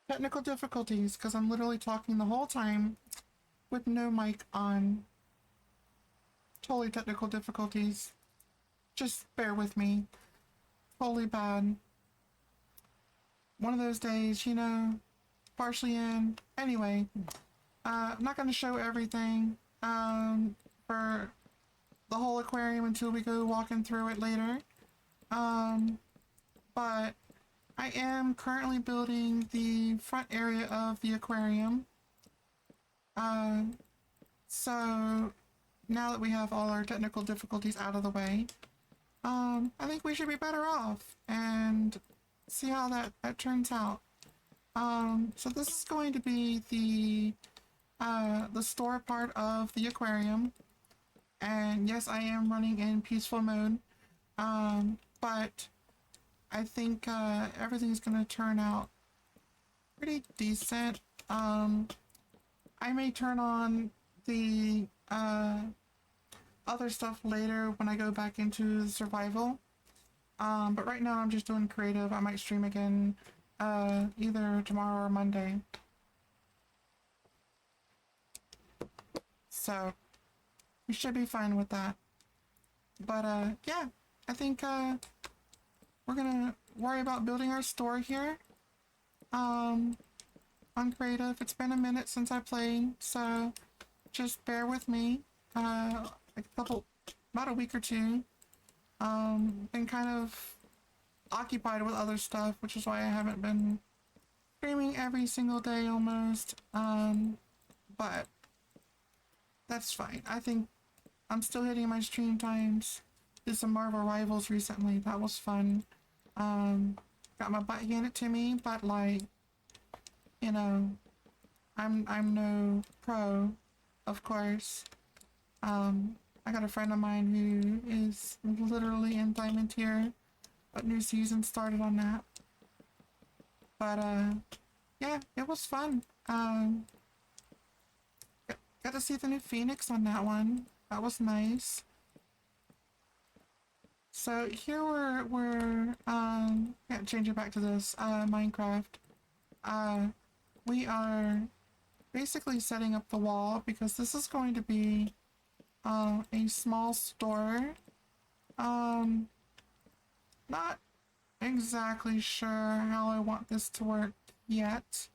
Technical difficulties, because I'm literally talking the whole time with no mic on. Totally technical difficulties. Just bear with me. Totally bad. One of those days, you know, partially in. Anyway, I'm not going to show everything for the whole aquarium until we go walking through it later. But I am currently building the front area of the aquarium. So now that we have all our technical difficulties out of the way, I think we should be better off and see how that turns out. So this is going to be the store part of the aquarium. And yes, I am running in peaceful mode. But I think everything's gonna turn out pretty decent. I may turn on the other stuff later when I go back into survival. But right now I'm just doing creative. I might stream again either tomorrow or Monday. So we should be fine with that. But yeah, I think we're gonna worry about building our store here. On creative. It's been a minute since I played, so just bear with me. About a week or two. Been kind of occupied with other stuff, which is why I haven't been streaming every single day almost. But that's fine. I think I'm still hitting my stream times. Did some Marvel Rivals recently. That was fun. Got my butt handed to me, but like, you know, I'm no pro, of course. I got a friend of mine who is literally in Diamond Tier, but new season started on that. But yeah, it was fun. Got to see the new Phoenix on that one. That was nice. So here we're yeah, change it back to this Minecraft. We are basically setting up the wall because this is going to be a small store. Not exactly sure how I want this to work yet.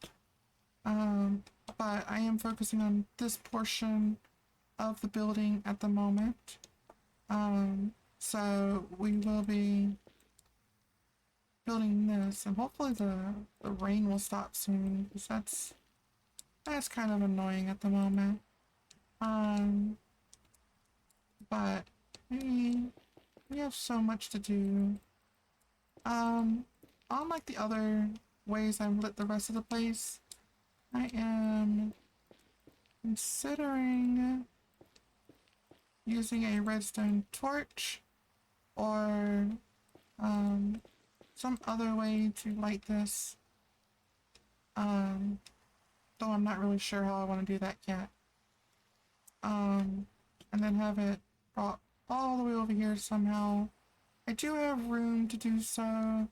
But I am focusing on this portion of the building at the moment. So we will be building this, and hopefully the rain will stop soon, because that's kind of annoying at the moment. But we have so much to do. Unlike the other ways I've lit the rest of the place, I am considering using a redstone torch or some other way to light this. Though I'm not really sure how I want to do that yet. And then have it brought all the way over here somehow. I do have room to do so.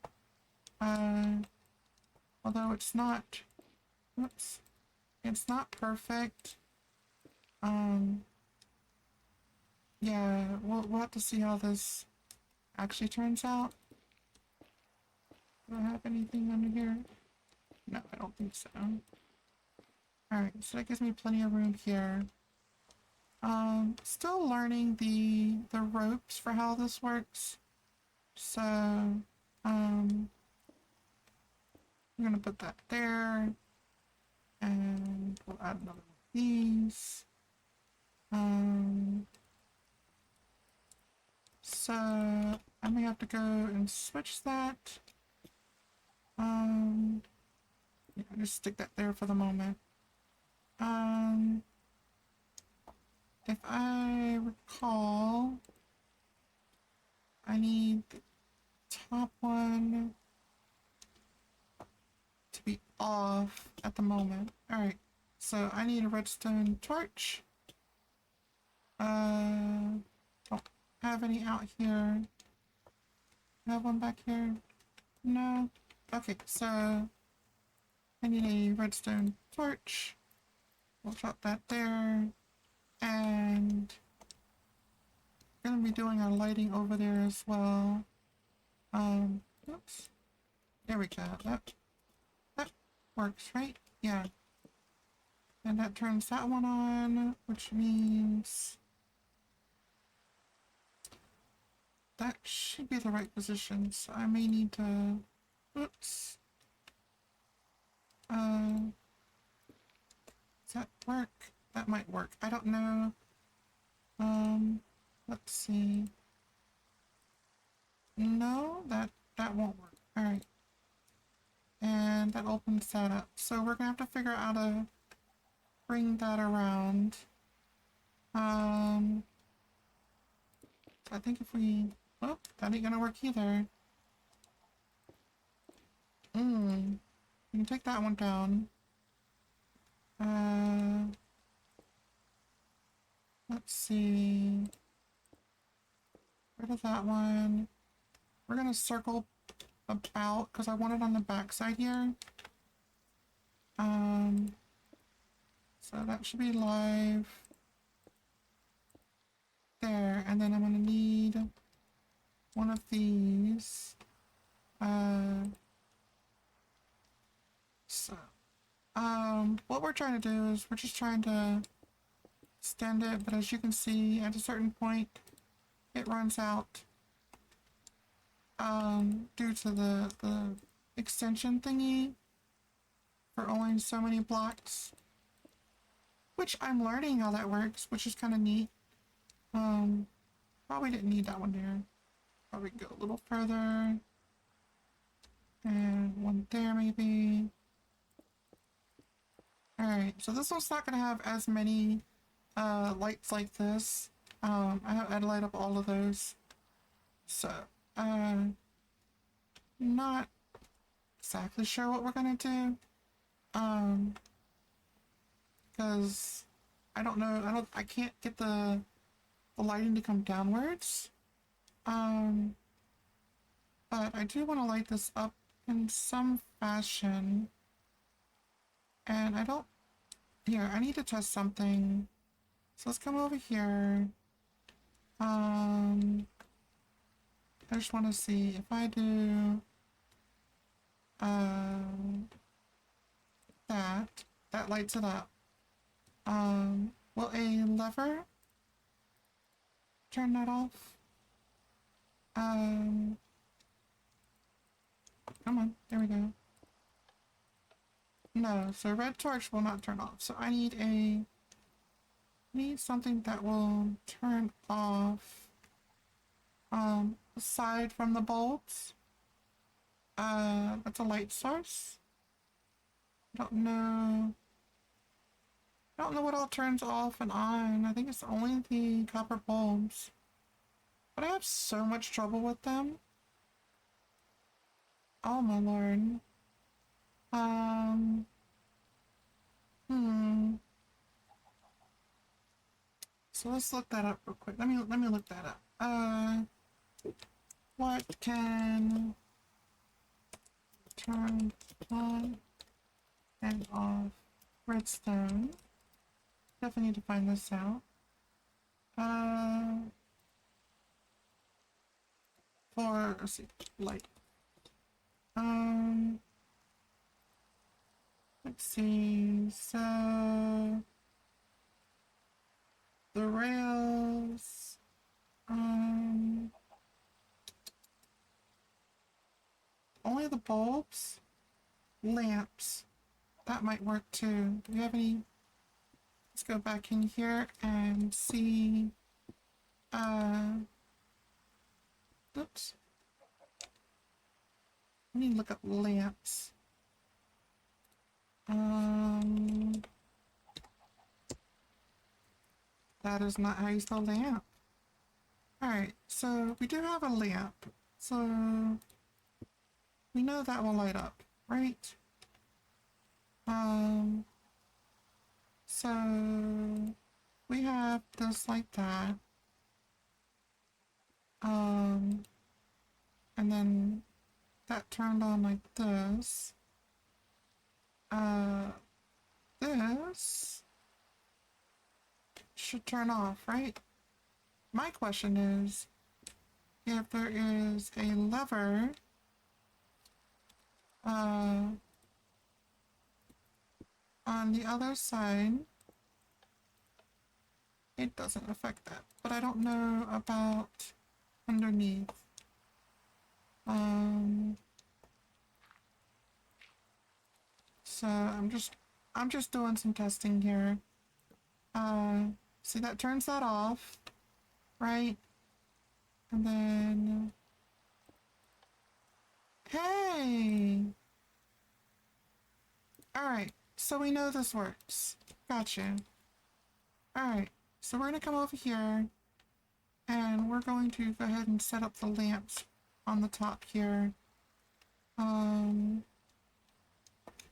Although it's not, oops, it's not perfect. Yeah, we'll have to see how this actually turns out. Do I have anything under here? No, I don't think so. Alright, so that gives me plenty of room here. Still learning the ropes for how this works. So, I'm gonna put that there. And we'll add another one of these. So I may have to go and switch that. Yeah, just stick that there for the moment. If I recall, I need the top one to be off at the moment. Alright, so I need a redstone torch. Don't have any out here. Have one back here? No? Okay, so I need a redstone torch. We'll drop that there. And we're gonna be doing our lighting over there as well. Oops. There we go. That works, right? Yeah. And that turns that one on, which means that should be the right position. So I may need to, oops. Does that work? That might work. I don't know. Let's see. No, that won't work. All right. And that opens that up. So we're gonna have to figure out how to bring that around. I think if we, oh, that ain't gonna work either. We can take that one down. Let's see. Rid of that one. We're gonna circle about, because I want it on the back side here. So that should be live. There, and then I'm gonna need one of these. What we're trying to do is we're just trying to extend it, but as you can see, at a certain point, it runs out. Due to the extension thingy for only so many blocks. Which I'm learning how that works, which is kind of neat. Probably didn't need that one there. Probably go a little further. And one there maybe. Alright, so this one's not gonna have as many lights like this. I had to light up all of those. So, not exactly sure what we're gonna do. Because I don't know, I can't get the lighting to come downwards. But I do want to light this up in some fashion. And I don't, here, I need to test something. So let's come over here. I just want to see if I do, that lights it up. Will a lever turn that off? Come on, there we go. No, so red torch will not turn off. So I need something that will turn off, aside from the bulbs. That's a light source. I don't know what all turns off and on. I think it's only the copper bulbs. But I have so much trouble with them. Oh my lord. So let's look that up real quick. Let me look that up. What can turn on and off redstone? Definitely need to find this out. Let's see, light. Let's see, so the rails, only the bulbs, lamps, that might work too. Do we have any? Let's go back in here and see, oops. Let me look up lamps. That is not how you spell lamp. Alright, so we do have a lamp. So we know that will light up, right? So we have this like that. And then that turned on like this. Uh, this should turn off, right? My question is, if there is a lever, on the other side, it doesn't affect that. But I don't know about underneath. So I'm just doing some testing here. See, that turns that off, right? And then, hey! Alright, so we know this works. Gotcha. Alright, so we're gonna come over here, and we're going to go ahead and set up the lamps on the top here.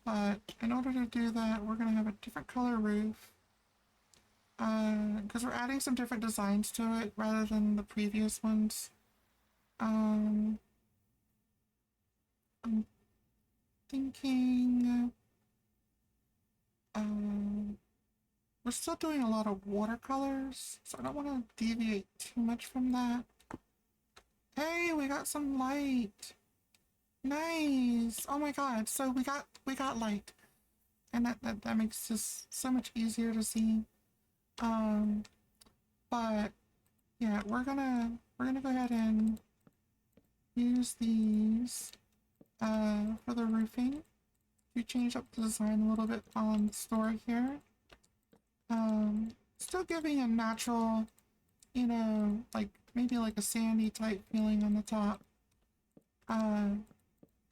But in order to do that, we're gonna have a different color roof. Because we're adding some different designs to it rather than the previous ones. I'm thinking, we're still doing a lot of watercolors, so I don't want to deviate too much from that. Hey, we got some light. Nice. Oh my god, so we got light. And that makes this so much easier to see. But yeah, we're gonna go ahead and use these for the roofing. We change up the design a little bit on the store here. Still giving a natural, you know, like maybe like a sandy type feeling on the top. And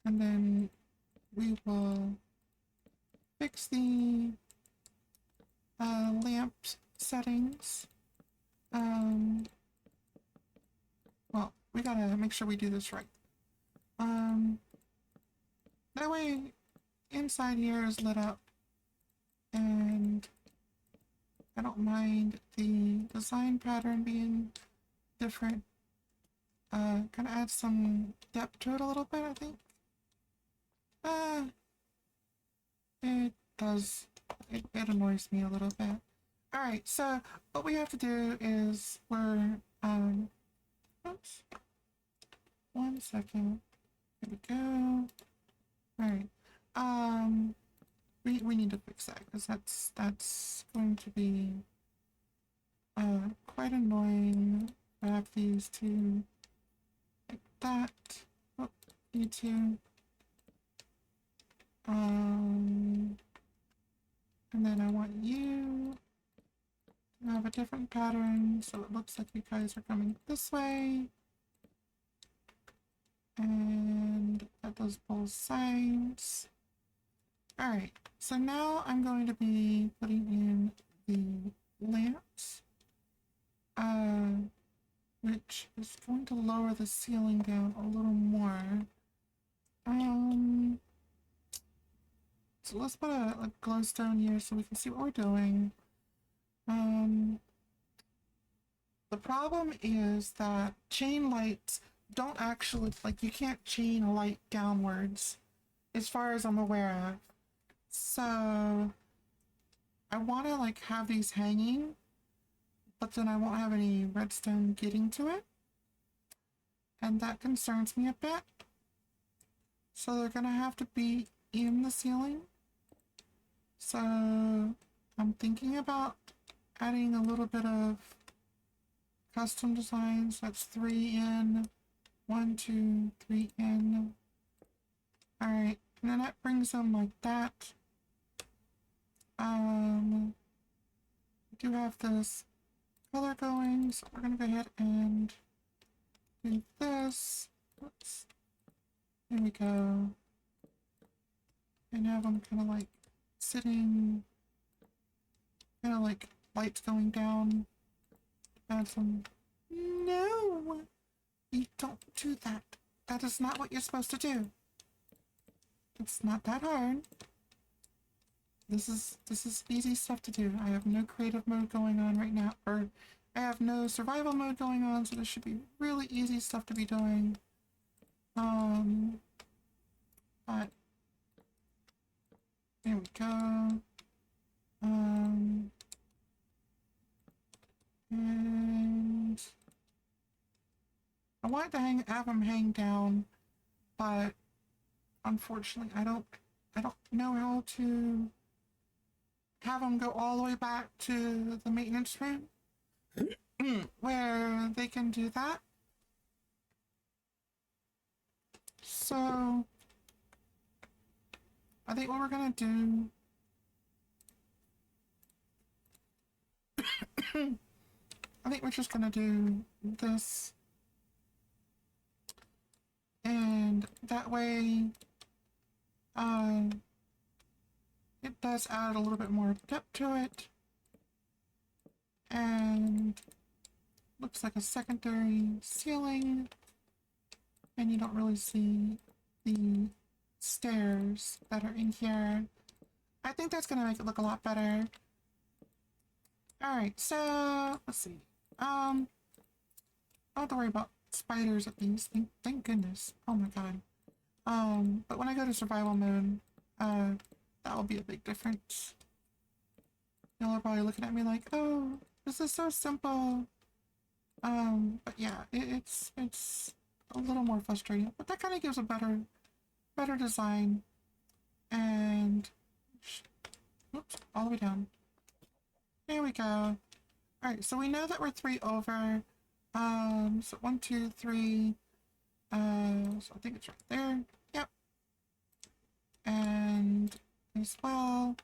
then we will fix the lamp settings. Well, we gotta make sure we do this right. That way inside here is lit up, and I don't mind the design pattern being different. Kind of add some depth to it a little bit, I think. It does. It annoys me a little bit. Alright, so what we have to do is oops. 1 second. There we go. Alright. We need to fix that because that's going to be quite annoying. I have these two like that. Oh, you two. And then I want you to have a different pattern so it looks like you guys are coming this way. And that does both sides. Alright, so now I'm going to be putting in the lamps, which is going to lower the ceiling down a little more. So let's put a glowstone here so we can see what we're doing. The problem is that chain lights don't actually, like, you can't chain a light downwards, as far as I'm aware of. So I want to like have these hanging, but then I won't have any redstone getting to it, and that concerns me a bit. So they're gonna have to be in the ceiling. So I'm thinking about adding a little bit of custom designs. That's 3 in, 1, 2, 3 in. Alright, and then that brings them like that. We do have this color going, so we're gonna go ahead and do this. Oops. There we go. And have them kind of like sitting, kind of like lights going down. Add some. No! You don't do that. That is not what you're supposed to do. It's not that hard. This is easy stuff to do. I have no creative mode going on right now, or I have no survival mode going on, so this should be really easy stuff to be doing. But There we go. And I wanted to have him hang down, but unfortunately, I don't know how to have them go all the way back to the maintenance room where they can do that. So I think what we're gonna do I think we're just gonna do this, and that way it does add a little bit more depth to it, and looks like a secondary ceiling, and you don't really see the stairs that are in here. I think that's gonna make it look a lot better. Alright, so let's see. I don't have to worry about spiders at least. Thank goodness. Oh my god. But when I go to survival mode, that will be a big difference. Y'all are probably looking at me like, oh, this is so simple. But yeah, it's a little more frustrating, but that kind of gives a better design. And oops, all the way down. There we go. Alright, so we know that we're 3 over. So 1, 2, 3. So I think it's right there. Yep. And as well.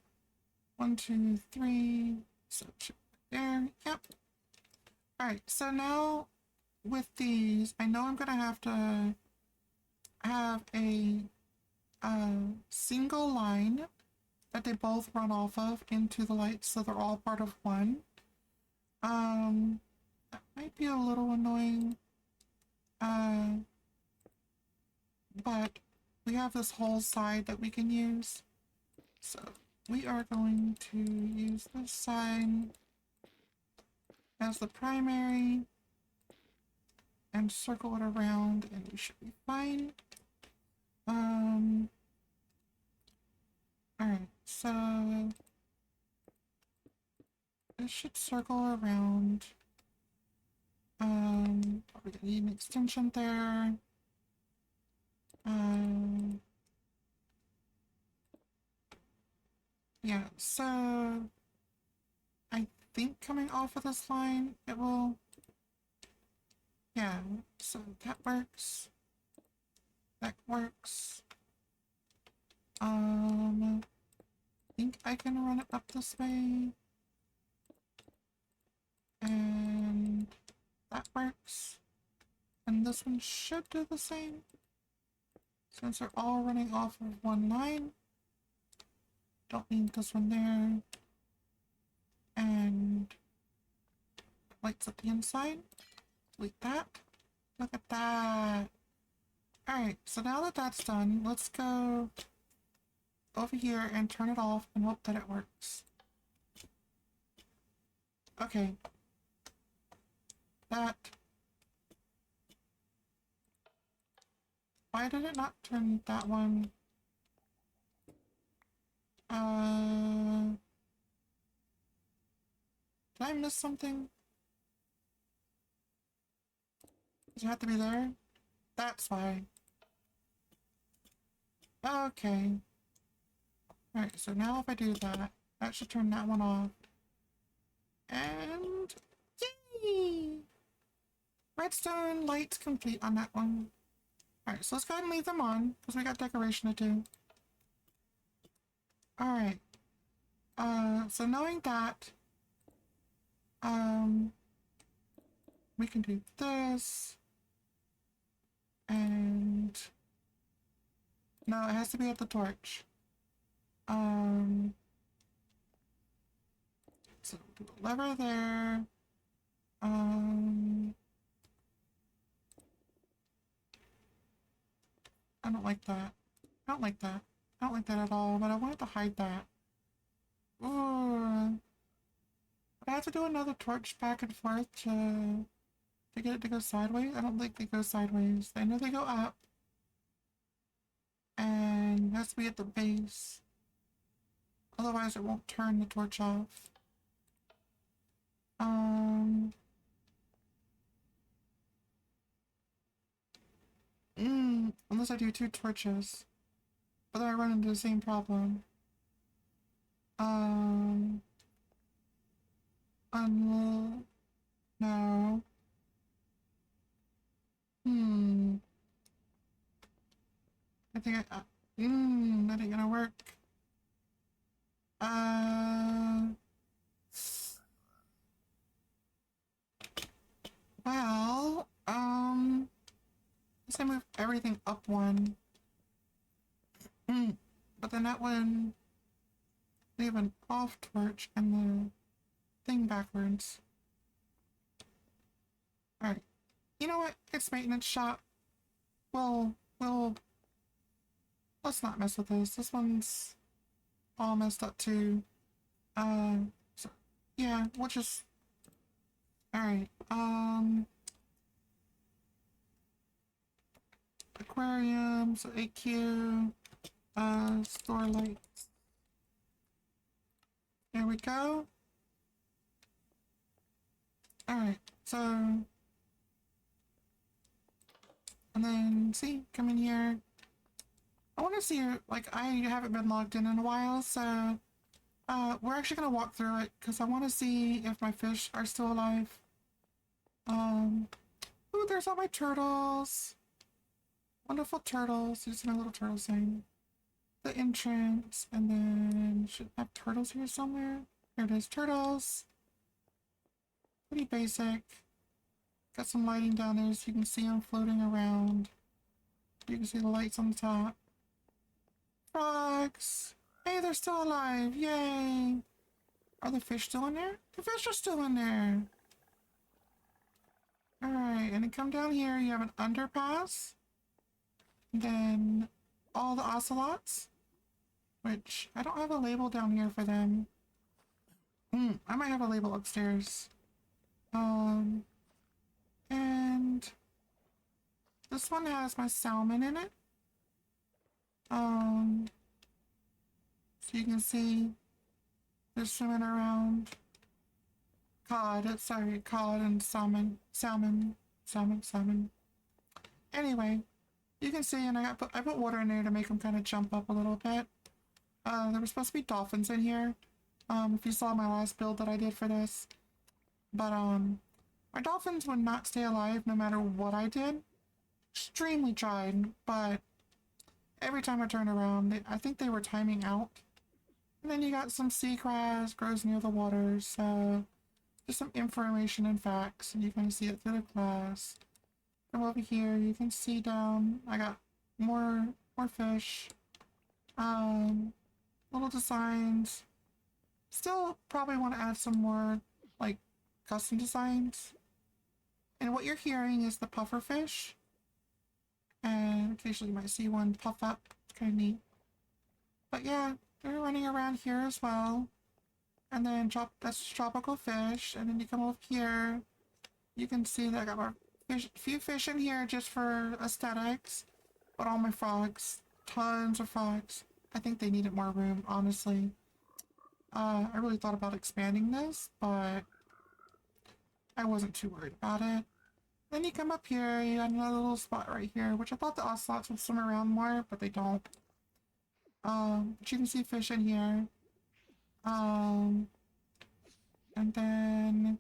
1, 2, 3. So it should be there. Yep. Alright, so now with these, I know I'm gonna have to have a single line that they both run off of into the lights, so they're all part of one. That might be a little annoying. But we have this whole side that we can use. So we are going to use this side as the primary and circle it around, and we should be fine. Alright, so this should circle around. Probably gonna need an extension there. Yeah, so I think coming off of this line, it will, yeah, so that works. That works. I think I can run it up this way. And that works. And this one should do the same, since they're all running off of one line. Don't need this one there. And lights at the inside. Delete that. Look at that. Alright, so now that that's done, let's go over here and turn it off and hope that it works. Okay. That. Why did it not turn that one? Did I miss something? Does it have to be there? That's why. Okay. Alright, so now if I do that, that should turn that one off. And yay! Redstone lights complete on that one. Alright, so let's go ahead and leave them on, because we got decoration to do. Alright. So knowing that, we can do this. And no, it has to be at the torch. So do a lever there. I don't like that. I don't like that. I don't like that at all, but I wanted to hide that. Ooh. I have to do another torch back and forth to get it to go sideways. I don't think they go sideways. I know they go up. And it has to be at the base. Otherwise it won't turn the torch off. Unless I do 2 torches. But then I run into the same problem. No. I think that ain't gonna work. Well, guess I move everything up 1. But then that one, leave an off torch and the thing backwards. Alright. You know what? It's maintenance shop. Let's not mess with this. This one's all messed up too. So, yeah, we'll just... Alright, Aquarium, so AQ, store lights. There we go. Alright, so... And then, see, come in here. I want to see, like, I haven't been logged in a while, so... we're actually gonna walk through it, because I want to see if my fish are still alive. Ooh, there's all my turtles. Wonderful turtles. There's my little turtle sign. The entrance, and then should have turtles here somewhere. Here it is, turtles. Pretty basic. Got some lighting down there so you can see them floating around. You can see the lights on the top. Frogs! Hey, they're still alive! Yay! Are the fish still in there? The fish are still in there! Alright, and then come down here, you have an underpass. And then all the ocelots. Which, I don't have a label down here for them. I might have a label upstairs. And this one has my salmon in it. So you can see they're swimming around. Cod and salmon. Anyway, you can see, and I put water in there to make them kind of jump up a little bit. There were supposed to be dolphins in here. If you saw my last build that I did for this. But, my dolphins would not stay alive no matter what I did. Extremely tried, but every time I turned around, I think they were timing out. And then you got some seagrass grows near the water, so just some information and facts, and you can see it through the glass. Come over here, you can see down. I got more fish. Little designs. Still probably want to add some more, like, custom designs. And what you're hearing is the puffer fish. And occasionally you might see one puff up. It's kind of neat. But yeah, they're running around here as well. And then that's tropical fish. And then you come over here. You can see that I got a few fish in here just for aesthetics. But all my frogs. Tons of frogs. I think they needed more room, honestly. I really thought about expanding this, but I wasn't too worried about it. Then you come up here, you got another little spot right here, which I thought the ocelots would swim around more, but they don't. But you can see fish in here. And then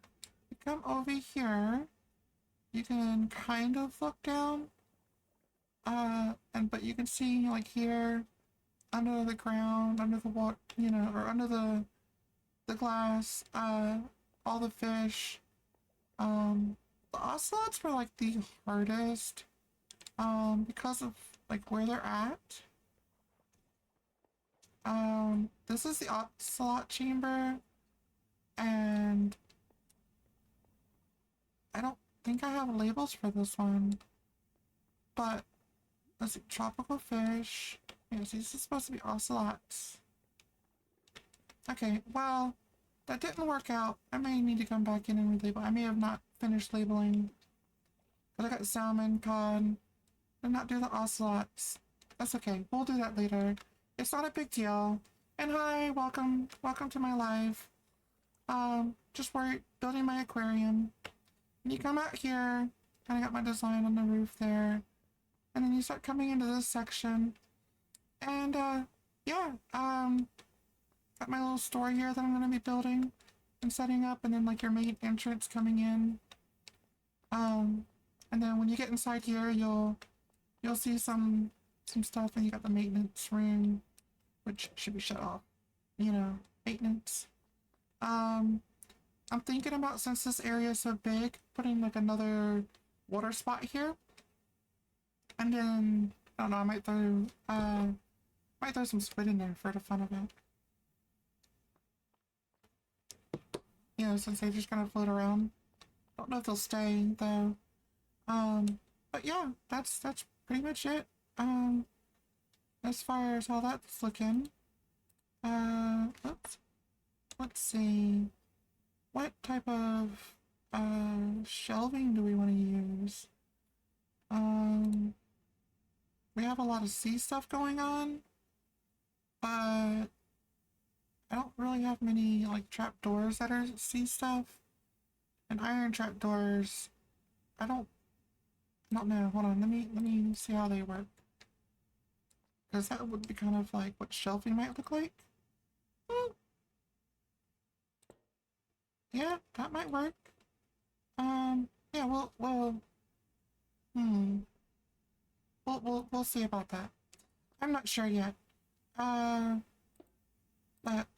you come over here, you can kind of look down. But you can see, like, here, under the ground, under the water, you know, or under the glass, all the fish. The ocelots were, like, the hardest, because of, like, where they're at. This is the ocelot chamber, and I don't think I have labels for this one, but let's see, tropical fish. Yes, these are supposed to be ocelots. Okay, well, that didn't work out. I may need to come back in and relabel. I may have not finished labeling. But I got salmon, cod. Did not do the ocelots. That's okay. We'll do that later. It's not a big deal. And hi, welcome to my live. Just building my aquarium. And you come out here, and I got my design on the roof there. And then you start coming into this section. And, yeah, got my little store here that I'm gonna be building and setting up, and then like your main entrance coming in. And then when you get inside here, you'll see some stuff, and you got the maintenance room, which should be shut off. You know, maintenance. I'm thinking about, since this area is so big, putting like another water spot here. And then, I don't know, I might throw some squid in there for the fun of it. You know, since they just kind of float around. Don't know if they'll stay though. But yeah, that's pretty much it. As far as how that's looking. Let's see. What type of shelving do we want to use? We have a lot of sea stuff going on, but I don't really have many like trapdoors that are sea stuff. And iron trapdoors, I don't know. Hold on, let me see how they work. Because that would be kind of like what shelving might look like. Yeah, that might work. Yeah, we'll see about that. I'm not sure yet. But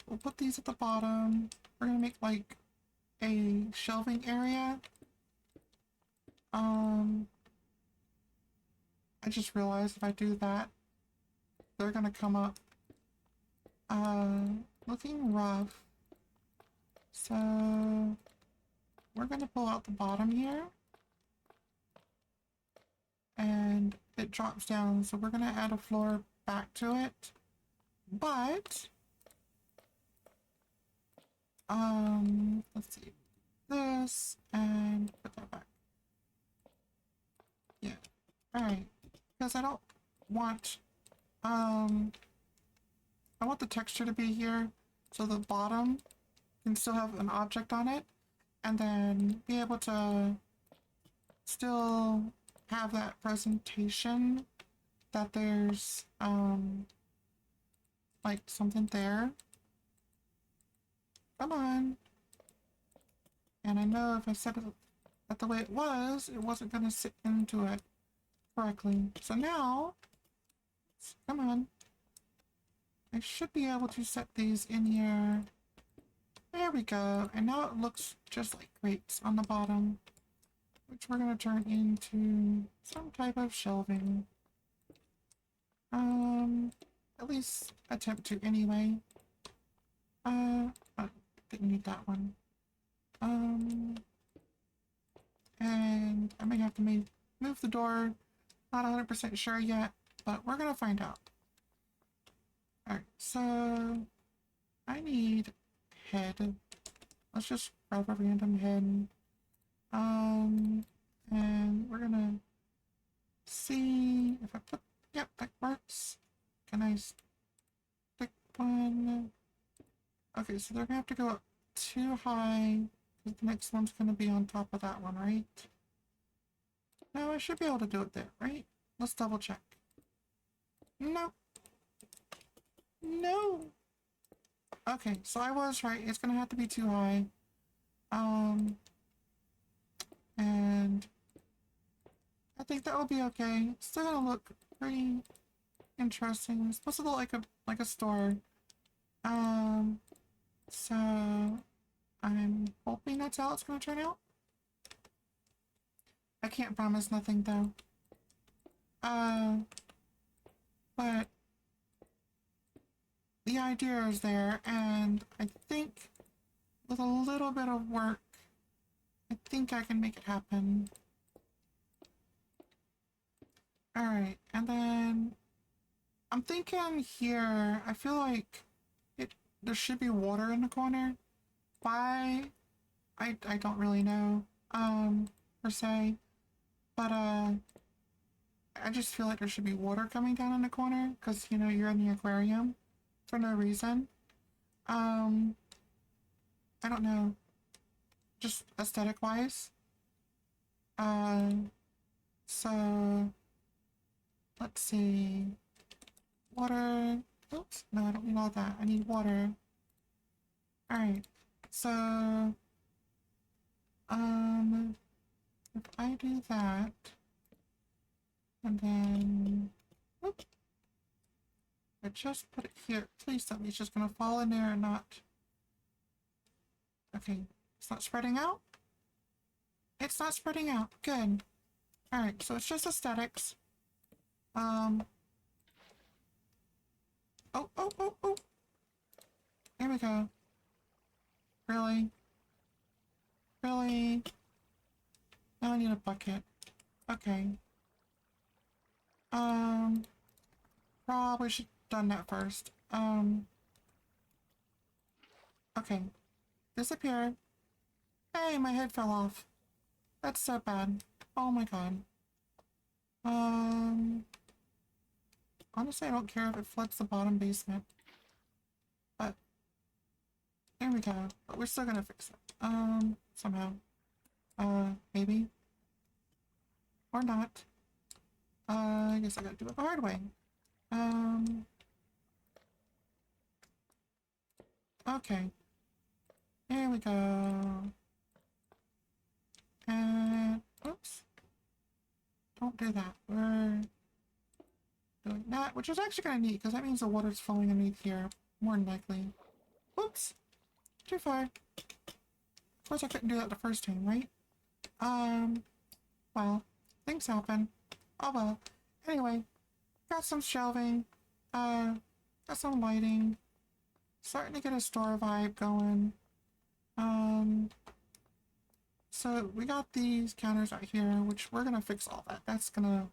we'll put these at the bottom. We're gonna make like a shelving area. I just realized if I do that, they're gonna come up looking rough. So we're gonna pull out the bottom here, and it drops down, so we're gonna add a floor back to it. But let's see, this, and put that back. Yeah, alright, because I don't want I want the texture to be here, so the bottom can still have an object on it, and then be able to still have that presentation that there's like something there. Come on. And I know if I set it the way it wasn't gonna sit into it correctly. So now, come on. I should be able to set these in here. There we go. And now it looks just like grapes on the bottom, which we're gonna turn into some type of shelving. At least attempt to anyway. I didn't need that one. And I may have to move the door. Not 100% sure yet, but we're gonna find out. Alright, so I need head. Let's just grab a random head. And we're gonna see if I put, yep, that works. Can I stick one? Okay, so they're gonna have to go up too high, because the next one's gonna be on top of that one, right? No, I should be able to do it there, right? Let's double check. No. No. Okay, so I was right. It's gonna have to be too high. And I think that will be okay. It's still gonna look pretty interesting. It's supposed to look like a store. So I'm hoping that's how it's gonna turn out. I can't promise nothing though. But the idea is there, and I think with a little bit of work, I think I can make it happen. Alright, and then I'm thinking here, I feel like there should be water in the corner. Why? I don't really know, per se. But, I just feel like there should be water coming down in the corner, because, you know, you're in the aquarium for no reason. Um, I don't know. Just aesthetic-wise. So let's see. Water. Oops, no, I don't need all that. I need water. Alright, so if I do that, and then oops, I just put it here. Please tell me it's just gonna fall in there and not. Okay, it's not spreading out? It's not spreading out. Good. Alright, so it's just aesthetics. Oh, oh, oh, oh. There we go. Really? Really? Now I need a bucket. Okay. Probably should have done that first. Okay. Disappear. Hey, my head fell off. That's so bad. Oh my god. Honestly, I don't care if it floods the bottom basement. But, there we go. But we're still gonna fix it. Somehow. Maybe. Or not. I guess I gotta do it the hard way. Okay. Here we go. And, oops. Don't do that. We're doing that, which is actually kind of neat, because that means the water's falling underneath here, more than likely. Whoops! Too far. Of course I couldn't do that the first time, right? Well, things happen. Oh well. Anyway, got some shelving, got some lighting, starting to get a store vibe going. So we got these counters out here, which we're gonna fix all that. That's gonna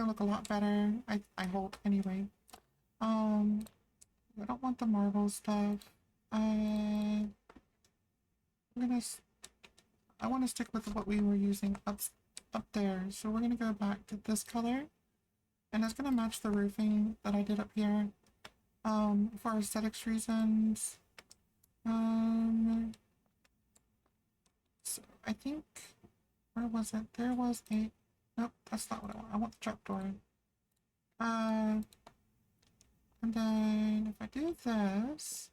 look a lot better, I hope, anyway. I don't want the marble stuff. I want to stick with what we were using up there. So we're gonna go back to this color, and it's gonna match the roofing that I did up here. For aesthetics reasons. So I think, where was it? There was a, nope, that's not what I want. I want the trapdoor. And then if I do this,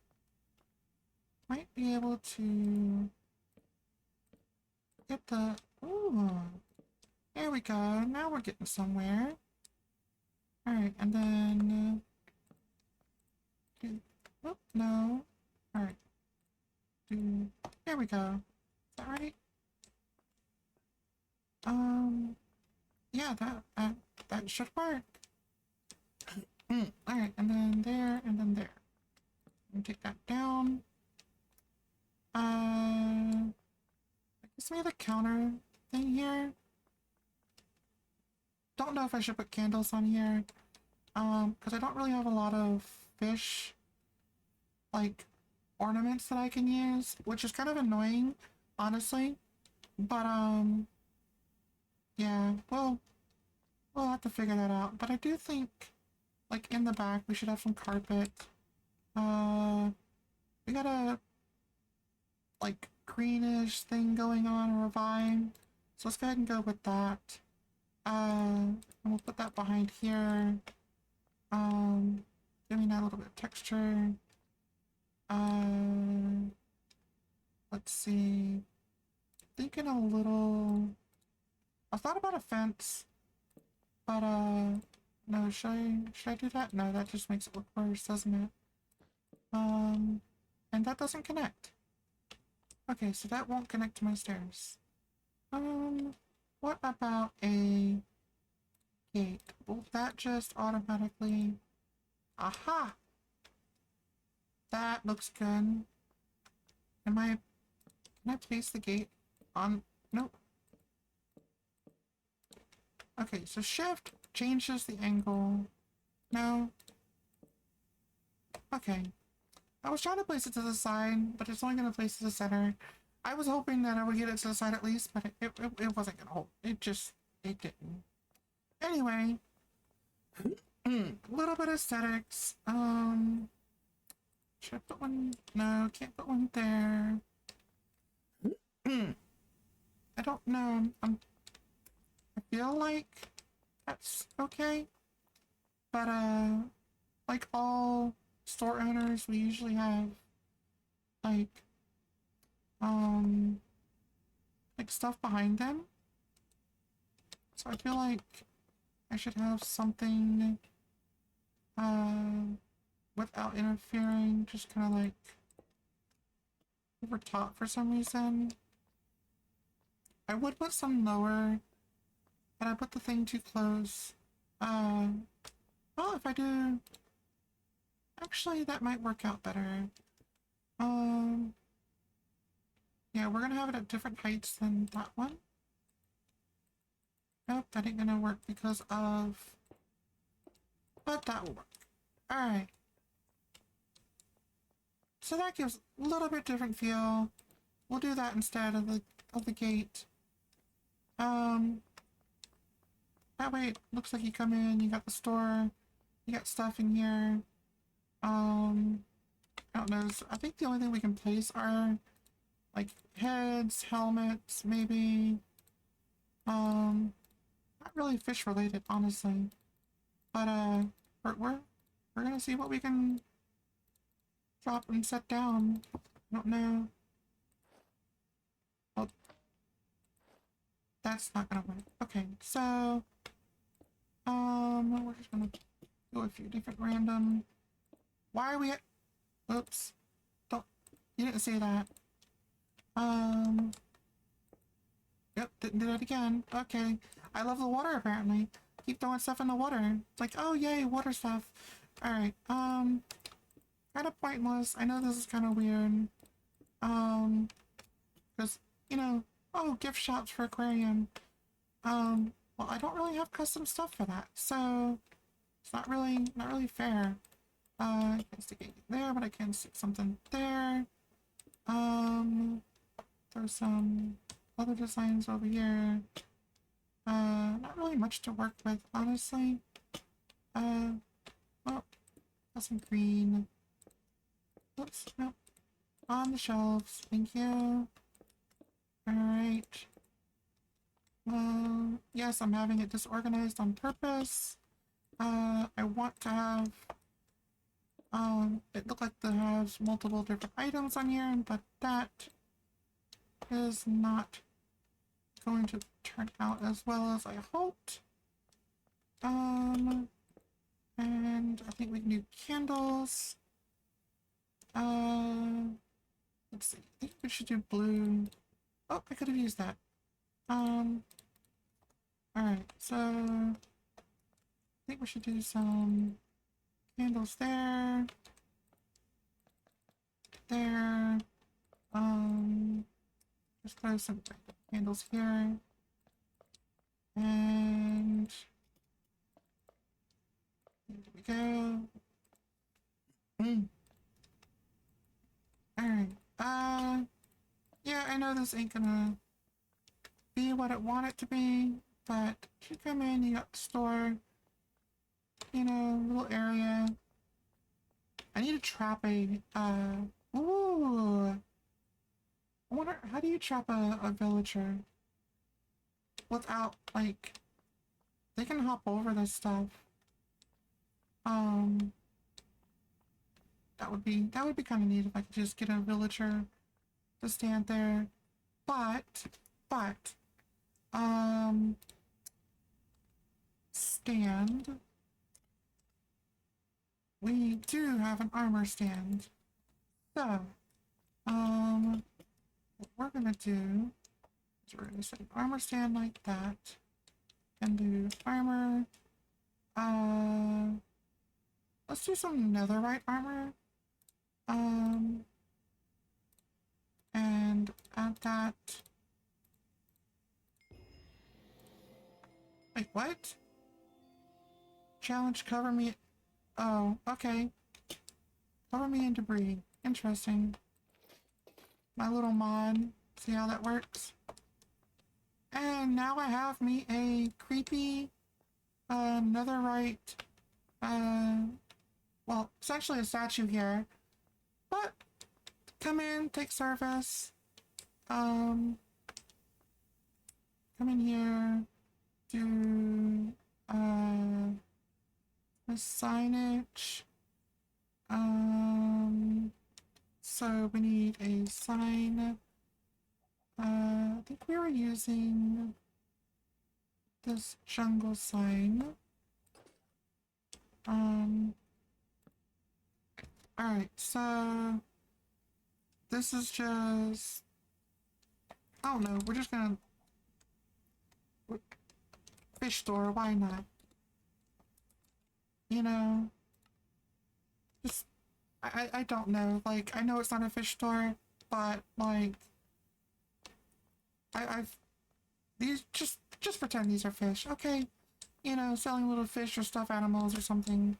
might be able to get the, ooh, there we go. Now we're getting somewhere. Alright, and then, oh, no. Alright. There we go. Is that right? Yeah, that should work. Alright, and then there, and then there. And take that down. I guess we have a counter thing here. Don't know if I should put candles on here. Because I don't really have a lot of fish, like, ornaments that I can use, which is kind of annoying, honestly. But, yeah, well, we'll have to figure that out. But I do think, like, in the back, we should have some carpet. We got a, like, greenish thing going on, or a vine. So let's go ahead and go with that. And we'll put that behind here. Giving that a little bit of texture. Let's see. Thinking a little. I thought about a fence, but no. Should I do that? No, that just makes it look worse, doesn't it? And that doesn't connect. Okay, so that won't connect to my stairs. What about a gate? Will that just automatically? Aha! That looks good. Can I place the gate on? Nope. Okay, so shift changes the angle. No. Okay. I was trying to place it to the side, but it's only going to place it to the center. I was hoping that I would get it to the side at least, but it wasn't going to hold. It didn't. Anyway. A little bit of aesthetics. Should I put one? No, can't put one there. I don't know. I feel like that's okay. But, like all store owners, we usually have, like, um, like stuff behind them. So I feel like I should have something, without interfering, just kind of like over top for some reason. I would put some lower, but I put the thing too close. Well, if I do, actually, that might work out better. Yeah, we're gonna have it at different heights than that one. Nope, that ain't gonna work because of... But that will work. Alright. So that gives a little bit different feel. We'll do that instead of the gate. That way it looks like you come in, you got the store, you got stuff in here. I don't know, so I think the only thing we can place are like heads, helmets, maybe. Not really fish related, honestly. But we're gonna see what we can drop and set down. I don't know. Oh, that's not gonna work. Okay, so we're just gonna do a few different random. Why are we at? Oops. Don't. You didn't say that. Yep, didn't do that again. Okay. I love the water, apparently. Keep throwing stuff in the water. It's like, oh, yay, water stuff. Alright, kind of pointless. I know this is kind of weird. Because, you know, oh, gift shops for aquarium. Well, I don't really have custom stuff for that, so it's not really fair. I can't stick anything there, but I can stick something there. There's some other designs over here. Not really much to work with, honestly. Well, got some green. Oops, nope. On the shelves, thank you. Alright. Well, yes, I'm having it disorganized on purpose. I want to have, it looked like it has multiple different items on here, but that is not going to turn out as well as I hoped. And I think we can do candles. Let's see, I think we should do blue. Oh, I could have used that. Alright, so I think we should do some candles there. There. Just throw some candles here. And there we go. Alright, yeah, I know this ain't gonna be what it want it to be, but you come in, you got the store, you know, little area. I need to trap a, ooh. I wonder, how do you trap a villager without, like, they can hop over this stuff. That would be kind of neat if I could just get a villager to stand there. But, stand. We do have an armor stand. So, what we're gonna do is we're gonna set an armor stand like that. And do armor. Let's do some netherite armor. And add that. Wait, what? Challenge, cover me. Oh, okay. Cover me in debris. Interesting. My little mod. See how that works? And now I have me a creepy, netherite, well, it's actually a statue here. But come in, take service. Come in here, do the signage. So we need a sign. I think we were using this jungle sign. Alright, so this is just, I don't know, we're just gonna, fish store, why not? You know, just, I don't know, like, I know it's not a fish store, but, like, I've, these, just pretend these are fish, okay? You know, selling little fish or stuffed animals or something,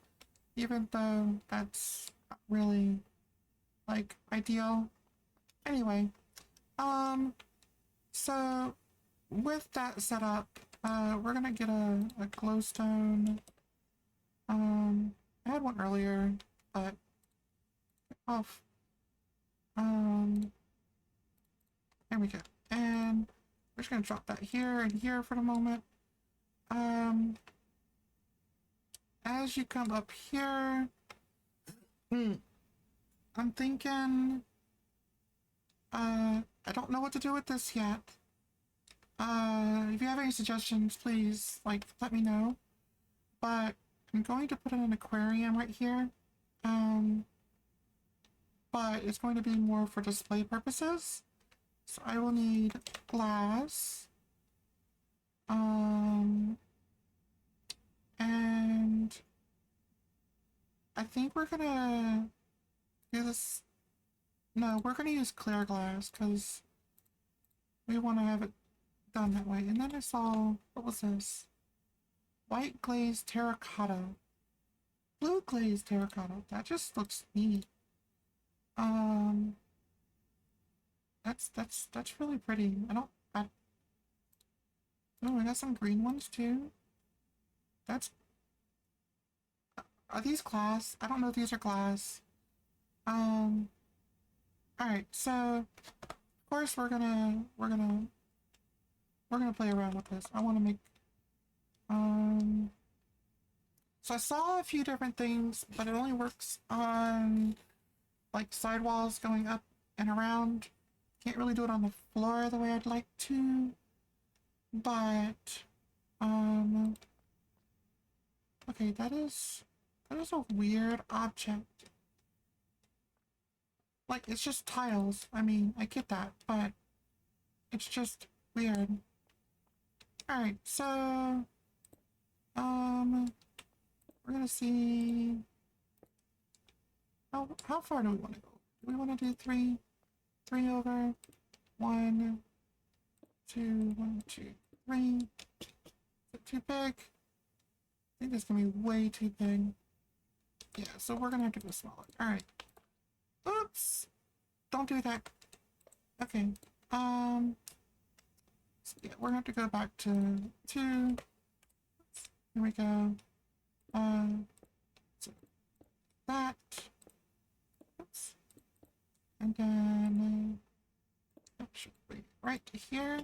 even though that's not really, like, ideal. Anyway, so with that set up, we're gonna get a glowstone. I had one earlier, but off. There we go. And we're just gonna drop that here and here for the moment. As you come up here, I'm thinking, I don't know what to do with this yet. If you have any suggestions, please, like, let me know. But I'm going to put in an aquarium right here. But it's going to be more for display purposes. So I will need glass. And I think we're gonna do this. No, we're gonna use clear glass because we want to have it done that way. And then I saw, what was this? White glazed terracotta. Blue glazed terracotta. That just looks neat. That's really pretty. Oh, I got some green ones too. That's, are these glass? I don't know if these are glass. Alright, so of course we're gonna play around with this. I wanna make so I saw a few different things, but it only works on like sidewalls going up and around. Can't really do it on the floor the way I'd like to. But okay, that is a weird object. Like, it's just tiles. I mean, I get that, but it's just weird. Alright, so we're gonna see how far do we want to go? Do we want to do three over? 1, 2, 1, 2, 3. Is it too big? I think this is gonna be way too big. Yeah, so we're gonna have to go smaller. Alright. Oops! Don't do that. Okay. So yeah, we're gonna have to go back to 2. Here we go. So that. Oops. And then that should be right to here,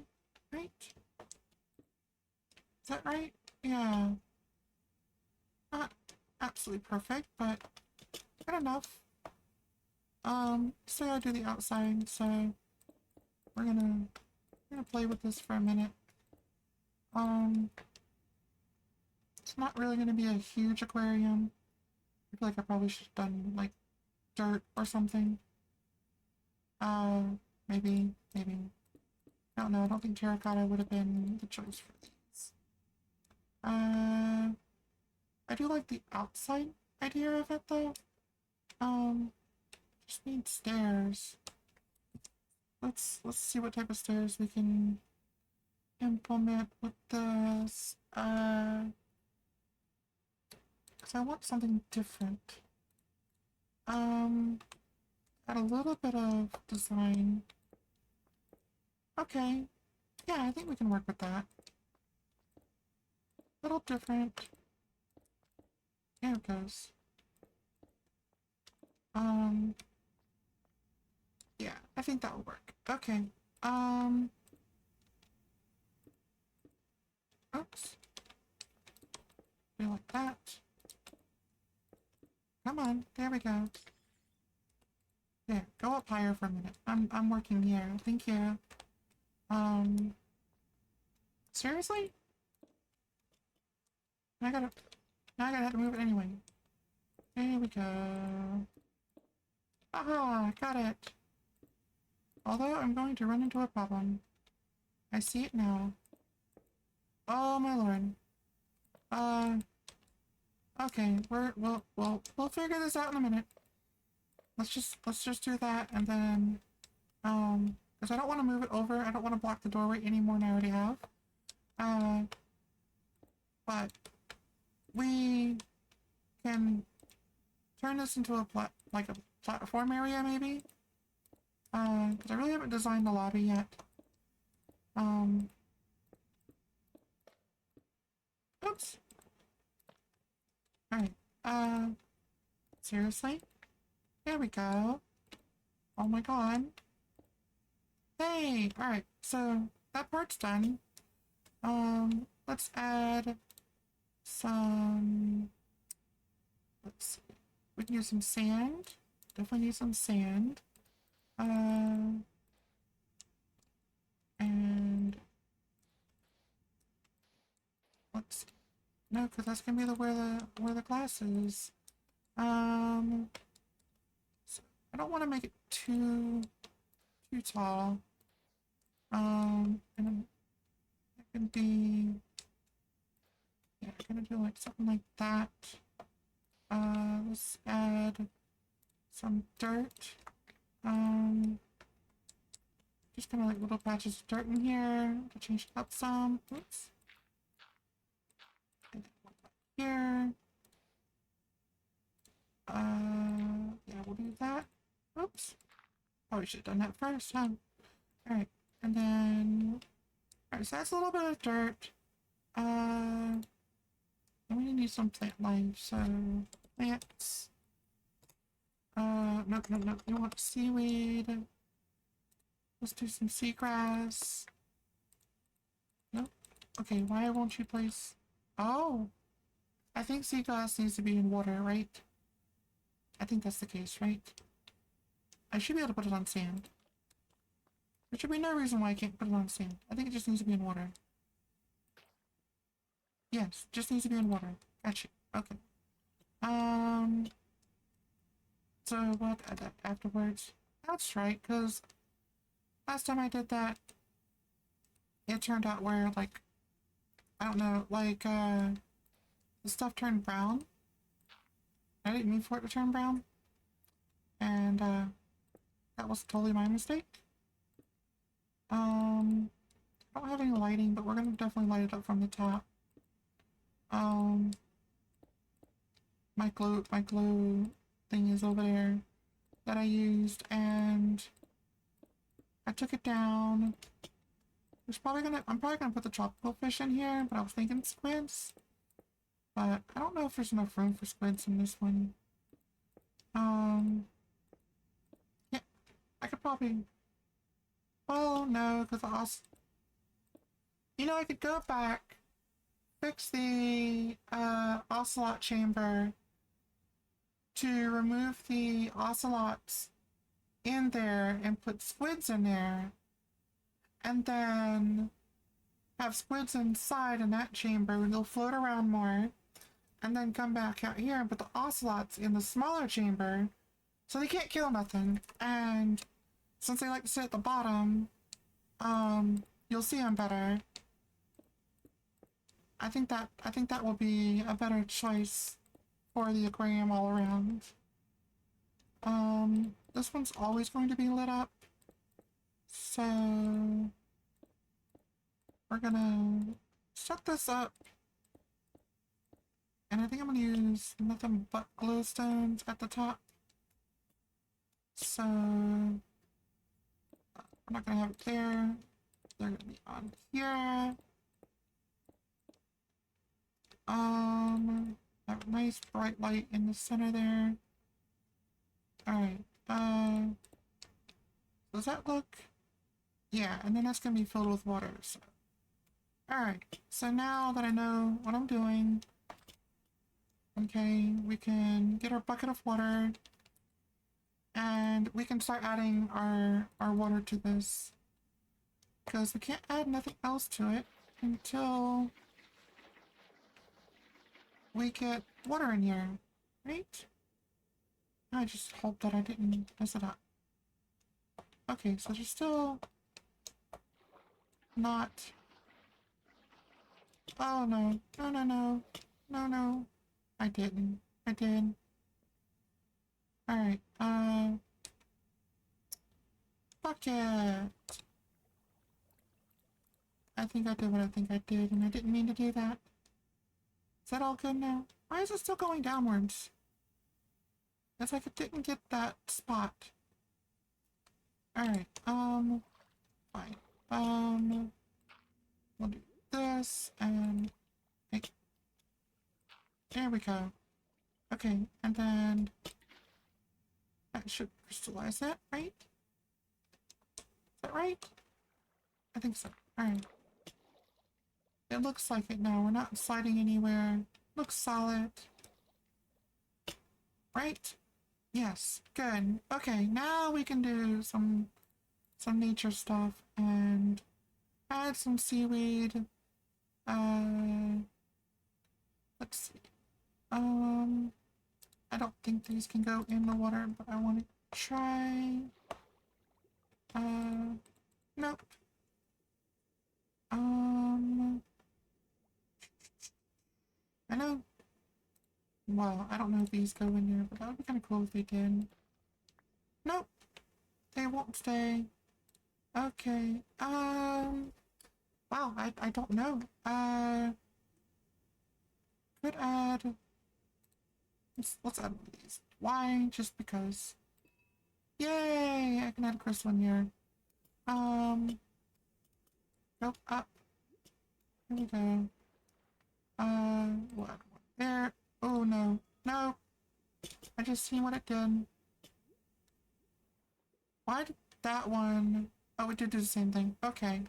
right? Is that right? Yeah. Not absolutely perfect, but good enough. Say I do the outside, so we're gonna play with this for a minute. It's not really gonna be a huge aquarium. I feel like I probably should have done like dirt or something. Maybe. I don't know, I don't think terracotta would have been the choice for these. I do like the outside idea of it though. Just need stairs. Let's see what type of stairs we can implement with this. Cause I want something different. Add a little bit of design. Okay. Yeah, I think we can work with that. A little different. There it goes. I think that will work. Okay. Oops. Do like that. Come on. There we go. There. Go up higher for a minute. I'm working here. Thank you. Seriously? I gotta have to move it anyway. There we go. Aha! Got it. Although I'm going to run into a problem. I see it now. Oh my lord. Okay, we'll figure this out in a minute. Let's just do that, and then, because I don't want to move it over. I don't want to block the doorway any more than I already have. But we can turn this into a platform area, maybe. Because I really haven't designed the lobby yet. Oops. Alright, seriously? There we go. Oh my god. Hey! Alright, so that part's done. Let's add some... Let's see. We can use some sand. Definitely need some sand. And... Let's... No, because that's gonna be where the glass is. So I don't want to make it too tall. And it can be, yeah, I'm gonna do like something like that. Let's add some dirt. Just kind of like little patches of dirt in here to change it up some. Oops. And then one back here. Yeah, we'll do that. Oops. Probably should have done that first, huh? Alright, and then... Alright, so that's a little bit of dirt. And we need some plant life, so... Plants. Nope. You want seaweed. Let's do some seagrass. Nope. Okay, why won't you place... Oh! I think seagrass needs to be in water, right? I think that's the case, right? I should be able to put it on sand. There should be no reason why I can't put it on sand. I think it just needs to be in water. Yes, just needs to be in water. Gotcha. Okay. So what? Add that afterwards. That's right, because last time I did that, it turned out where, like, I don't know, like, the stuff turned brown. I didn't mean for it to turn brown. And, that was totally my mistake. I don't have any lighting, but we're gonna definitely light it up from the top. My glue thing is over there that I used, and I took it down. I'm probably gonna put the tropical fish in here, but I was thinking squids. But I don't know if there's enough room for squids in this one. Yeah, I could probably... Well, no, because I could go back, fix the, ocelot chamber to remove the ocelots in there and put squids in there, and then have squids inside in that chamber, and they'll float around more, and then come back out here and put the ocelots in the smaller chamber, so they can't kill nothing, and since they like to sit at the bottom, you'll see them better. I think that will be a better choice for the aquarium all around. This one's always going to be lit up, so we're gonna set this up, and I think I'm gonna use nothing but glowstones at the top. So we're not gonna have it there. They're gonna be on here. That nice bright light in the center there. Alright, Does that look? Yeah, and then that's gonna be filled with water. So. Alright, so now that I know what I'm doing, okay, we can get our bucket of water and we can start adding our water to this. Because we can't add nothing else to it until we get water in here, right? I just hope that I didn't mess it up. Okay, so there's still not... Oh no, no, no, no, no, no. I didn't. I did. Alright, bucket! I think I did what I think I did, and I didn't mean to do that. Is that all good now? Why is it still going downwards? It's like it didn't get that spot. Alright, fine. We'll do this, and... Hey. There we go. Okay, and then... That should crystallize it, right? Is that right? I think so. Alright. It looks like it now. We're not sliding anywhere. Looks solid. Right? Yes. Good. Okay, now we can do some nature stuff and add some seaweed. Let's see. I don't think these can go in the water, but I want to try. Nope. I know. Well, I don't know if these go in there, but that would be kind of cool if they did. Nope. They won't stay. Okay. Wow, I don't know. Could add... Let's add one of these. Why? Just because. Yay! I can add a crystal in here. Go up. Here we go. We'll add one there. Oh no. No! I just seen what it did. Why did that one... Oh, it did do the same thing. Okay.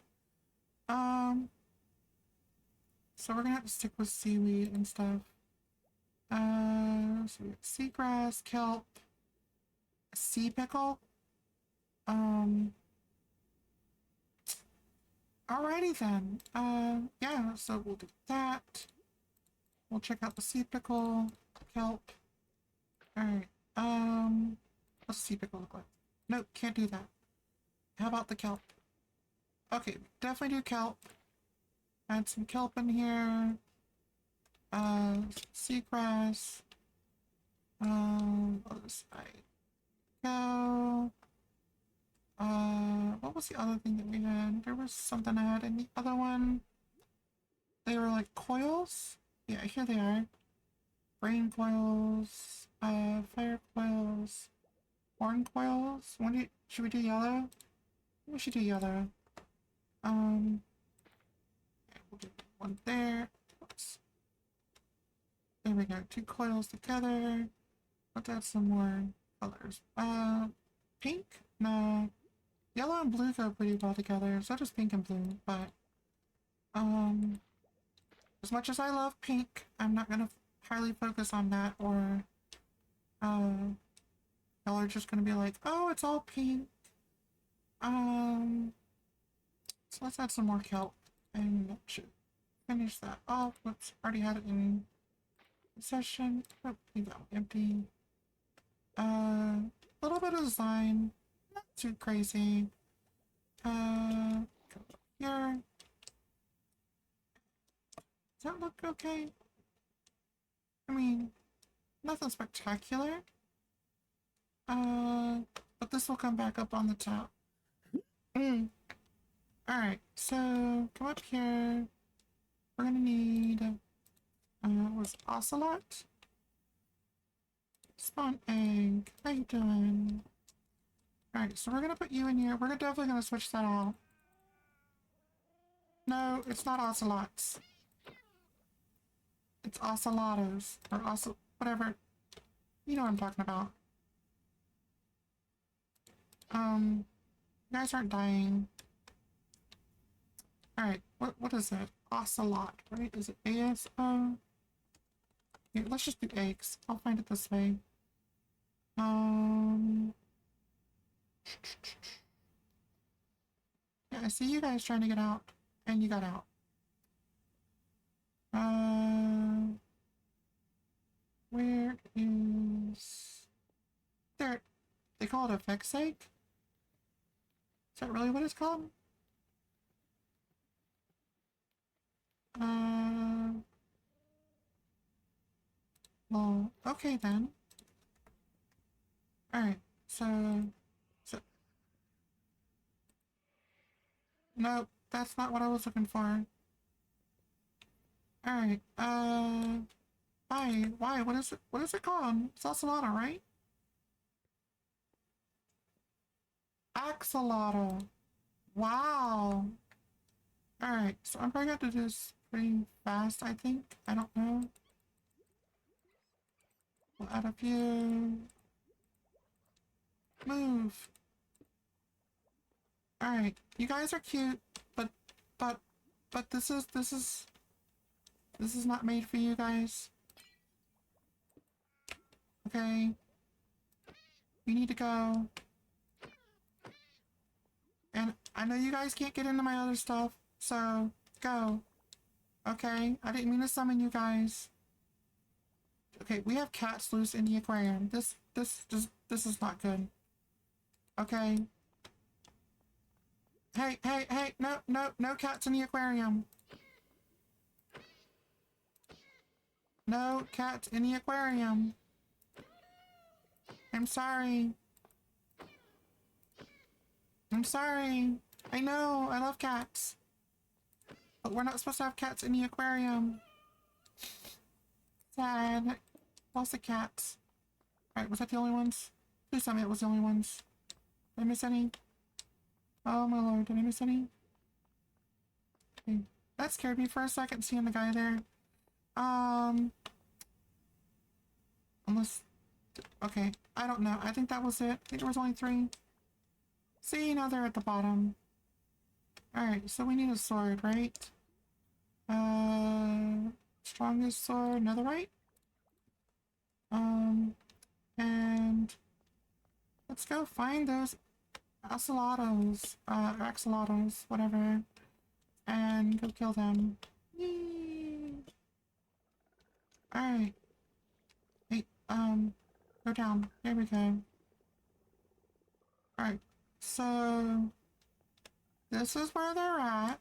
So we're gonna have to stick with seaweed and stuff. So we got seagrass, kelp, sea pickle. Alrighty then. Yeah, so we'll do that. We'll check out the sea pickle, kelp. Alright, what's the sea pickle look like? Nope, can't do that. How about the kelp? Okay, definitely do kelp. Add some kelp in here. Seagrass. Other side. Go. What was the other thing that we had? There was something I had in the other one. They were like coils? Yeah, here they are. Brain coils, fire coils, horn coils. Should we do yellow? We should do yellow. We'll do one there. Oops. There we go. 2 coils together. Let's add some more colors. Pink? No. Yellow and blue go pretty well together, so does pink and blue, but, as much as I love pink, I'm not gonna highly focus on that, or, y'all are just gonna be like, oh, it's all pink. So let's add some more kelp, and that should finish that off. Whoops, already had it in the session. Oh, leave that one empty. A little bit of design, not too crazy. Go up here. Does that look okay? I mean, nothing spectacular. But this will come back up on the top. Alright, so come up here. We're gonna need what's ocelot? Spawn egg. How you doing? Alright, so we're gonna put you in here. We're definitely gonna switch that out. No, it's not ocelots. It's ocelotos. Or whatever. You know what I'm talking about. You guys aren't dying. Alright, what is it? Ocelot, right? Is it ASO? Here, let's just do eggs. I'll find it this way. Yeah, I see you guys trying to get out. And you got out. Where is... There. They call it a vex egg? Is that really what it's called? Well, okay then. Alright, so... No, that's not what I was looking for. Alright, why, what is it called? It's Ocelotto, right? Axolotl. Wow. Alright, so I'm probably going to do this pretty fast, I think. I don't know. We'll add a few. Move. Alright, you guys are cute, but this is not made for you guys. Okay. You need to go. And I know you guys can't get into my other stuff, so go. Okay? I didn't mean to summon you guys. Okay, we have cats loose in the aquarium. This is not good. Okay? Hey, no cats in the aquarium. No cats in the aquarium. I'm sorry. I'm sorry. I know, I love cats. But we're not supposed to have cats in the aquarium. Sad. Lots of cats. Alright, was that the only ones? Please tell me it was the only ones. Did I miss any? Oh my lord, did I miss any? Okay. That scared me for a second, seeing the guy there. Unless... Okay, I don't know. I think that was it. I think there was only 3. See, now they're at the bottom. Alright, so we need a sword, right? Strongest sword, netherite? And... Let's go find those axolotls, axolotls, whatever, and go kill them. Yay! Alright. Wait, go down. There we go. Alright, so... This is where they're at.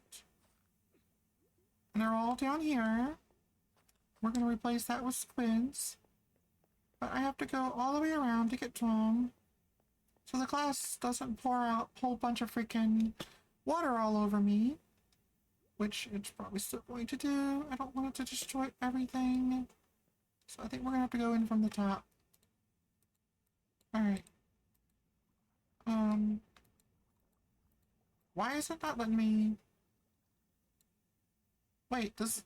And they're all down here. We're gonna replace that with squids. But I have to go all the way around to get to them. So the glass doesn't pour out a whole bunch of freaking water all over me. Which it's probably still going to do. I don't want it to destroy everything. So I think we're gonna have to go in from the top. Alright. Why is it not letting me... Wait, does...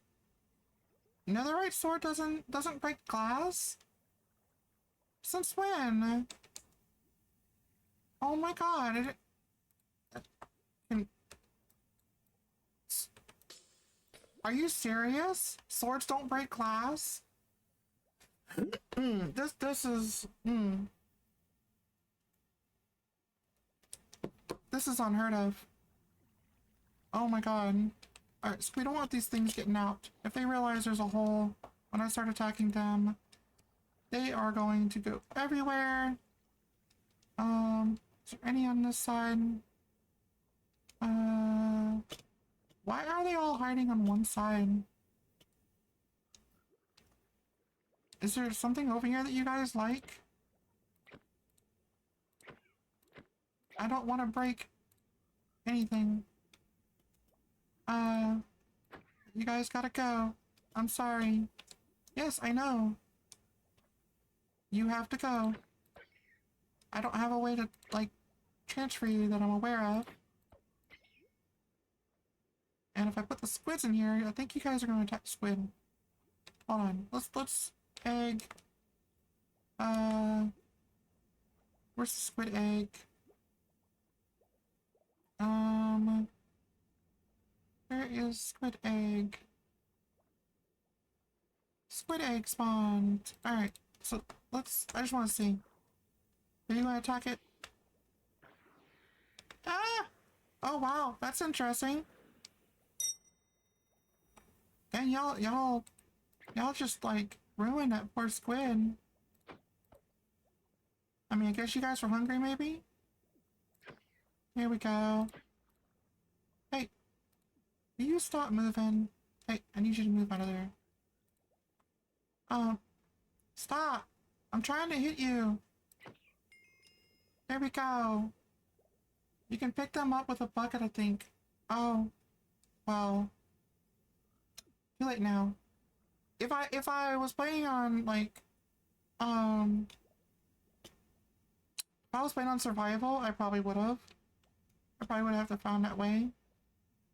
Netherite sword doesn't break glass? Since when? Oh my god, Are you serious? Swords don't break glass? This is... This is unheard of. Oh my god. Alright, so we don't want these things getting out. If they realize there's a hole when I start attacking them, they are going to go everywhere. Is there any on this side? Why are they all hiding on one side? Is there something over here that you guys like? I don't want to break anything. You guys gotta go. I'm sorry. Yes, I know. You have to go. I don't have a way to, like, transfer you that I'm aware of. And if I put the squids in here, I think you guys are gonna attack squid. Hold on. Let's egg. Where's the squid egg? Where is squid egg? Squid egg spawned. Alright, so I just want to see. Are you going to attack it? Ah! Oh wow, that's interesting. Dang, y'all just like ruined that poor squid. I mean, I guess you guys were hungry maybe? Here we go. Hey, will you stop moving? Hey, I need you to move out of there. Stop! I'm trying to hit you. There we go. You can pick them up with a bucket, I think. Oh, well. Too late now. If I was playing on like if I was playing on survival, I probably would have. I probably would have to found that way.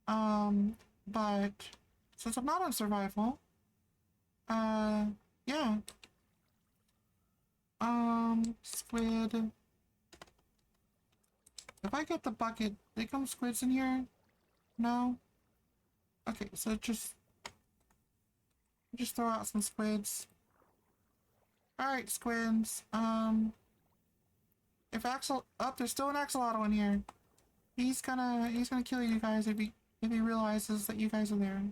But since I'm not on survival, yeah. Squid. If I get the bucket, they come squids in here? No? Okay, so just throw out some squids. Alright, squids. If Axel, oh, there's still an axolotl in here. He's gonna kill you guys if he realizes that you guys are there.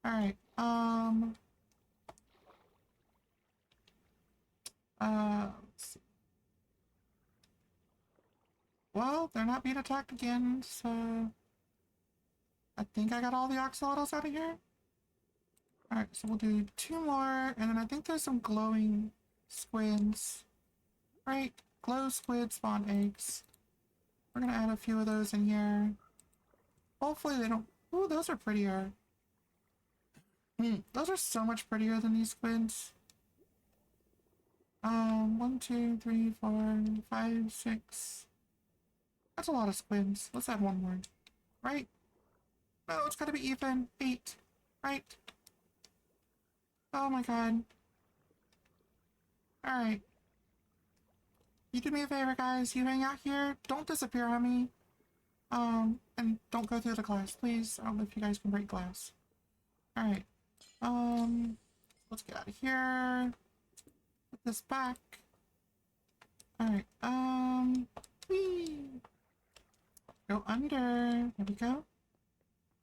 Alright, let's see. Well, they're not being attacked again, so I think I got all the axolotls out of here. Alright, so we'll do 2 more, and then I think there's some glowing squids. Right, glow squid spawn eggs. We're gonna add a few of those in here. Hopefully they don't... Ooh, those are prettier. Those are so much prettier than these squids. 1, 2, 3, 4, 5, 6. That's a lot of squids. Let's add 1 more. Right? No, it's gotta be even. 8. Right? Oh my god. Alright. You do me a favor, guys. You hang out here. Don't disappear on me. And don't go through the glass, please. I don't know if you guys can break glass. Alright. Let's get out of here. Put this back. Alright, whee! Go under. There we go.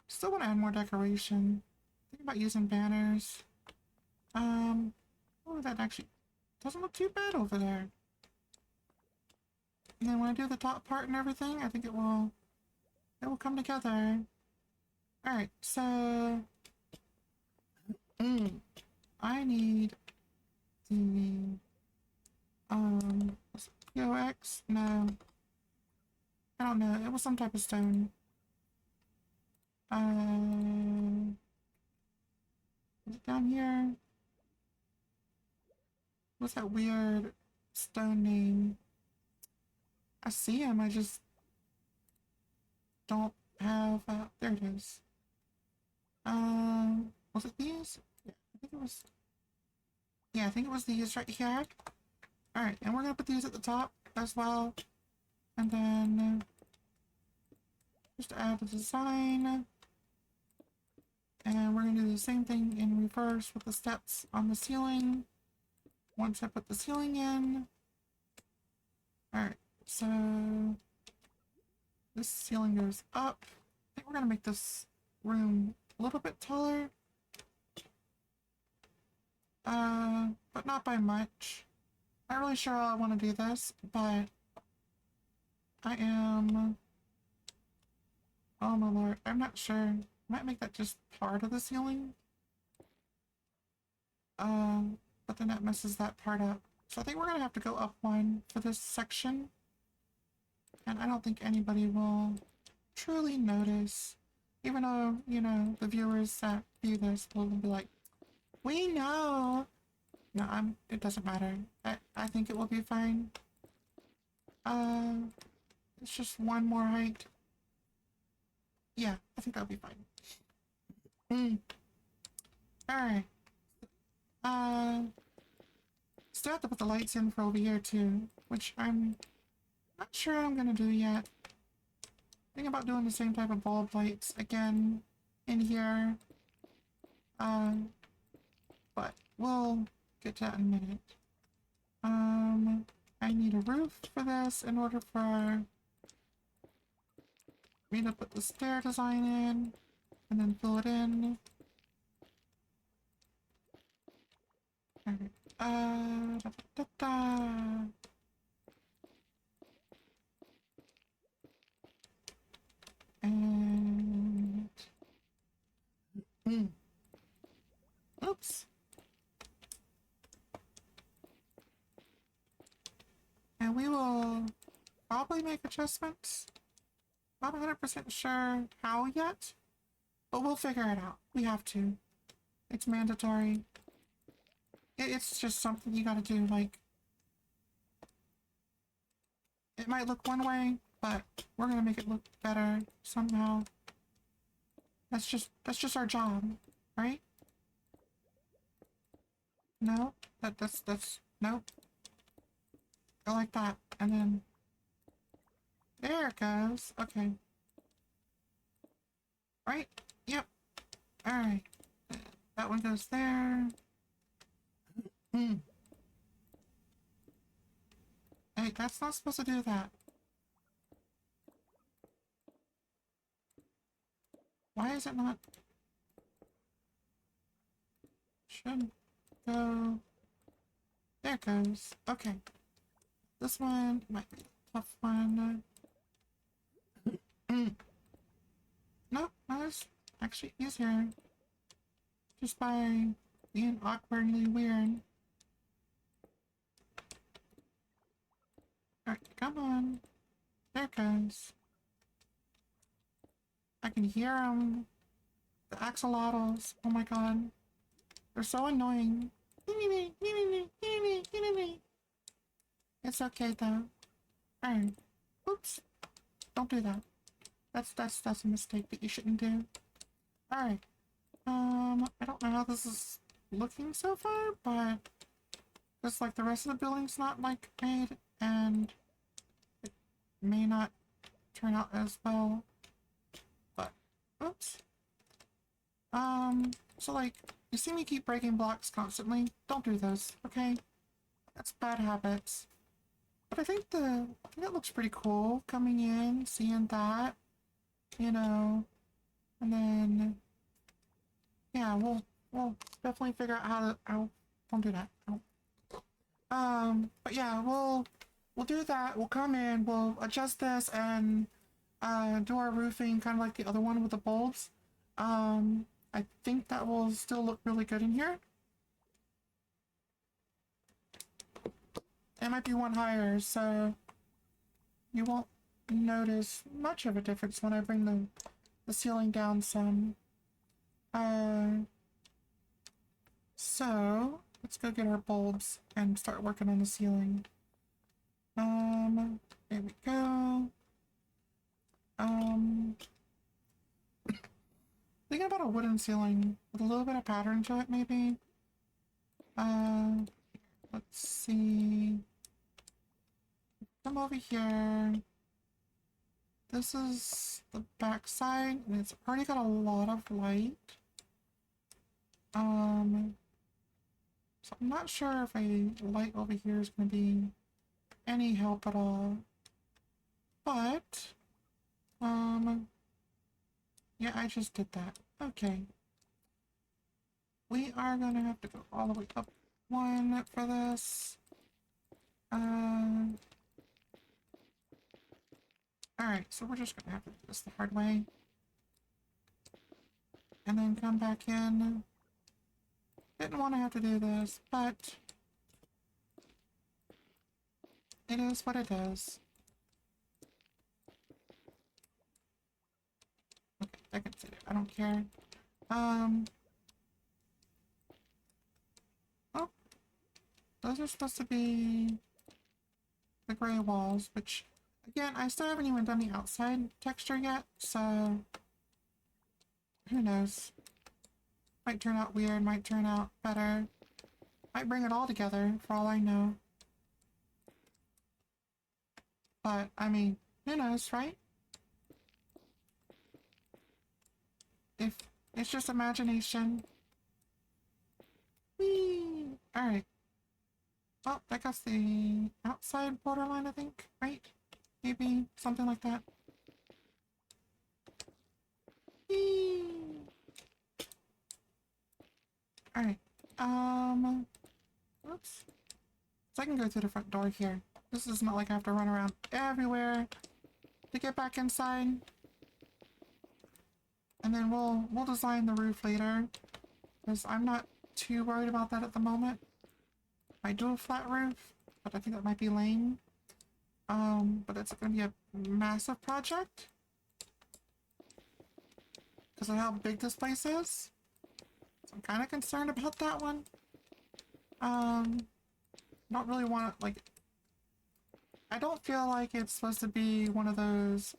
Still want to add more decoration. Think about using banners. Oh, that actually doesn't look too bad over there. And then when I do the top part and everything, I think it will come together. Alright, so I need the POX? No. I don't know. It was some type of stone. Is it down here? What's that weird stone name? I see him, I just don't have, there it is. Was it these? Yeah, I think it was, yeah, I think it was these right here. Alright, and we're gonna put these at the top as well. And then, just add the design. And we're gonna do the same thing in reverse with the steps on the ceiling. Once I put the ceiling in. Alright, so this ceiling goes up. I think we're gonna make this room a little bit taller. But not by much. Not really sure how I want to do this, but I am... Oh my lord, I'm not sure. Might make that just part of the ceiling. But then that messes that part up. So I think we're gonna have to go up 1 for this section. And I don't think anybody will truly notice. Even though, you know, the viewers that view this will be like, we know! No, it doesn't matter. I think it will be fine. It's just 1 more height. Yeah, I think that'll be fine. Alright. Still have to put the lights in for over here too, which I'm not sure I'm gonna do yet. Think about doing the same type of bulb lights again in here. But we'll get to that in a minute. I need a roof for this in order for me to put the stair design in and then fill it in. Alright. Da, da, da. And oops. And we will probably make adjustments. Not 100% sure how yet, but we'll figure it out. We have to. It's mandatory. It's just something you gotta do, like... It might look one way, but we're gonna make it look better somehow. That's just our job, right? No? That's... Nope. Go like that, and then... There it goes. Okay. Right? Yep. Alright. That one goes there. Hey, that's not supposed to do that. Why is it not? Should go. There it goes. Okay. This one might be a tough one. Nope, that's actually easier. Just by being awkwardly weird. Alright, come on. There it goes. I can hear them. The axolotls. Oh my god. They're so annoying. It's okay though. Alright. Oops. Don't do that. That's a mistake that you shouldn't do. Alright. I don't know how this is looking so far, but just like the rest of the building's not like made, and it may not turn out as well. But oops. So like you see me keep breaking blocks constantly. Don't do those, okay? That's bad habits. But I think that looks pretty cool coming in, seeing that, you know, and then yeah, we'll definitely figure out how don't do that. But yeah, we'll do that. We'll come in, we'll adjust this and do our roofing kind of like the other one with the bulbs. I think that will still look really good in here. It might be one higher, so you won't notice much of a difference when I bring the ceiling down some. So let's go get our bulbs and start working on the ceiling. There we go. Thinking about a wooden ceiling with a little bit of pattern to it, maybe. Let's see. Come over here. This is the back side, and it's already got a lot of light. So I'm not sure if a light over here is going to be any help at all. But, yeah, I just did that. Okay. We are going to have to go all the way up one for this. Alright, so we're just going to have to do this the hard way. And then come back in. Didn't want to have to do this, but it is what it is. Okay, I can sit it. I don't care. Oh, those are supposed to be the gray walls, which, again, I still haven't even done the outside texture yet, so who knows? Might turn out weird, might turn out better. Might bring it all together, for all I know. But, I mean, who knows, right? if it's just imagination. Whee! Alright. Oh, that gets the outside borderline, I think, right? Maybe something like that. Whee! Alright. Oops. So I can go through the front door here. This is not like I have to run around everywhere to get back inside. And then we'll design the roof later, because I'm not too worried about that at the moment. I do a flat roof, but I think that might be lame. But it's going to be a massive project because of how big this place is. So I'm kind of concerned about that one. Don't really want to, like, I don't feel like it's supposed to be one of those,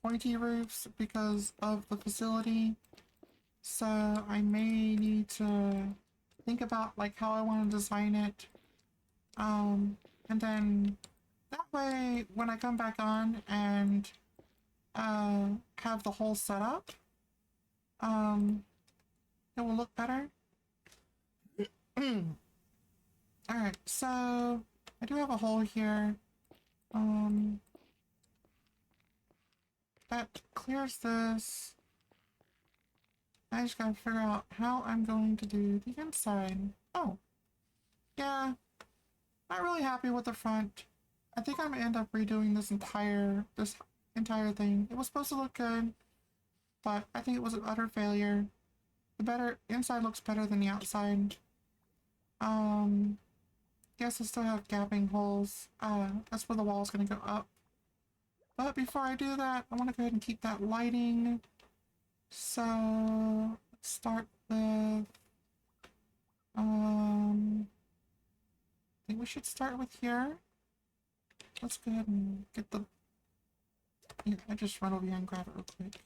pointy roofs because of the facility. So I may need to think about, like, how I want to design it. And then that way, when I come back on and, have the whole setup, it will look better. Alright, so I do have a hole here. That clears this. I just gotta figure out how I'm going to do the inside. Oh, yeah. Not really happy with the front. I think I'm gonna end up redoing this entire thing. It was supposed to look good, but I think it was an utter failure. The inside looks better than the outside. Yes, I still have gapping holes. That's where the wall's gonna go up. But before I do that, I want to go ahead and keep that lighting. So let's start with, I think we should start with here. Let's go ahead and get the, yeah, I just run over here and grab it real quick.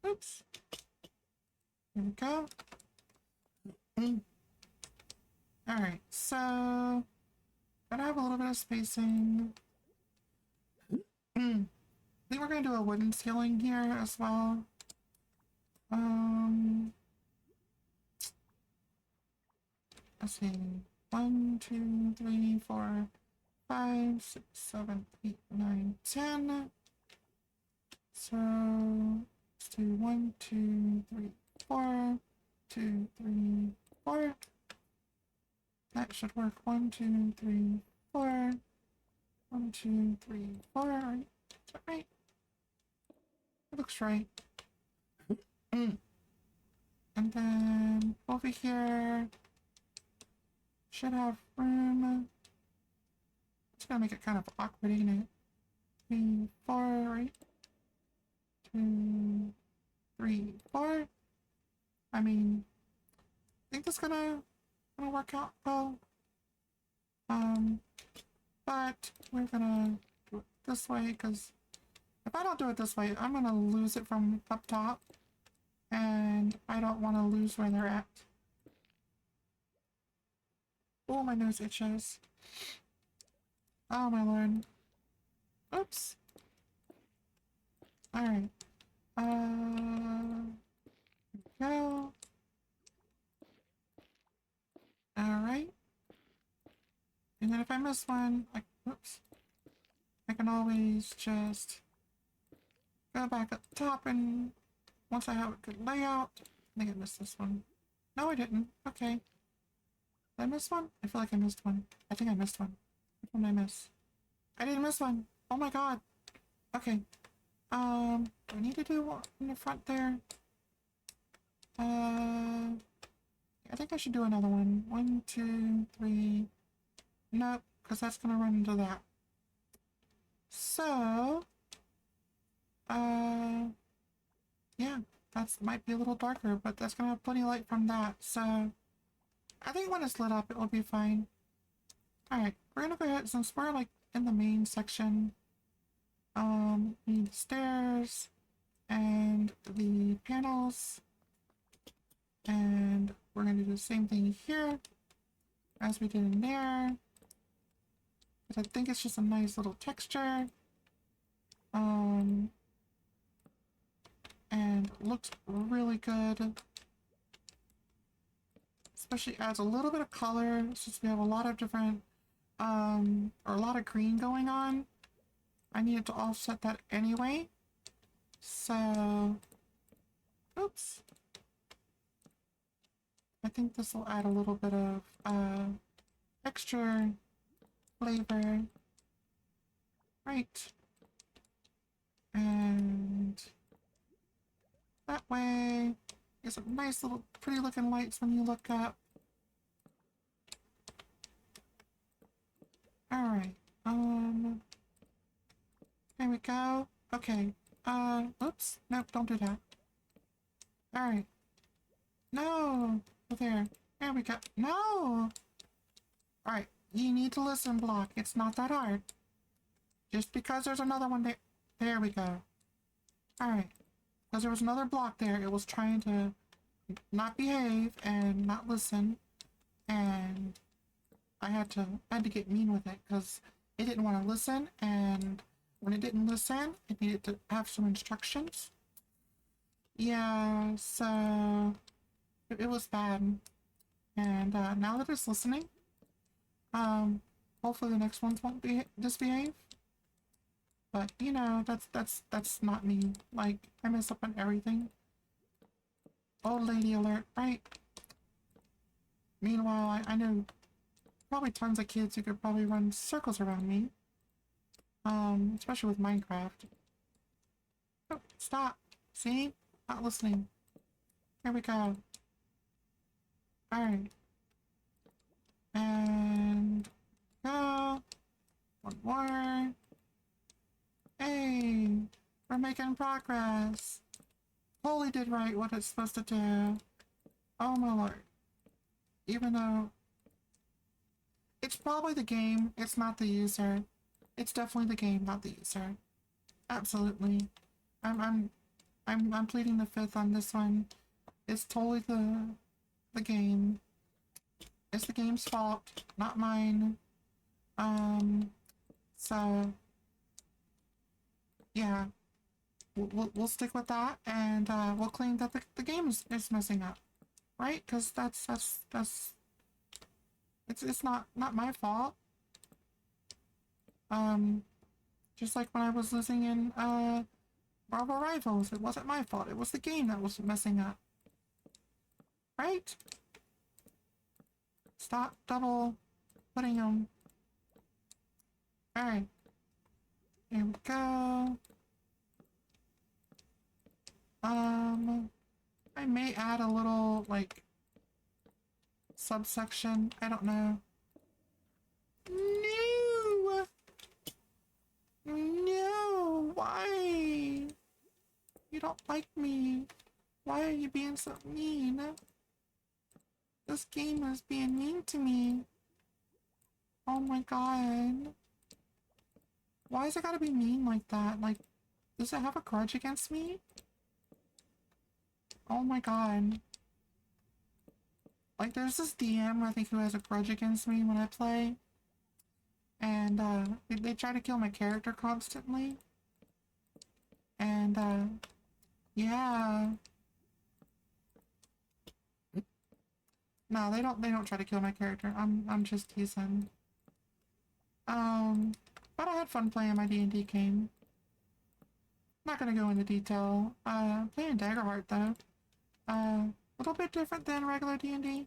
Oops. Here we go. Alright, so gotta have a little bit of spacing. I think we're gonna do a wooden ceiling here as well. Let's see. 1, 2, 3, 4, 5, 6, 7, 8, 9, 10. So let's do 1, 2, 3, 4, 2, 3, 4. That should work. 1, 2, 3, 4. 1, 2, 3, 4. Right? Is that right? It looks right. And then over here should have room. It's gonna make it kind of awkward, isn't it? 3, 4, right? 2, 3, 4. I mean, I think that's gonna work out well. But we're gonna do it this way, because if I don't do it this way, I'm gonna lose it from up top, and I don't want to lose where they're at. Oh, my nose itches. Oh my lord. Oops. Alright. Go. Alright. And then if I miss one, oops. I can always just go back up top, and once I have a good layout, I think I missed this one. No, I didn't. Okay. Did I miss one? I feel like I missed one. I think I missed one. Which one did I miss? I didn't miss one. Oh my god. Okay. Do I need to do one in the front there? I think I should do another one. 1, 2, 3. Nope, because that's gonna run into that. So, yeah, that might be a little darker, but that's gonna have plenty of light from that. So, I think when it's lit up, it will be fine. Alright, we're gonna go ahead, since we're like in the main section, need the stairs and the panels, and we're gonna do the same thing here as we did in there, because I think it's just a nice little texture. And looks really good. Especially adds a little bit of color since we have a lot of different, or a lot of green going on. I needed to offset that anyway. So, oops. I think this will add a little bit of, extra flavor. Right. And that way, get some nice little pretty looking lights when you look up. Alright, there we go. Okay, oops, nope, don't do that. Alright. No! There we go. No! Alright, you need to listen, Block. It's not that hard. Just because there's another one there. There we go. Alright. Because there was another block there, it was trying to not behave and not listen. And I had to get mean with it because it didn't want to listen, and when it didn't listen, it needed to have some instructions. Yeah, so it was bad. And now that it's listening, hopefully the next ones won't be misbehave. But you know, that's not me. Like, I mess up on everything. Old lady alert, right? Meanwhile, I know probably tons of kids who could probably run circles around me. Especially with Minecraft. Oh, stop. See? Not listening. Here we go. Alright. And go. One more. Hey, we're making progress. Totally did right what it's supposed to do. Oh my lord. Even though it's probably the game, it's not the user. It's definitely the game, not the user. Absolutely. I'm pleading the fifth on this one. It's totally the game. It's the game's fault, not mine. So yeah, we'll stick with that, and we'll claim that the game is messing up, right? Because that's it's not my fault. Just like when I was losing in Marvel Rivals, it wasn't my fault. It was the game that was messing up, right? Stop double putting them. All right, here we go. I may add a little, like, subsection. I don't know. No! No! Why? You don't like me. Why are you being so mean? This game is being mean to me. Oh my god. Why is it gotta be mean like that? Like, does it have a grudge against me? Oh my god. Like, there's this DM, I think, who has a grudge against me when I play. And, they try to kill my character constantly. And, yeah. No, they don't try to kill my character. I'm just teasing. But I had fun playing my D&D game. Not gonna go into detail. Playing Daggerheart, though. A little bit different than regular D&D.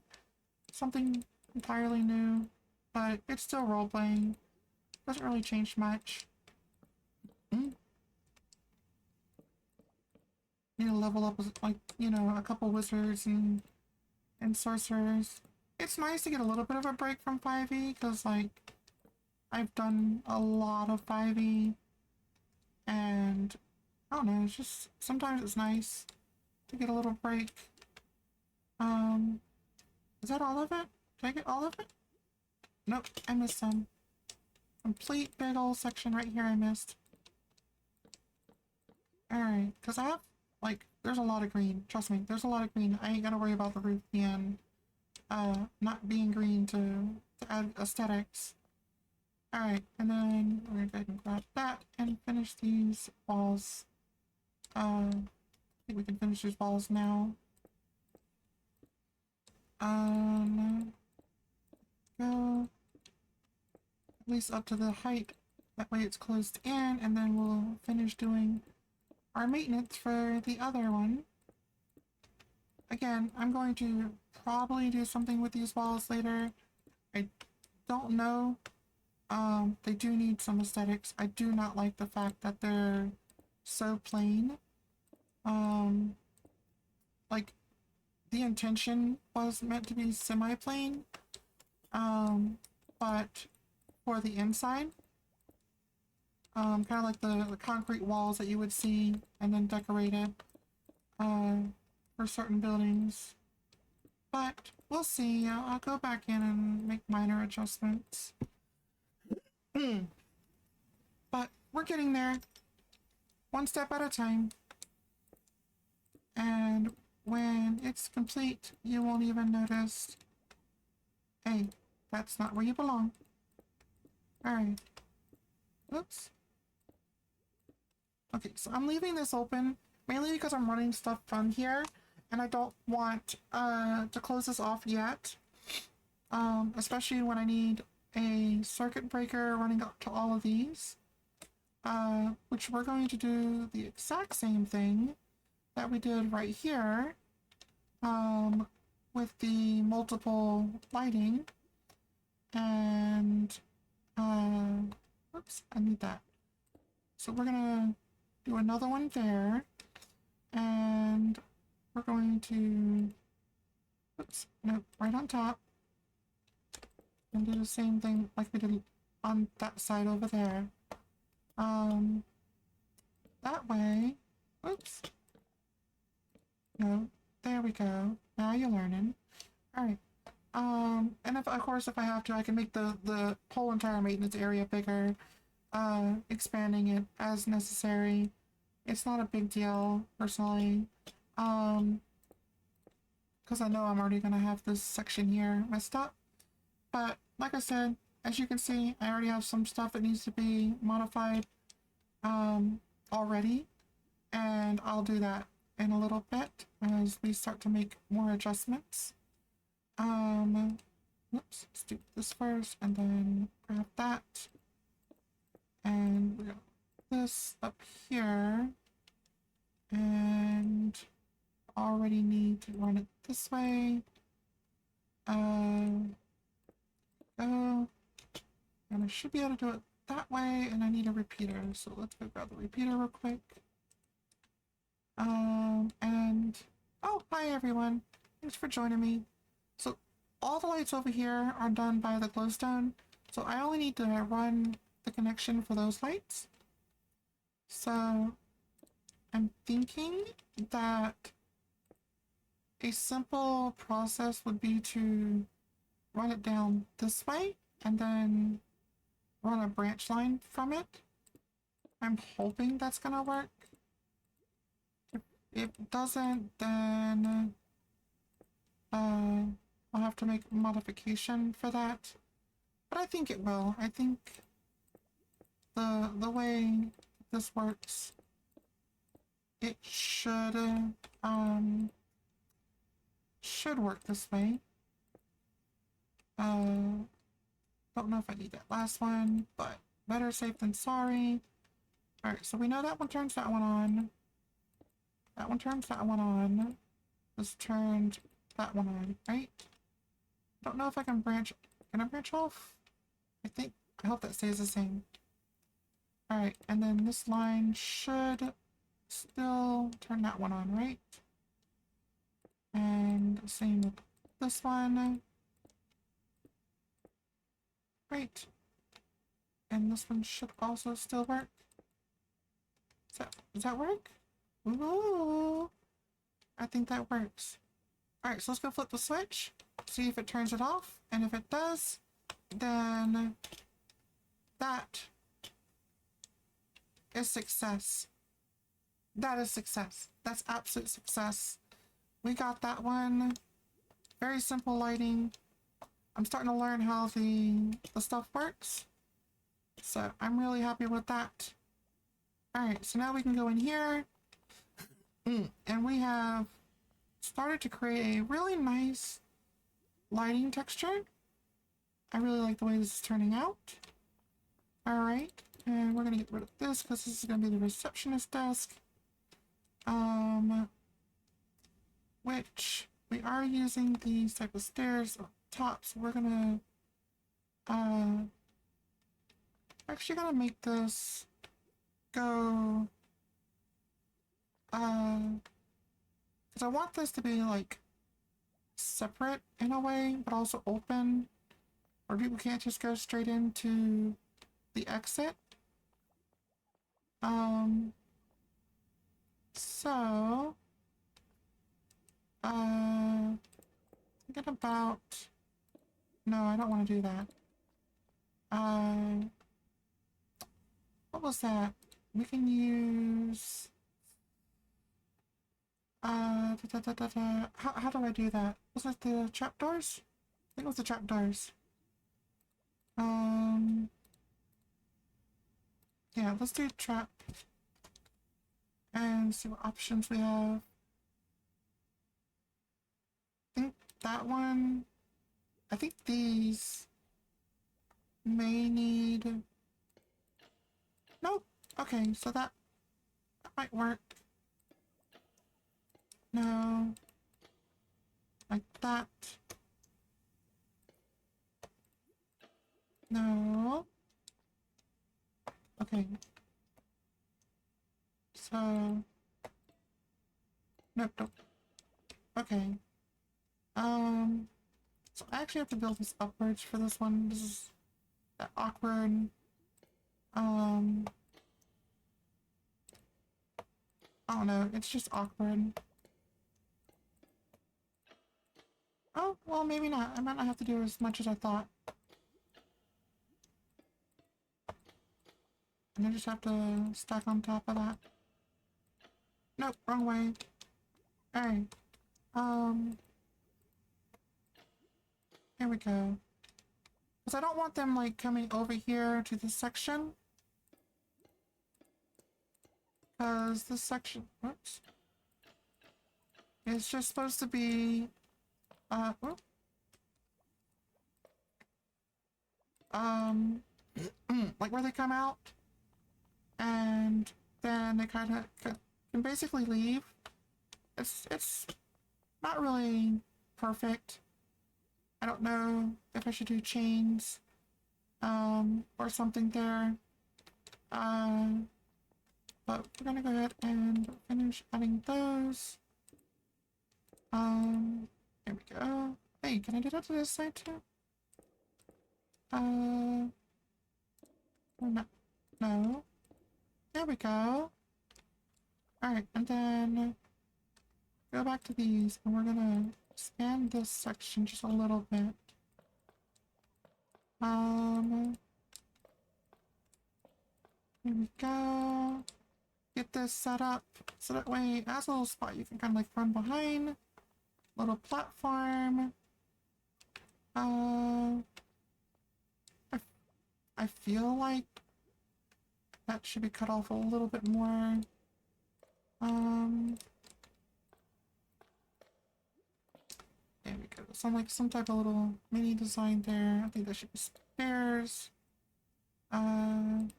Something entirely new, but it's still role-playing. Doesn't really change much. Need to level up with, like, you know, a couple wizards and sorcerers. It's nice to get a little bit of a break from 5e, because, like, I've done a lot of 5e, and I don't know, it's just, sometimes it's nice to get a little break. Is that all of it? Did I get all of it? Nope, I missed some. Complete big old section right here I missed. Alright, because I have, like, there's a lot of green. Trust me, there's a lot of green. I ain't gotta worry about the roof being, not being green to add aesthetics. Alright, and then we're gonna go ahead and grab that and finish these walls. I think we can finish these walls now. Go at least up to the height. That way it's closed in, and then we'll finish doing our maintenance for the other one. Again, I'm going to probably do something with these walls later. I don't know. They do need some aesthetics. I do not like the fact that they're so plain. Like, the intention was meant to be semi-plain. But for the inside, kind of like the concrete walls that you would see and then decorated, for certain buildings. But we'll see. I'll go back in and make minor adjustments. But we're getting there. One step at a time. And when it's complete, you won't even notice. Hey, that's not where you belong. Alright. Oops. Okay, so I'm leaving this open, mainly because I'm running stuff from here, and I don't want to close this off yet. Especially when I need a circuit breaker running up to all of these. Which we're going to do the exact same thing that we did right here. With the multiple lighting. And, oops, I need that. So we're gonna do another one there. And we're going to, oops, no, right on top. And do the same thing like we did on that side over there. That way, oops. No, there we go. Now you're learning. Alright. And if, of course, if I have to, I can make the whole entire maintenance area bigger, expanding it as necessary. It's not a big deal, personally. Because I know I'm already gonna have this section here messed up. But, like I said, as you can see, I already have some stuff that needs to be modified, already. And I'll do that in a little bit as we start to make more adjustments. Oops, let's do this first and then grab that. And we got this up here. And already need to run it this way. Go. And I should be able to do it that way, and I need a repeater, so let's go grab the repeater real quick. And oh, hi everyone. Thanks for joining me. So all the lights over here are done by the glowstone, so I only need to run the connection for those lights. So I'm thinking that a simple process would be to run it down this way and then run a branch line from it. I'm hoping that's gonna work. If it doesn't, then I'll have to make a modification for that. But I think it will. I think the way this works, it should work this way. Don't know if I need that last one, but better safe than sorry. Alright, so we know that one turns that one on. That one turns that one on. This turned that one on, right? Don't know if I can branch. Can I branch off? I hope that stays the same. Alright, and then this line should still turn that one on, right? And same with this one. Great. And this one should also still work. Does that work? Ooh, I think that works. Alright, so let's go flip the switch, see if it turns it off, and if it does, then that is success. That is success. That's absolute success. We got that one. Very simple lighting. I'm starting to learn how the stuff works. So I'm really happy with that. Alright, so now we can go in here. And we have started to create a really nice lighting texture. I really like the way this is turning out. Alright, and we're gonna get rid of this because this is gonna be the receptionist desk. Which we are using these type of stairs up top, so we're gonna actually gonna make this go because I want this to be like separate in a way, but also open, where people can't just go straight into the exit. So thinking about, no, I don't want to do that. What was that? We can use how do I do that? Was that the trapdoors? I think it was the trapdoors. Yeah, let's do trap and see what options we have. I think that one. I think these may need. Nope. Okay, so that might work. No. Like that. No. Okay. So. Nope, nope. Okay. So I actually have to build this upwards for this one. This is that awkward. I don't know. It's just awkward. Oh, well, maybe not. I might not have to do as much as I thought. And I just have to stack on top of that. Nope, wrong way. Alright. Here we go. Because I don't want them, like, coming over here to this section. Because this section, whoops, it's just supposed to be, whoop. Like where they come out, and then they kind of can basically leave. It's not really perfect. I don't know if I should do chains, or something there. But we're gonna go ahead and finish adding those. There we go. Hey, can I do that to this side too? No. No. There we go. Alright, and then go back to these, and we're gonna expand this section just a little bit. Here we go. Get this set up so that way it has a little spot you can kind of like run behind. Little platform. I feel like that should be cut off a little bit more. There we go. So like some type of little mini design there. I think there should be stairs. And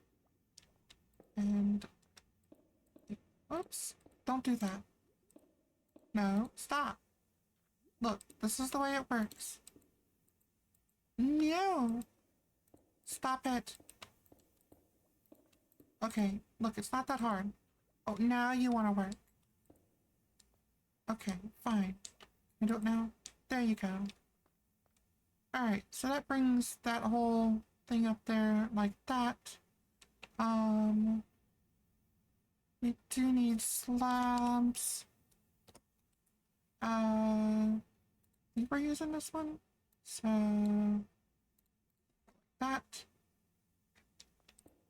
oops, don't do that. No, stop. Look, this is the way it works. No. Stop it. Okay, look, it's not that hard. Oh, now you want to work. Okay, fine. I do it now. There you go. Alright, so that brings that whole thing up there like that. We do need slabs. I think we're using this one. So, that.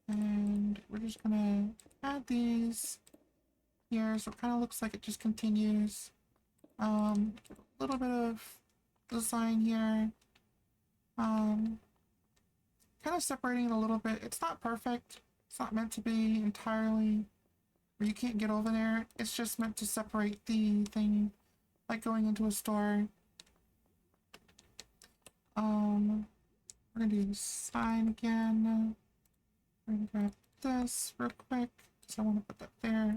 And we're just gonna add these here, so it kind of looks like it just continues. A little bit of design here. kind of separating it a little bit. It's not perfect. It's not meant to be entirely where you can't get over there. It's just meant to separate the thing, like going into a store. We're gonna do sign again. We're gonna grab this real quick. So I want to put that there.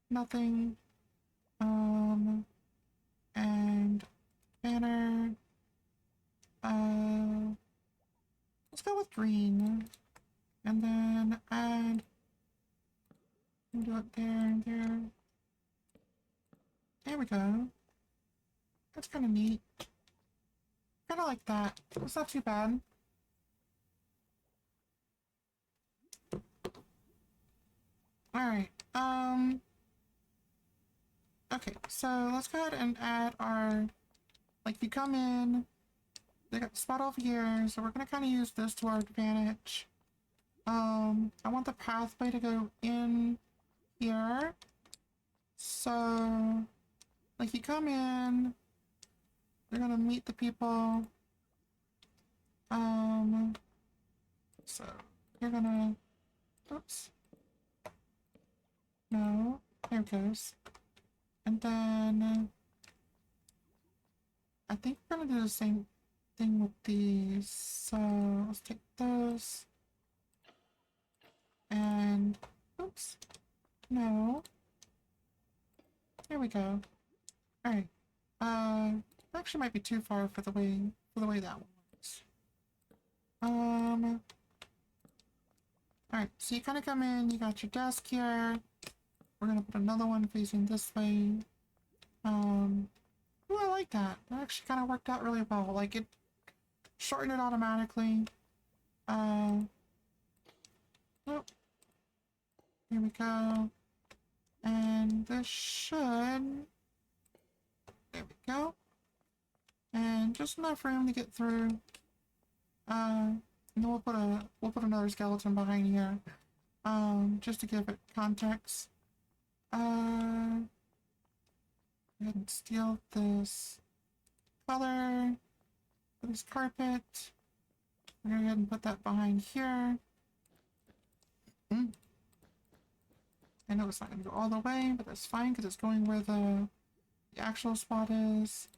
Nothing. And banner. Let's go with green. And then add. Do it there and there. There we go. That's kind of neat. Kind of like that. It's not too bad. Alright, okay, so let's go ahead and add our, like, if you come in, they got the spot over here, so we're gonna kind of use this to our advantage. I want the pathway to go in here, so, like, you come in, you're gonna meet the people, so, you're gonna, oops. No, there it goes. And then I think we're gonna do the same thing with these. So let's take those. And oops. No. There we go. Alright. Actually might be too far for the way that one works. Alright, so you kinda come in, you got your desk here. We're gonna put another one facing this way. Ooh, I like that. That actually kind of worked out really well. Like, it shortened it automatically. Oh, here we go. And this should... There we go. And just enough room to get through. And then we'll put another skeleton behind here. Just to give it context. Go ahead and steal this color for this carpet. We're gonna go ahead and put that behind here. I know it's not gonna go all the way, but that's fine because it's going where the actual spot is.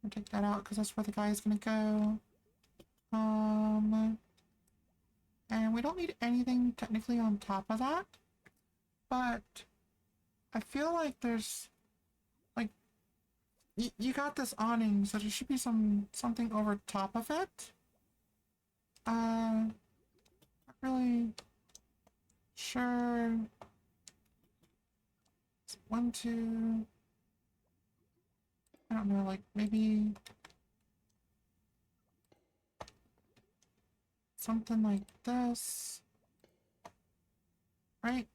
I'll take that out because that's where the guy is gonna go. And we don't need anything technically on top of that, but I feel like there's, like, you got this awning, so there should be something over top of it. Not really sure. It's 1, 2. I don't know, like maybe something like this, right?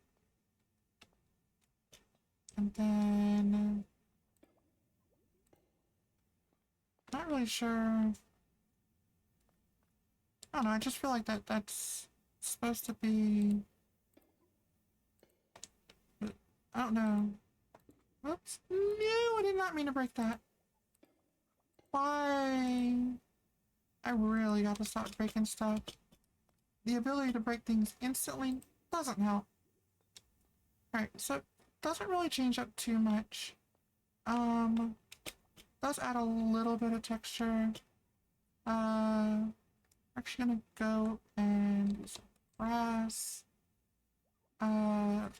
And then not really sure. I don't know, I just feel like that's supposed to be, I don't know. Oops. No, I did not mean to break that. Why? I really gotta stop breaking stuff. The ability to break things instantly doesn't help. Alright, so it doesn't really change up too much. Does add a little bit of texture. Actually gonna go and use some grass. No,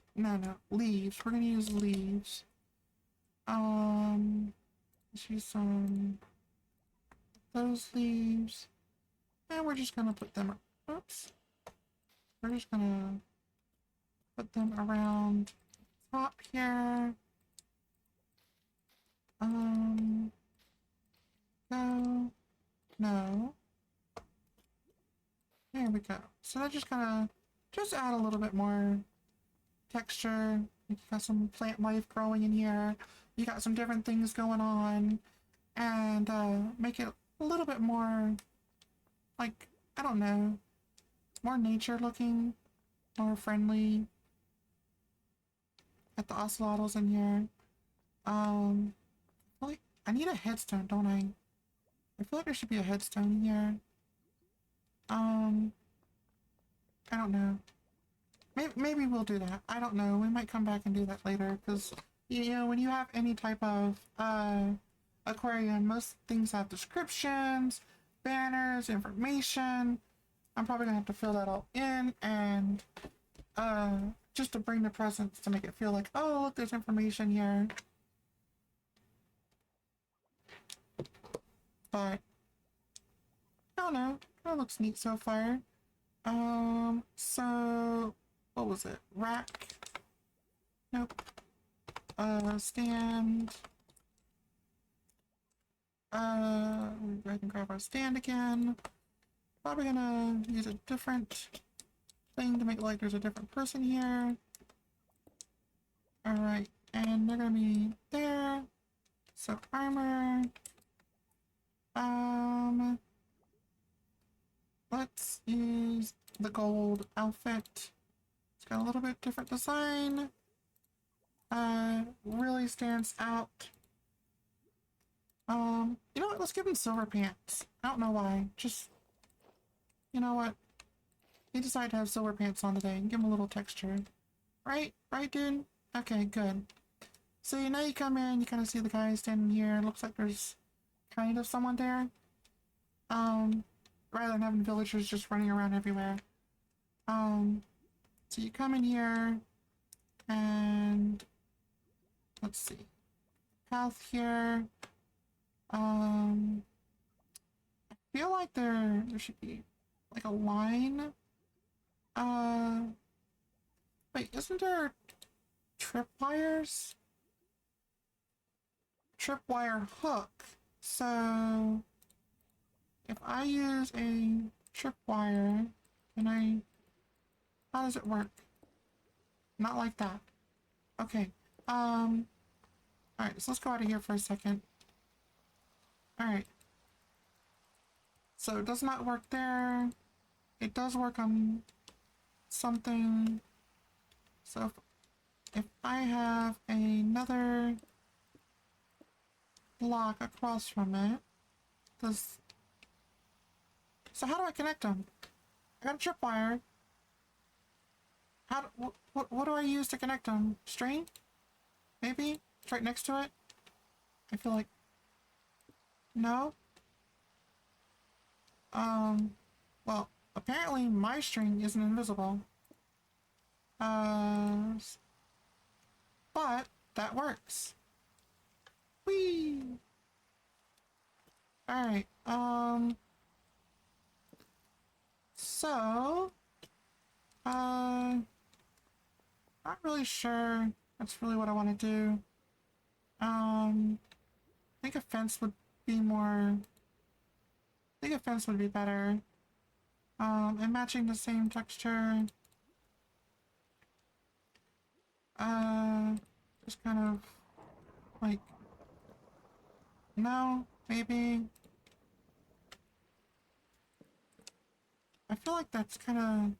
leaves. We're gonna use leaves. Let's use some those leaves. And we're just gonna put them, oops. We're just gonna put them around the top here. Go. No. There we go. So that just kind of, just add a little bit more texture. You got some plant life growing in here. You got some different things going on. And make it a little bit more, like, I don't know, more nature looking, more friendly. Got the ocelotls in here. Like, I need a headstone, don't I? I feel like there should be a headstone here. I don't know. Maybe we'll do that. I don't know. We might come back and do that later, because, you know, when you have any type of, aquarium, most things have descriptions, banners, information. I'm probably gonna have to fill that all in, and, just to bring the presents to make it feel like, oh, look, there's information here. But, I don't know. That looks neat so far. So, what was it? Rack? Nope. Stand. Go ahead and grab our stand again. Probably gonna use a different thing to make it like there's a different person here. Alright, and they're gonna be there. So, armor. Let's use the gold outfit. It's got a little bit different design. Really stands out. You know what? Let's give him silver pants. I don't know why. Just, you know what? He decided to have silver pants on today. Give him a little texture. Right? Right, dude? Okay, good. So, you know, you come in, you kind of see the guy standing here. Looks like there's kind of someone there. Rather than having villagers just running around everywhere. So you come in here, and let's see. Path here. I feel like there should be like a line. Wait, isn't there tripwires? Tripwire hook. So if I use a tripwire, how does it work? Not like that. Okay. Alright, so let's go out of here for a second. Alright. So it does not work there. It does work on something. So if I have another block across from it, so how do I connect them? I got a tripwire. What do I use to connect them? String? Maybe? It's right next to it? I feel like... No? Well, apparently my string isn't invisible. But that works. Whee! Alright, so... not really sure that's really what I want to do. I think a fence would be more... I think a fence would be better. And matching the same texture. Just kind of... like... No, maybe... I feel like that's kind of...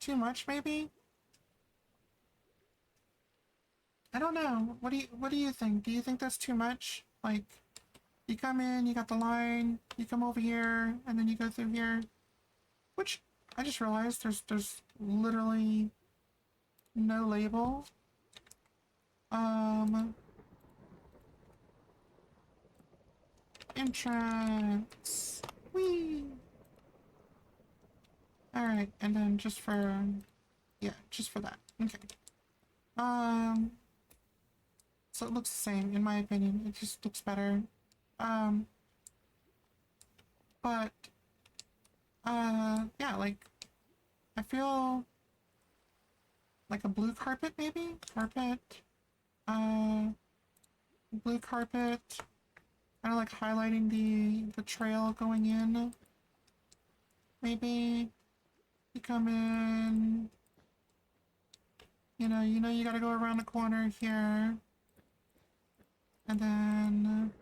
too much, maybe? I don't know. What do you think? Do you think that's too much? Like, you come in, you got the line, you come over here, and then you go through here. Which, I just realized there's literally no label. Entrance. Whee! Alright, and then just for... yeah, just for that. Okay. So it looks the same, in my opinion. It just looks better. But... yeah, like... I feel... like a blue carpet, maybe? Carpet. Blue carpet. Kind of like highlighting the trail going in. Maybe... you come in, you know you gotta go around the corner here, and then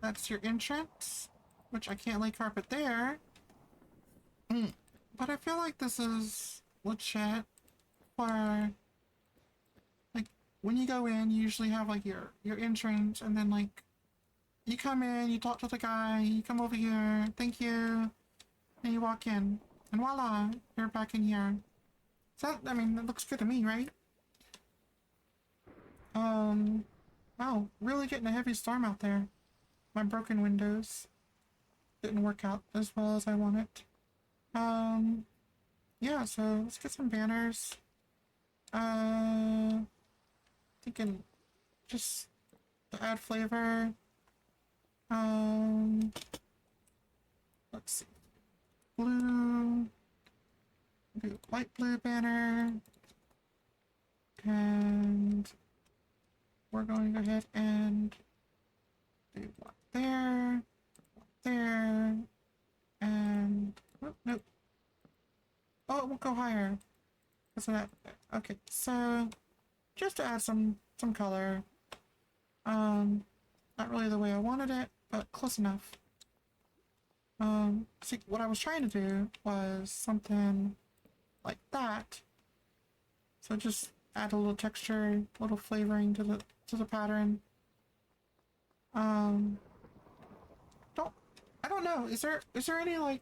that's your entrance, which I can't lay carpet there, but I feel like this is legit for, like, when you go in, you usually have, like, your entrance, and then, like, you come in, you talk to the guy, you come over here, thank you, and you walk in. And voila, you're back in here. So, I mean, that looks good to me, right? Wow, really getting a heavy storm out there. My broken windows didn't work out as well as I wanted. Yeah, so let's get some banners. Thinking just to add flavor. Let's see. Blue. Do light blue banner. And we're going to go ahead and do one there, and oh, nope. Oh, it won't go higher. So that okay. So just to add some color. Not really the way I wanted it, but close enough. See, what I was trying to do was something like that. So just add a little texture, a little flavoring to the pattern. I don't know. Is there any like?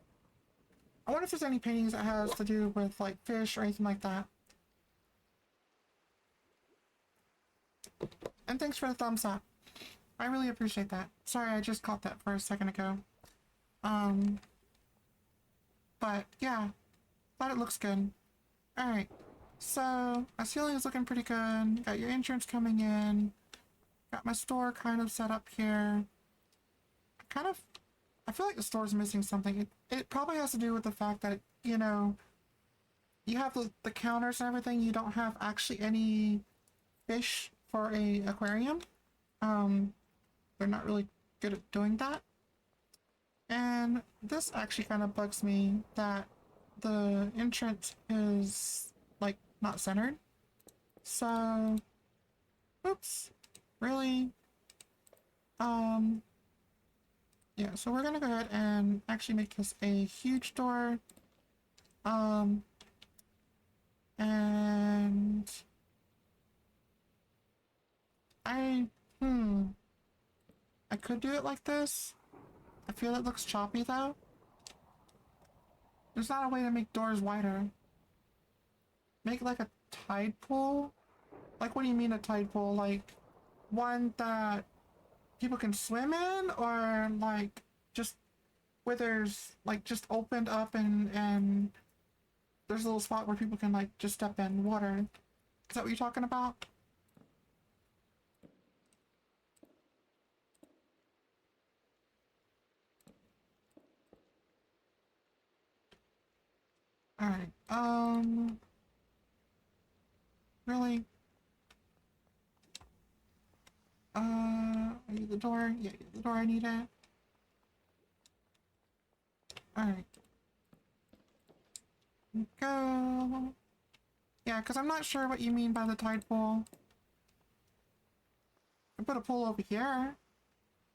I wonder if there's any paintings that has to do with like fish or anything like that. And thanks for the thumbs up. I really appreciate that. Sorry, I just caught that for a second ago. But yeah, thought it looks good. Alright, so my ceiling is looking pretty good. Got your entrance coming in. Got my store kind of set up here. I feel like the store's missing something. It probably has to do with the fact that, you know, you have the counters and everything. You don't have actually any fish for a aquarium. They're not really good at doing that. And this actually kind of bugs me that the entrance is like not centered. So, oops, really? Yeah, so we're gonna go ahead and actually make this a huge door. And I could do it like this. I feel it looks choppy though. There's not a way to make doors wider. Make like a tide pool? Like, what do you mean a tide pool? Like, one that people can swim in? Or, like, just where there's, like, just opened up and there's a little spot where people can, like, just step in water? Is that what you're talking about? Alright, really? I need the door? Yeah, the door I need it. Alright. Go. Yeah, because I'm not sure what you mean by the tide pool. I put a pool over here.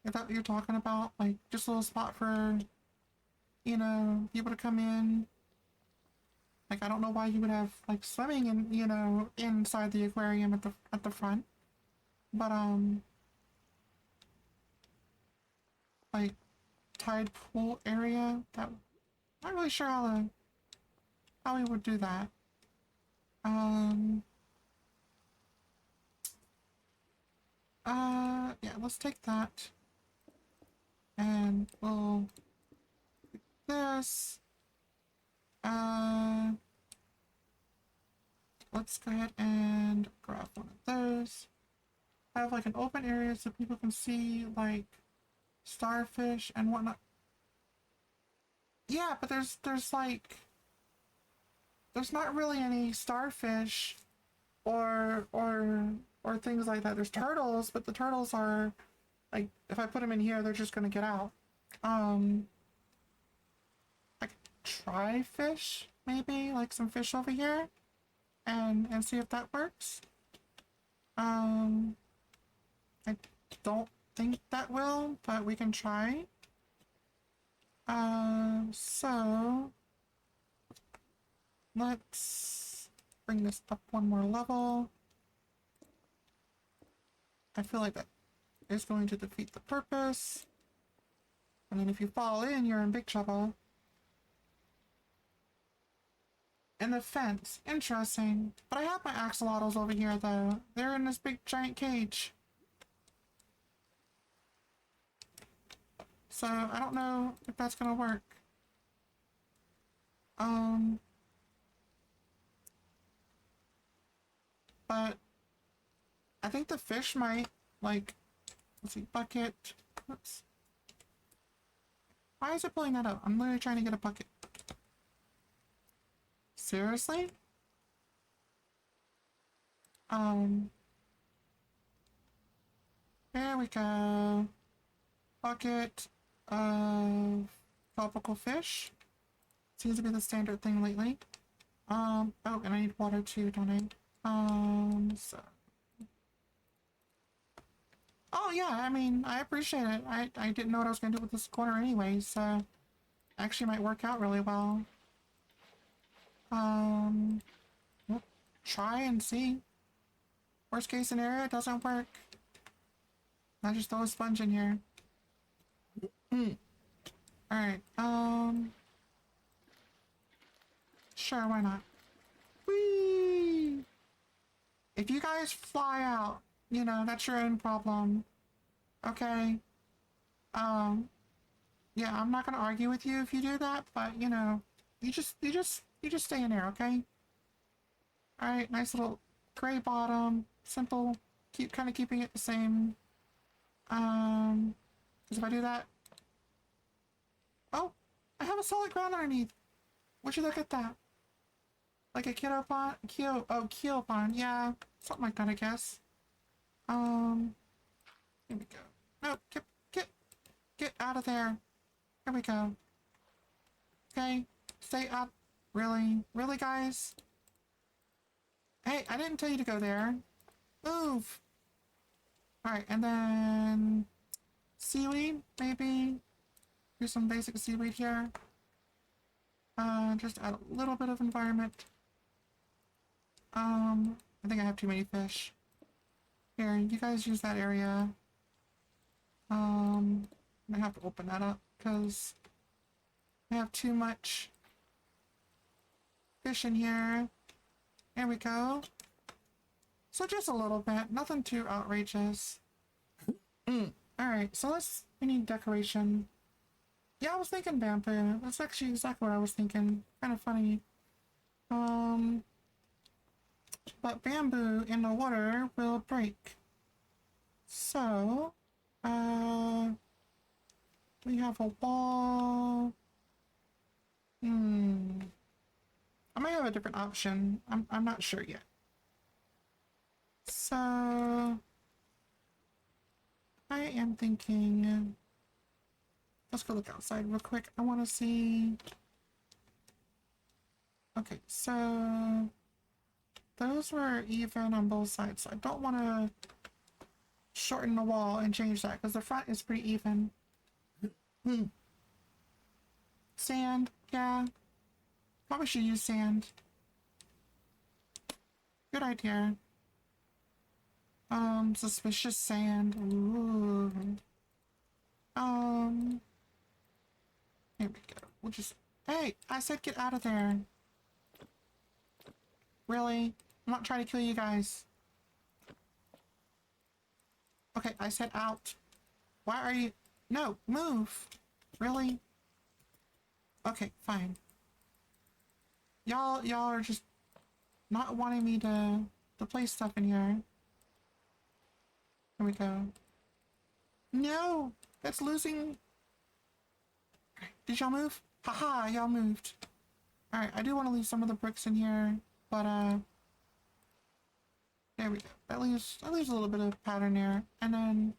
Is that what you're talking about? Like, just a little spot for, you know, people to come in. Like, I don't know why you would have, like, swimming in, you know, inside the aquarium at the front. But, like, tide pool area, that, not really sure how we would do that. Yeah, let's take that. And we'll do this. Let's go ahead and grab one of those. Have like an open area so people can see like starfish and whatnot. Yeah, but there's like there's not really any starfish or things like that. There's turtles, but the turtles are like if I put them in here, they're just gonna get out. Like try fish maybe, like some fish over here, and see if that works. I don't think that will, but we can try. So let's bring this up one more level. I feel like that is going to defeat the purpose. And then if you fall in, you're in big trouble. And the fence. Interesting. But I have my axolotls over here, though. They're in this big giant cage. So, I don't know if that's gonna work. But I think the fish might, like, let's see, bucket. Oops. Why is it pulling that up? I'm literally trying to get a bucket. Seriously? There we go. Bucket of tropical fish. Seems to be the standard thing lately. Oh, and I need water too, don't I? So. Oh yeah, I mean, I appreciate it. I didn't know what I was gonna do with this corner anyway, so actually might work out really well. We'll try and see. Worst case scenario, it doesn't work. I just throw a sponge in here. Alright, sure, why not? Whee! If you guys fly out, you know, that's your own problem. Okay? Yeah, I'm not gonna argue with you if you do that, but, you know, you just stay in there, okay? Alright, nice little gray bottom, simple, kind of keeping it the same. Because if I do that... Oh! I have a solid ground underneath! Would you look at that? Like a keto pond? Keel pond, yeah. Something like that, I guess. Here we go. No, get out of there. Here we go. Okay, stay up. Really? Really, guys? Hey, I didn't tell you to go there. Move! Alright, and then... seaweed, maybe? Do some basic seaweed here. Just add a little bit of environment. I think I have too many fish. Here, you guys use that area. I have to open that up, because I have too much fish in here. There we go. So just a little bit, nothing too outrageous. Alright, so we need decoration. Yeah, I was thinking bamboo. That's actually exactly what I was thinking. Kind of funny. But bamboo in the water will break. So, we have a wall. I might have a different option. I'm not sure yet. So, I am thinking... Let's go look outside real quick. I want to see... Okay, so... Those were even on both sides, so I don't want to shorten the wall and change that, because the front is pretty even. Sand, yeah. Probably should use sand. Good idea. Suspicious sand. Ooh. Here we go. We'll just... Hey! I said get out of there. Really? I'm not trying to kill you guys. Okay, I said out. Why are you... No, move! Really? Okay, fine. Y'all are just not wanting me to place stuff in here. Here we go. No! That's losing... Did y'all move? Haha, y'all moved. Alright, I do want to leave some of the bricks in here, but, there we go. That leaves a little bit of pattern there. And then,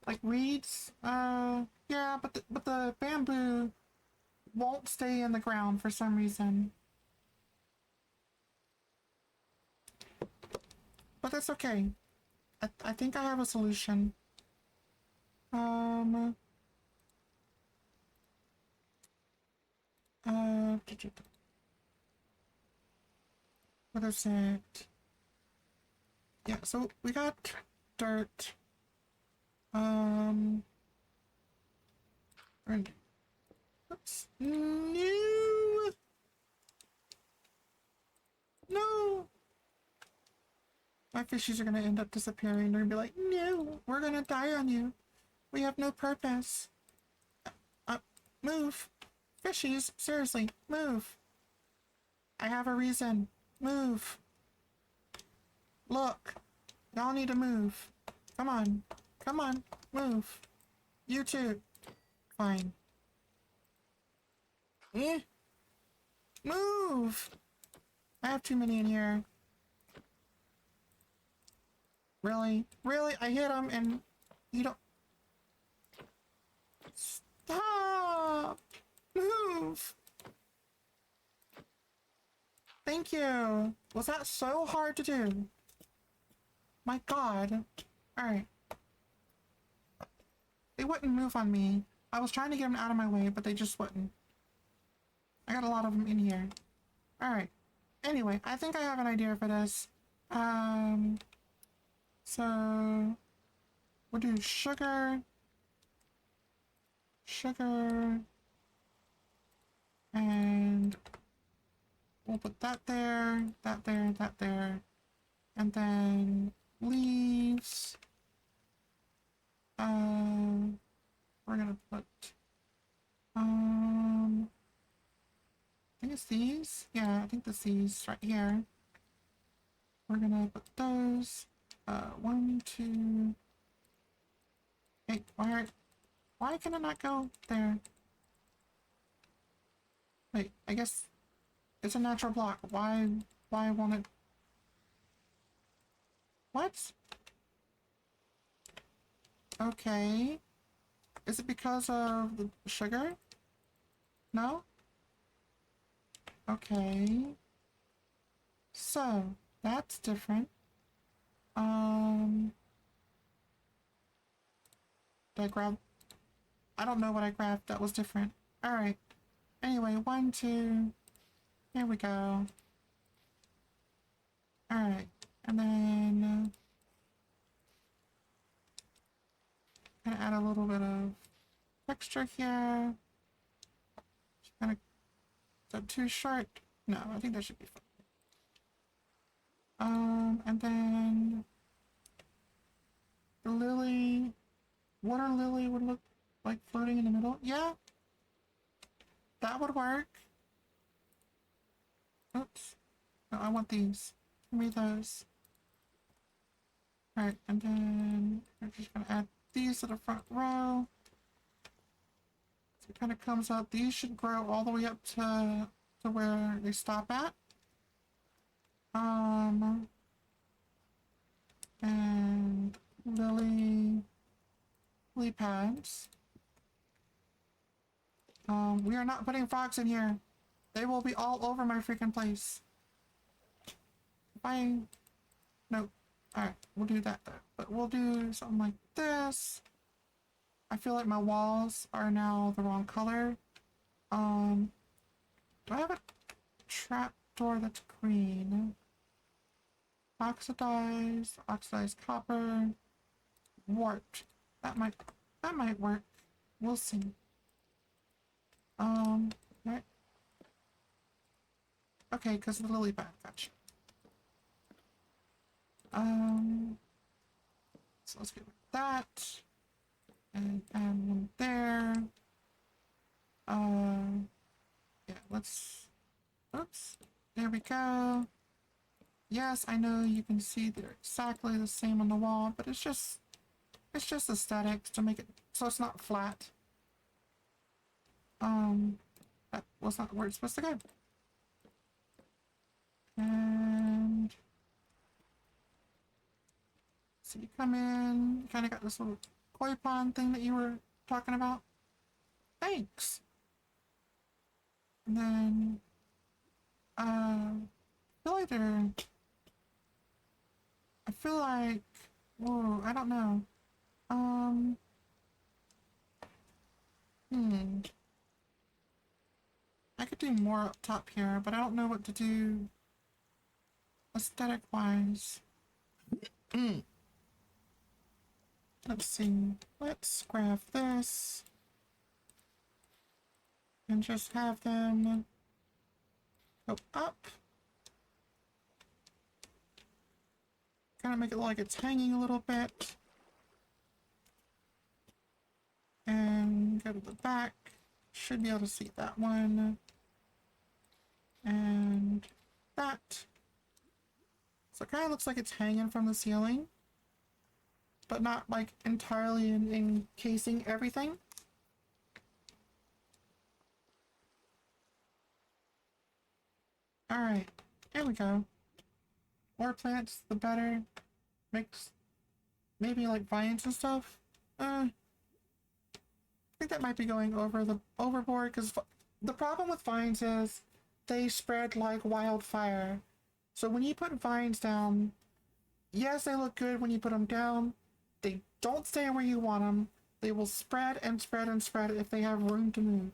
like, reeds, yeah, but the bamboo won't stay in the ground for some reason. But that's okay. I think I have a solution. What is it? Yeah, so we got dirt. Um, and, oops. No! No! My fishies are gonna end up disappearing. They're gonna be like, no, we're gonna die on you. We have no purpose. Move. Fishies, seriously, move. I have a reason. Move. Look. Y'all need to move. Come on. Come on. Move. You too. Fine. Eh? Move! I have too many in here. Really? Really? I hit him and you don't... Stop! Move! Thank you! Was that so hard to do? My god. Alright. They wouldn't move on me. I was trying to get them out of my way, but they just wouldn't. I got a lot of them in here. Alright. Anyway, I think I have an idea for this. So... We'll do sugar... Sugar... And... We'll put that there, that there, that there. And then... Leaves... We're gonna put... I think it's these? Yeah, I think it's these right here. We're gonna put those. 1, 2... Hey, why can it not go there? Wait, I guess it's a natural block. Why won't it? What? Okay. Is it because of the sugar? No? Okay. So, that's different. Did I grab? I don't know what I grabbed that was different. Alright. Anyway, 1, 2. Here we go. Alright. And then... gonna add a little bit of texture here. Is that too short? No, I think that should be fine. And then... the lily... water lily would look like floating in the middle. Yeah, that would work. Oops. No, I want these. Give me those. Alright, and then we're just gonna add these to the front row. So it kind of comes up. These should grow all the way up to where they stop at. And lily pads. We are not putting frogs in here. They will be all over my freaking place. Nope. Alright, we'll do that though. But we'll do something like this. I feel like my walls are now the wrong color. Do I have a trap door that's green? Oxidized copper, warped. That might work. We'll see. Right. Okay, because of the lily pad, gotcha. So let's get rid of that. And one there. Yeah, let's, oops, there we go. Yes, I know you can see they're exactly the same on the wall, but it's just aesthetics to make it so it's not flat. That was not where it's supposed to go. And so you come in, you kind of got this little koi pond thing that you were talking about. Thanks. And then, I feel like, whoa, I don't know. I could do more up top here, but I don't know what to do aesthetic-wise. Let's see. Let's grab this and just have them go up. Kind of make it look like it's hanging a little bit. And go to the back. Should be able to see that one. And that. So it kind of looks like it's hanging from the ceiling, but not like entirely encasing everything. Alright, here we go. More plants, the better. Mix, maybe like vines and stuff. I think that might be going overboard, because the problem with vines is they spread like wildfire. So when you put vines down, yes, they look good when you put them down. They don't stay where you want them. They will spread and spread and spread if they have room to move.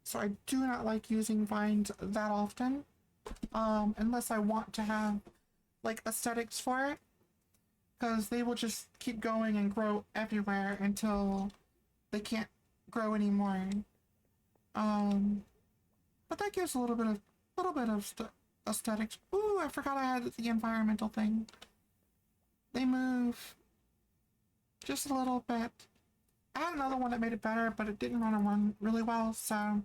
So I do not like using vines that often, unless I want to have like aesthetics for it, because they will just keep going and grow everywhere until they can't grow anymore. But that gives a little bit of aesthetics. Ooh, I forgot I had the environmental thing. They move just a little bit. I had another one that made it better, but it didn't run really well, so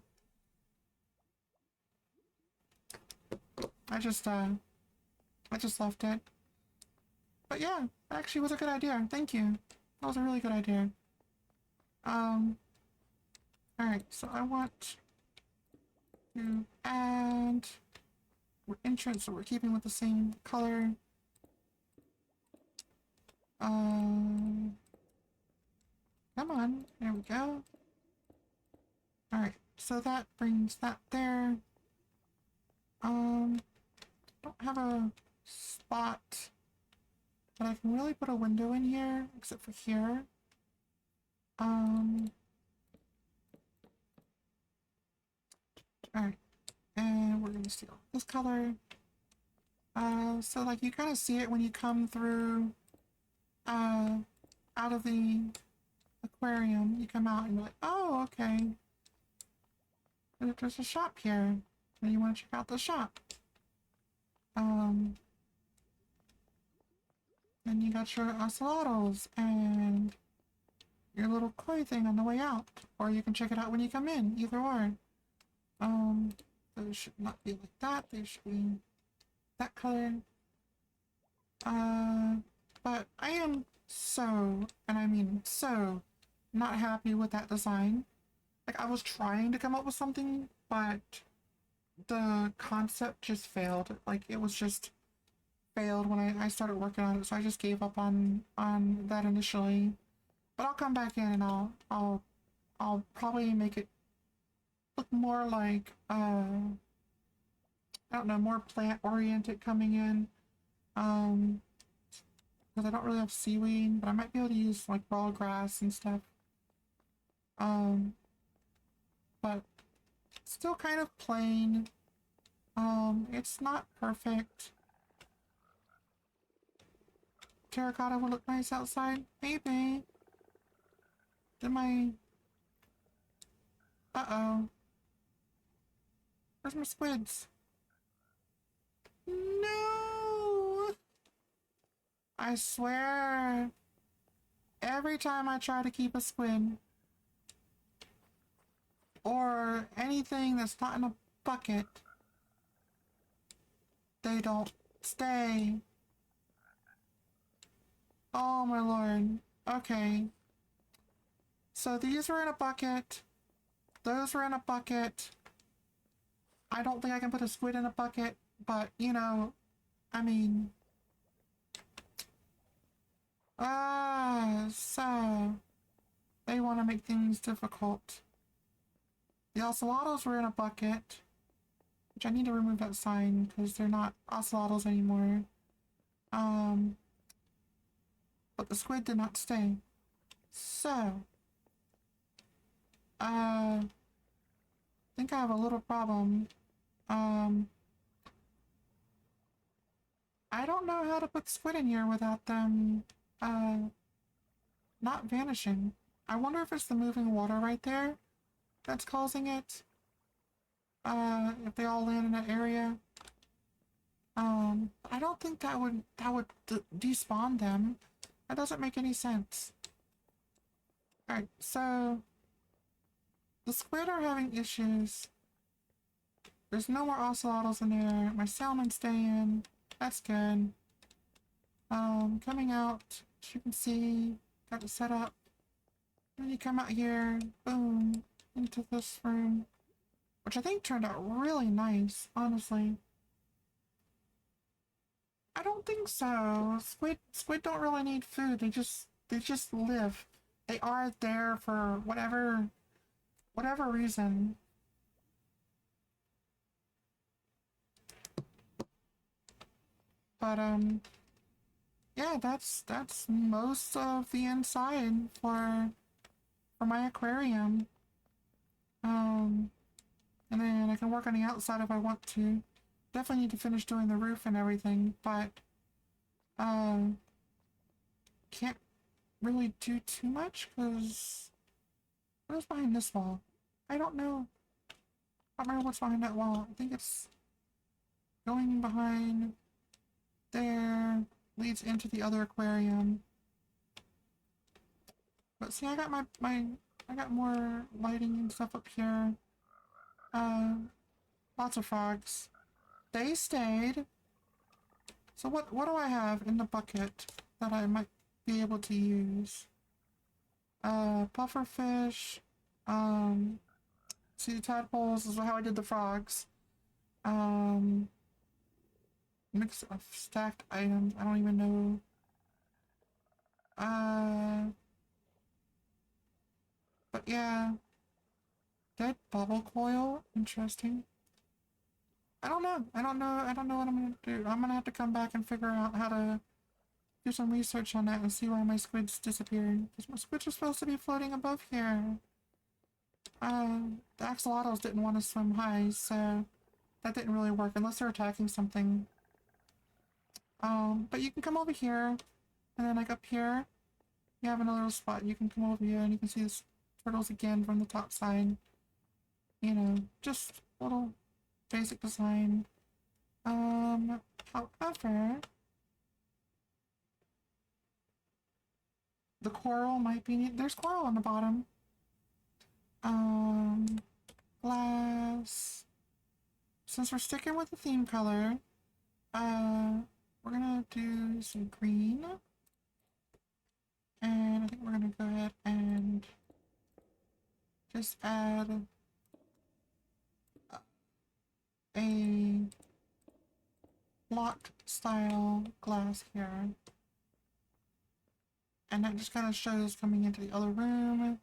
I just left it. But yeah, that actually was a good idea. Thank you. That was a really good idea. Alright, so I want to add entrance, so we're keeping with the same color. Come on, there we go. Alright, so that brings that there. Don't have a spot that I can really put a window in here, except for here. Alright, and we're gonna steal this color. So like you kind of see it when you come through, out of the aquarium. You come out and you're like, oh, okay. There's a shop here. And you want to check out the shop. Then you got your ocelotos and your little koi thing on the way out. Or you can check it out when you come in, either or. Those should not be like that. They should be that color. But I am so, and I mean so, not happy with that design. Like, I was trying to come up with something, but the concept just failed. Like, it was just failed when I started working on it, so I just gave up on that initially. But I'll come back in and I'll probably make it look more like, I don't know, more plant-oriented coming in. Because I don't really have seaweed, but I might be able to use, like, raw grass and stuff. But still kind of plain. It's not perfect. Terracotta would look nice outside. Maybe. Did my... Uh-oh. Where's my squids? No! I swear. Every time I try to keep a squid, or anything that's not in a bucket, they don't stay. Oh my lord. Okay. So these were in a bucket. Those were in a bucket. I don't think I can put a squid in a bucket, but, you know, I mean... so... They want to make things difficult. The ocelotos were in a bucket, which I need to remove that sign, because they're not ocelotos anymore. But the squid did not stay. So... I think I have a little problem. I don't know how to put squid in here without them not vanishing. I wonder if it's the moving water right there that's causing it. If they all land in that area. I don't think that would despawn them. That doesn't make any sense. Alright, so the squid are having issues. There's no more ocelotls in there. My salmon's staying. That's good. Coming out, as you can see, got it set up. And then you come out here, boom, into this room, which I think turned out really nice, honestly. I don't think so. Squid don't really need food. They just live. They are there for whatever reason. But yeah, that's most of the inside for my aquarium. And then I can work on the outside if I want to. Definitely need to finish doing the roof and everything, but can't really do too much because what is behind this wall? I don't know. I don't remember what's behind that wall. I think it's going behind there, leads into the other aquarium. But see, I got I got more lighting and stuff up here. Lots of frogs. They stayed. So what do I have in the bucket that I might be able to use? Pufferfish. See, the tadpoles is how I did the frogs. Mix of stacked items. I don't even know. But yeah. Dead bubble coil. Interesting. I don't know what I'm gonna do. I'm gonna have to come back and figure out how to do some research on that and see why my squids disappeared. Because my squids are supposed to be floating above here. The axolotls didn't want to swim high, so that didn't really work unless they're attacking something. But you can come over here, and then like up here, you have another little spot. You can come over here and you can see the turtles again from the top side. You know, just a little basic design. However, the coral might be neat. There's coral on the bottom. Glass. Since we're sticking with the theme color, we're gonna do some green. And I think we're gonna go ahead and just add a block style glass here. And that just kind of shows coming into the other room.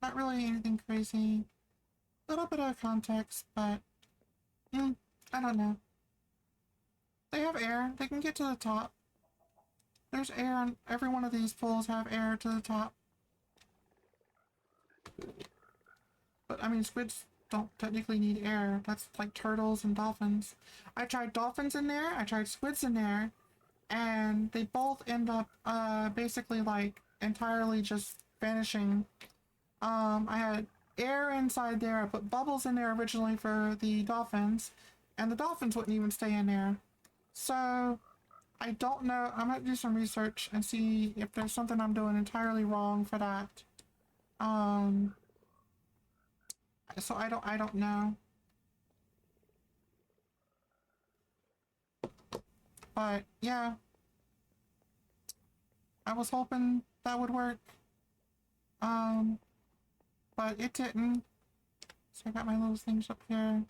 Not really anything crazy. A little bit of context, but I don't know. They have air. They can get to the top. There's air on every one of these pools have air to the top. But I mean, squids don't technically need air. That's like turtles and dolphins. I tried dolphins in there. I tried squids in there. And they both end up basically like entirely just vanishing. I had air inside there. I put bubbles in there originally for the dolphins, and the dolphins wouldn't even stay in there. So I don't know. I'm gonna do some research and see if there's something I'm doing entirely wrong for that. So I don't know. But yeah, I was hoping that would work. But it didn't. So I got my little things up here.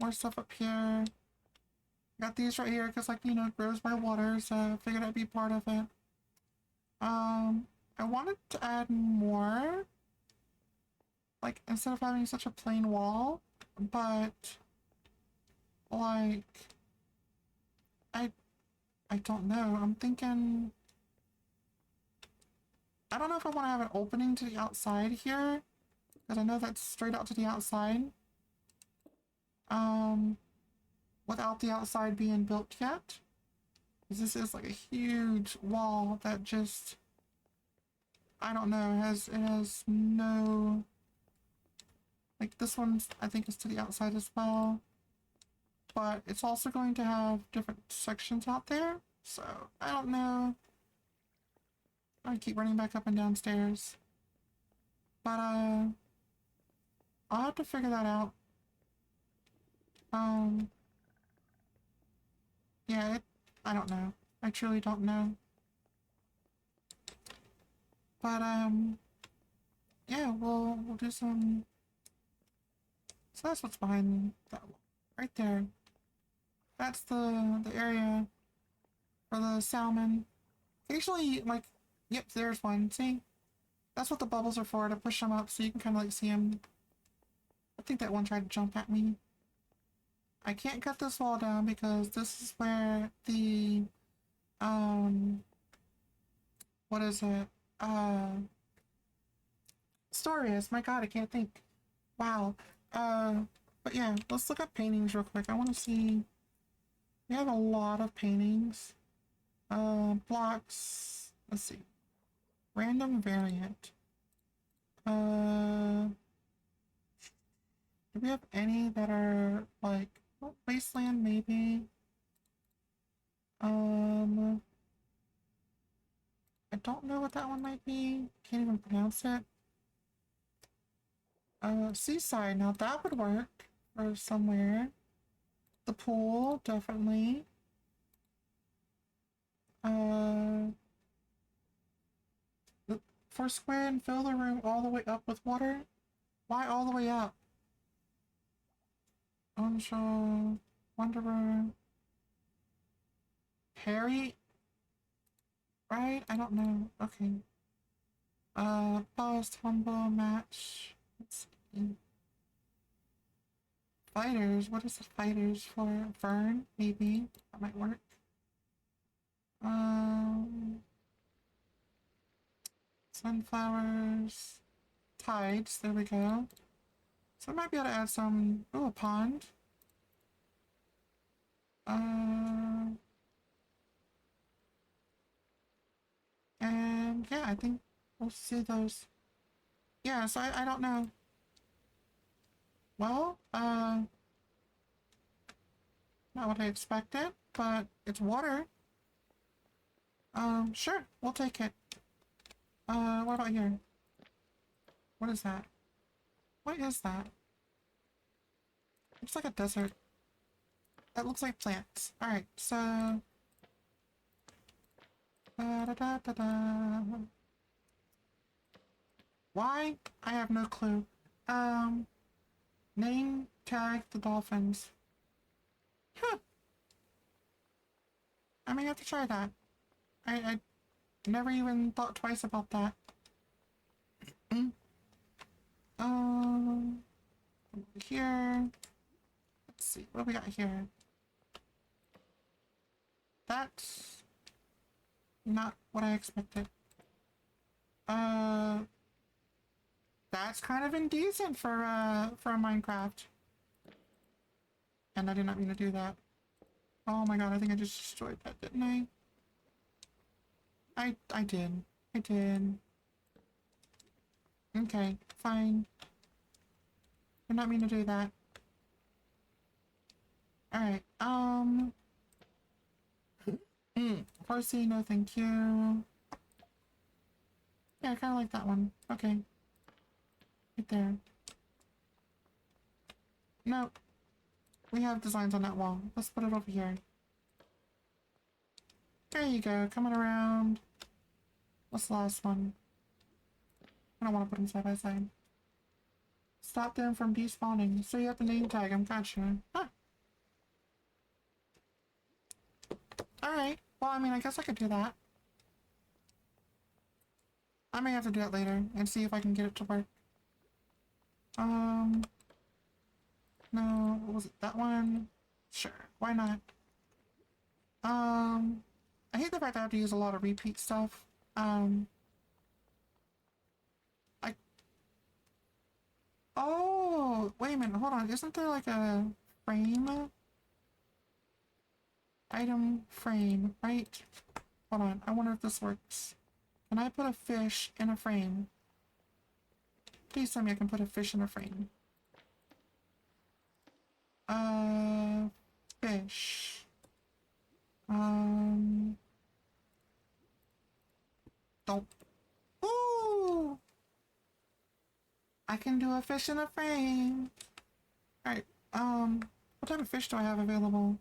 More stuff up here. Got these right here because, like, you know, it grows by water, so I figured I'd be part of it. I wanted to add more. Like, instead of having such a plain wall, but, like, I don't know. I'm thinking, I don't know if I want to have an opening to the outside here, because I know that's straight out to the outside. Without the outside being built yet. Because this is like a huge wall that just, I don't know, it has no, like this one's, I think is to the outside as well. But it's also going to have different sections out there. So, I don't know. I keep running back up and downstairs. But, I'll have to figure that out. Yeah, I don't know. I truly don't know. But, yeah, we'll do some... So that's what's behind that wall. Right there. That's the area for the salmon. Occasionally, like, yep, there's one. See? That's what the bubbles are for, to push them up so you can kind of, like, see them. I think that one tried to jump at me. I can't cut this wall down because this is where the, what is it? Story is. My god, I can't think. Wow. But yeah, let's look up paintings real quick. I want to see. We have a lot of paintings. Blocks. Let's see. Random variant. Do we have any that are like wasteland? Maybe. I don't know what that one might be. Can't even pronounce it. Seaside. Now that would work for somewhere. The pool, definitely. Foursquare and fill the room all the way up with water. Why all the way up? Onshore, Wanderer, Harry, right? I don't know. Okay. Post, humble, match. Let's see. Fighters. What is the fighters for? Fern, maybe. That might work. Sunflowers. Tides. There we go. So I might be able to add some. Oh, a pond. And yeah, I think we'll see those. Yeah, so I don't know. Well, not what I expected, but it's water. Sure, we'll take it. What about here? What is that? What is that? Looks like a desert. That looks like plants. Alright, so... Da, da, da, da, da. Why? I have no clue. Name tag the dolphins. Huh. I may have to try that. I never even thought twice about that. Here. Let's see, what do we got here? That's not what I expected. That's kind of indecent for a Minecraft. And I did not mean to do that. Oh my god, I think I just destroyed that, didn't I? I did. I did. Okay, fine. Did not mean to do that. Alright, Farsi, no thank you. Yeah, I kinda like that one. Okay. Right there. Nope. We have designs on that wall. Let's put it over here. There you go, coming around. What's the last one? I don't want to put them side by side. Stop them from despawning. So you have to name tag them, gotcha. Huh. Alright. Well, I mean, I guess I could do that. I may have to do that later and see if I can get it to work. No, what was it? That one? Sure, why not? I hate the fact I have to use a lot of repeat stuff. Oh, wait a minute, hold on. Isn't there like a frame? item frame, right? Hold on, I wonder if this works. Can I put a fish in a frame? Please tell me I can put a fish in a frame. Fish. Don't. Ooh! I can do a fish in a frame. Alright, what type of fish do I have available?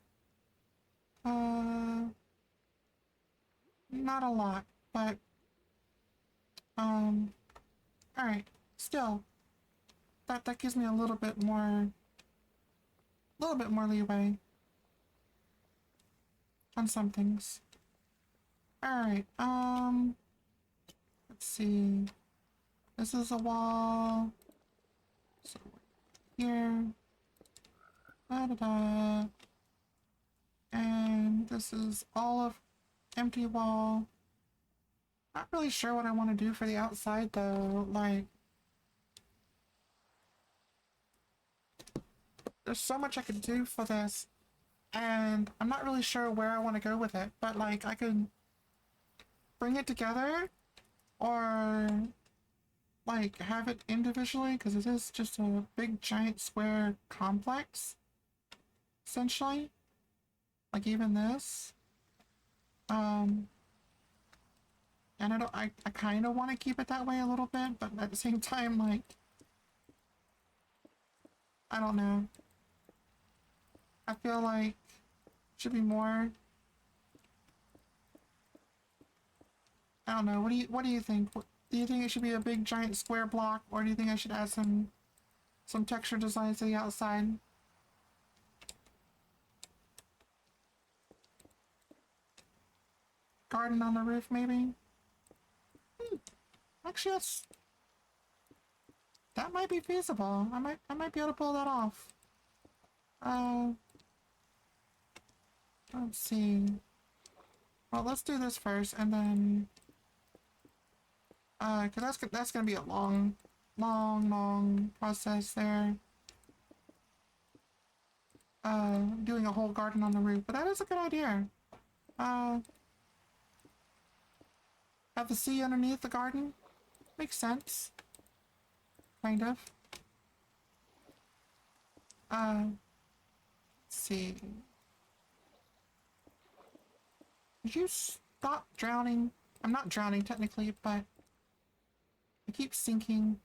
Not a lot, but, alright, still, that gives me a little bit more leeway on some things. Alright, let's see. This is a wall. So here. Da-da-da. And this is all of empty wall. Not really sure what I want to do for the outside though. Like, there's so much I could do for this, and I'm not really sure where I want to go with it, but like I could bring it together or like have it individually, because it is just a big giant square complex essentially. Like even this, and I kind of want to keep it that way a little bit, but at the same time, like, I don't know. I feel like should be more. I don't know. What do you think? Do you think it should be a big giant square block, or do you think I should add some texture designs to the outside? Garden on the roof, maybe? Actually, that might be feasible. I might be able to pull that off. Let's see. Well, let's do this first, and then, cause that's gonna be a long process there. Doing a whole garden on the roof, but that is a good idea. Have the sea underneath the garden? Makes sense. Kind of. Let's see. Did you stop drowning? I'm not drowning technically, but I keep sinking.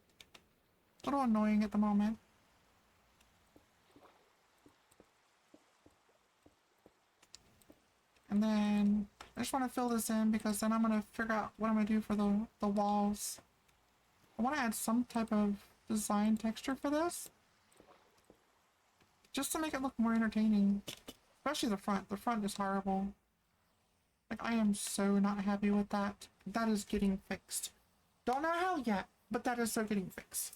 A little annoying at the moment. And then I just want to fill this in, because then I'm going to figure out what I'm going to do for the walls. I want to add some type of design texture for this, just to make it look more entertaining. Especially the front. The front is horrible. Like, I am so not happy with that. That is getting fixed. Don't know how yet, but that is so getting fixed.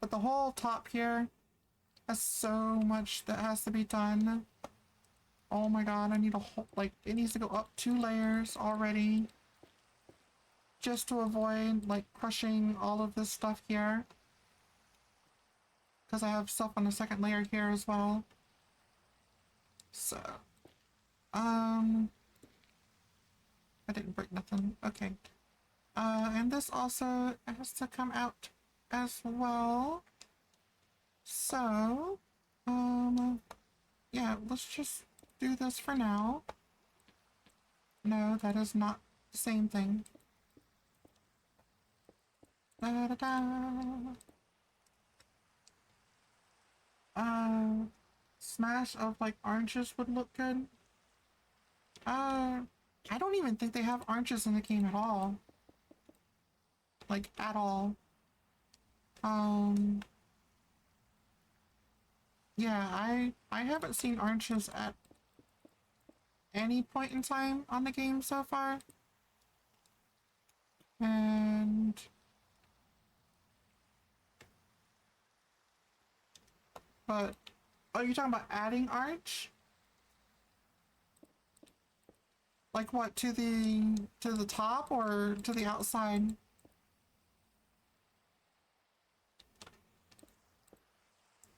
But the whole top here has so much that has to be done. Oh my god, I need a whole, like, it needs to go up 2 layers already, just to avoid, like, crushing all of this stuff here. Because I have stuff on the second layer here as well. So, I didn't break nothing. Okay. And this also has to come out as well. So, yeah, let's just do this for now. No, that is not the same thing. Da da da. Smash of like oranges would look good. I don't even think they have oranges in the game at all. Like, at all. Yeah, I haven't seen oranges at any point in time on the game so far. And but are you talking about adding orange? Like what, to the top or to the outside?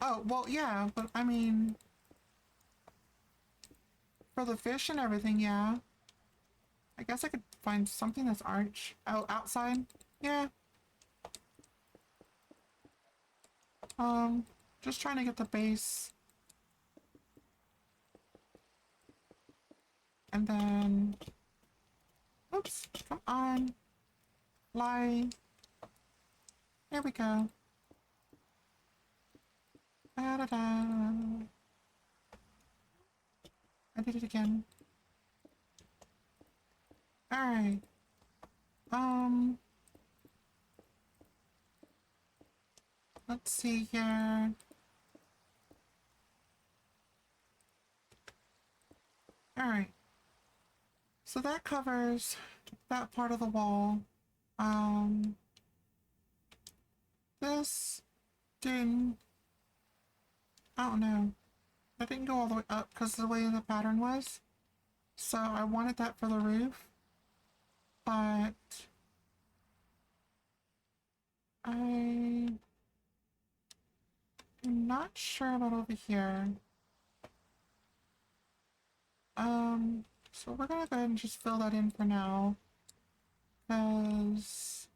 Oh, well, yeah, but I mean, for the fish and everything, yeah. I guess I could find something that's arch outside. Yeah. Just trying to get the base. And then, oops, come on. Fly. There we go. Da da da. I did it again. Alright. Let's see here. Alright. So that covers that part of the wall. This didn't, I don't know. I didn't go all the way up because of the way the pattern was. So I wanted that for the roof. But I'm not sure about over here. So we're gonna go ahead and just fill that in for now. Because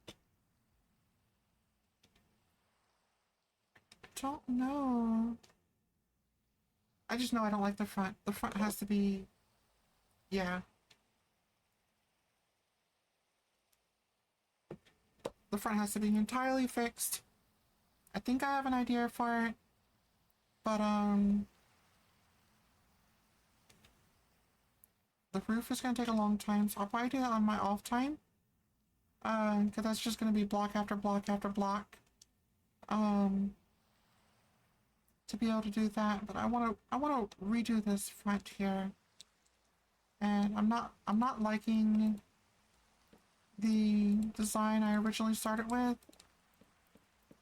I don't know. I just know I don't like the front. The front has to be, yeah. The front has to be entirely fixed. I think I have an idea for it. But, the roof is gonna take a long time, so I'll probably do that on my off time. Cause that's just gonna be block after block after block. To be able to do that, but I wanna redo this front here. And I'm not liking the design I originally started with.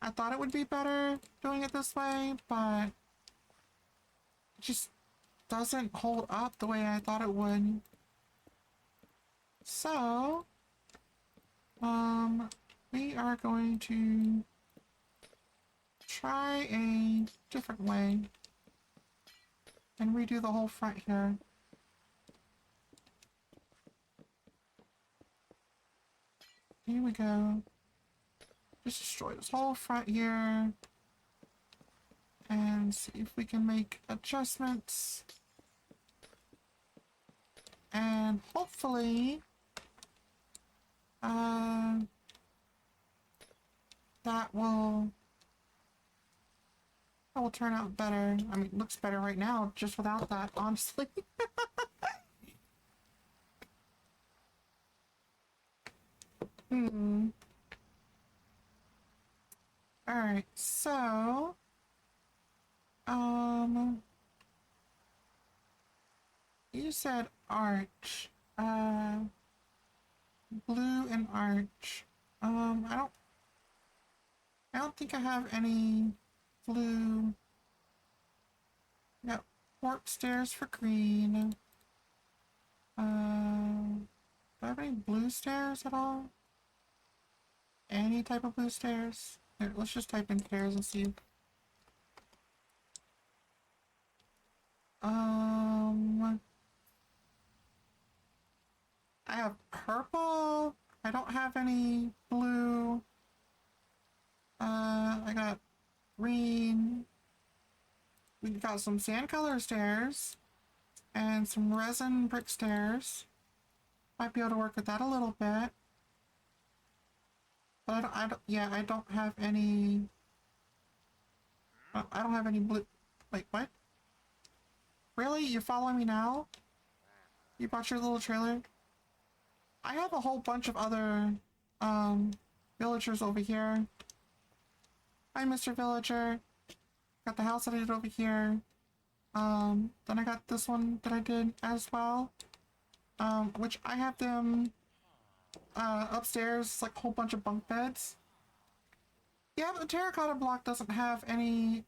I thought it would be better doing it this way, but it just doesn't hold up the way I thought it would. So, we are going to try a different way and redo the whole front here. Here we go. Just destroy this whole front here and see if we can make adjustments. And hopefully, that will turn out better. I mean, it looks better right now just without that, honestly. Alright, so you said arch. Blue and arch. I don't think I have any blue. Got warp stairs for green. Do I have any blue stairs at all? Any type of blue stairs? Here, let's just type in stairs and see. I have purple. I don't have any blue. I got green. We got some sand color stairs and some resin brick stairs. Might be able to work with that a little bit. But I don't have any. I don't have any blue. Wait, what? Really? You follow me now? You bought your little trailer? I have a whole bunch of other, villagers over here. Hi, Mr. Villager. Got the house that I did over here. Then I got this one that I did as well. Which I have them, upstairs, like a whole bunch of bunk beds. Yeah, but the terracotta block doesn't have any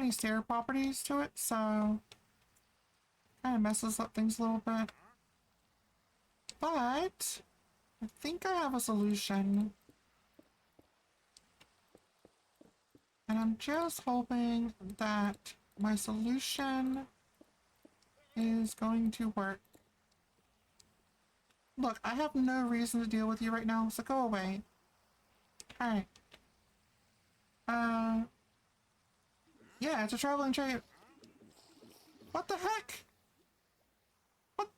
stair properties to it, so kind of messes up things a little bit. But I think I have a solution. And I'm just hoping that my solution is going to work. Look, I have no reason to deal with you right now, so go away. Alright. Yeah, it's a traveling trade. What the heck? What?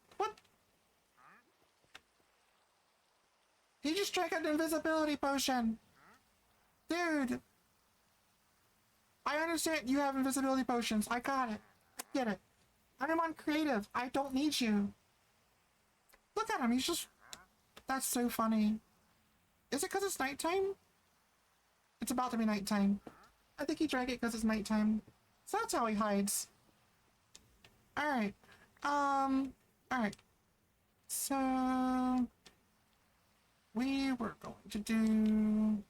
He just drank an invisibility potion. Dude. I understand you have invisibility potions. I got it. I get it. I'm on creative. I don't need you. Look at him. He's just... That's so funny. Is it because it's nighttime? It's about to be nighttime. I think he drank it because it's nighttime. So that's how he hides. Alright. Alright. So... We were going to do...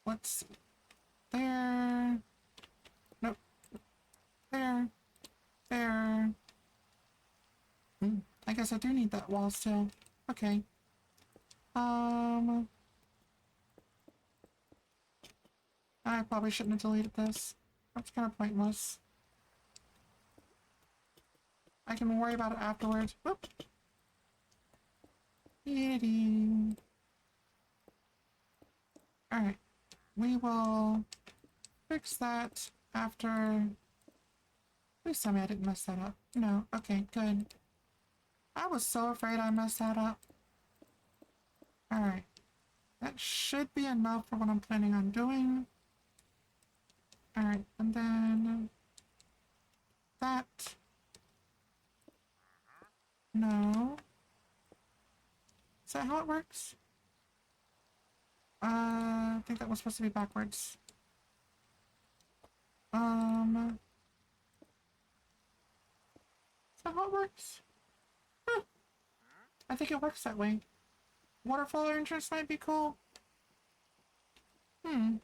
Let's see. There. Nope. There. There. I guess I do need that wall still. Okay. I probably shouldn't have deleted this. That's kind of pointless. I can worry about it afterwards. Whoop. Alright. We will fix that after... Please tell me I didn't mess that up. No. Okay, good. I was so afraid I messed that up. Alright. That should be enough for what I'm planning on doing. Alright, and then... That... No. Is that how it works? I think that was supposed to be backwards. Is that how it works? Huh. I think it works that way. Waterfall entrance might be cool. I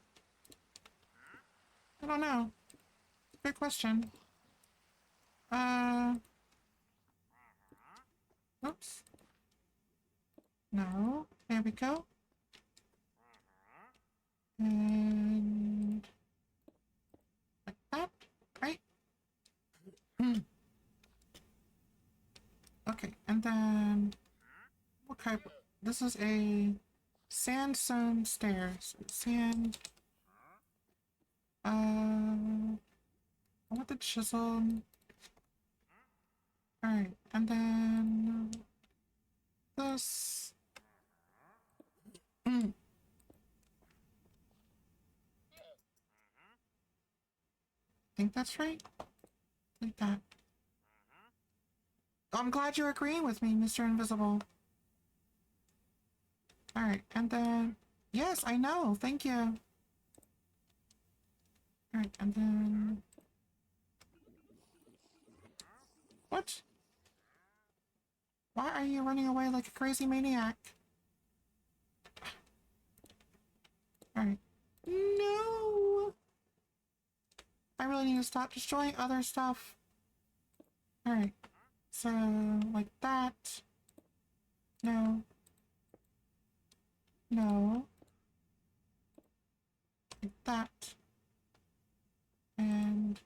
don't know. Good question. Oops. No. There we go. And... like that, right? Okay, and then... what kind of... This is a sandstone stairs. Sand... I want the chisel. Alright, and then... this... think that's right? Like that. I'm glad you're agreeing with me, Mr. Invisible. Alright, and then... Yes, I know, thank you. Alright, and then... What? Why are you running away like a crazy maniac? Alright. No! I really need to stop destroying other stuff. Alright. So, like that. No. No. Like that. And...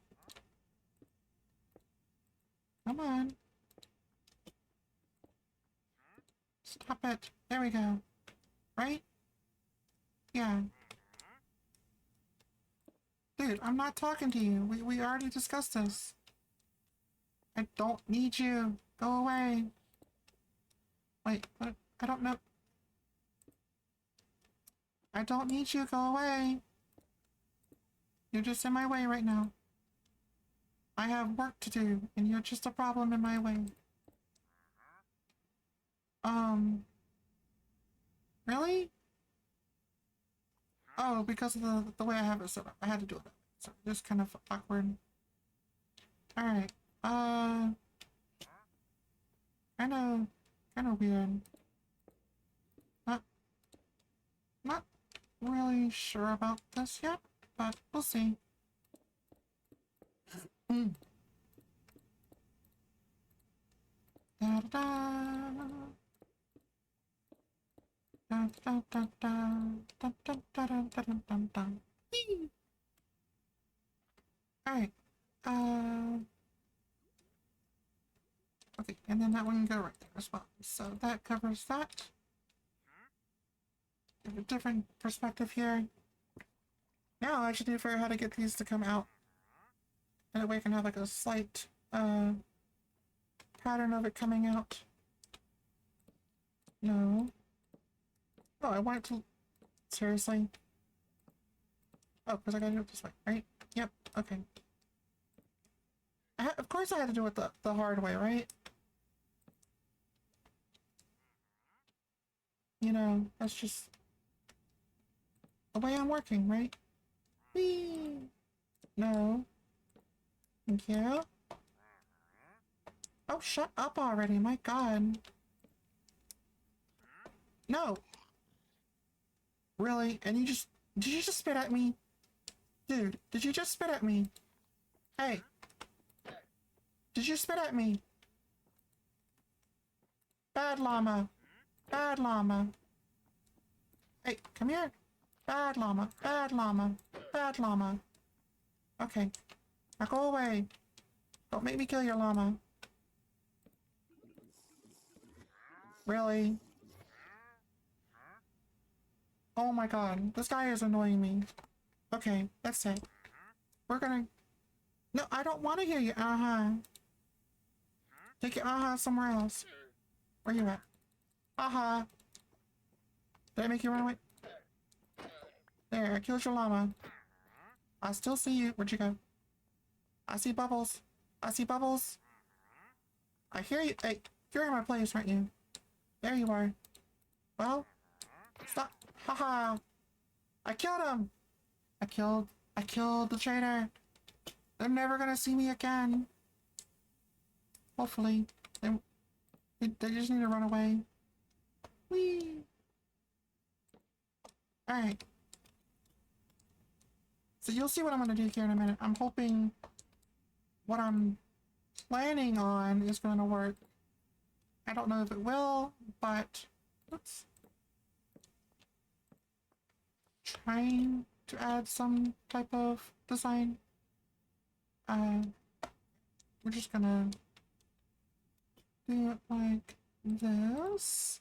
come on. Stop it. There we go. Right? Yeah. Dude, I'm not talking to you. We already discussed this. I don't need you. Go away. Wait, what? I don't know. I don't need you. Go away. You're just in my way right now. I have work to do, and you're just a problem in my way. Really? Oh, because of the way I have it set up. I had to do it. So just kind of awkward. Alright. I know. Kind of weird. Not really sure about this yet, but we'll see. Da da da. Dun, dun, dun, dun, dun, dun, dun, dun, dun, dun, dun. Alright. Okay, and then that one can go right there as well. So that covers that. Give a different perspective here. Now I actually need to figure out how to get these to come out. And that way I can have like a slight pattern of it coming out. No. Oh, I want it to... Seriously? Oh, because I gotta do it this way, right? Yep, okay. Of course I had to do it the hard way, right? You know, that's just the way I'm working, right? Whee! No. Thank you. Oh, shut up already, my god. No! Really? And you just... Did you just spit at me? Dude, did you just spit at me? Hey! Did you spit at me? Bad llama. Bad llama. Hey, come here. Bad llama. Bad llama. Bad llama. Okay. Now go away. Don't make me kill your llama. Really? Oh my god. This guy is annoying me. Okay, that's it. We're gonna... No, I don't want to hear you. Uh-huh. Take your uh-huh somewhere else. Where you at? Uh-huh. Did I make you run away? There, I killed your llama. I still see you. Where'd you go? I see bubbles. I see bubbles. I hear you. Hey, you're in my place, aren't you? There you are. Well, stop. Haha. I killed him. I killed the traitor. They're never gonna see me again. Hopefully. They just need to run away. Whee! Alright. So you'll see what I'm gonna do here in a minute. I'm hoping what I'm planning on is gonna work. I don't know if it will, but... Oops. Trying to add some type of design. We're just gonna do it like this.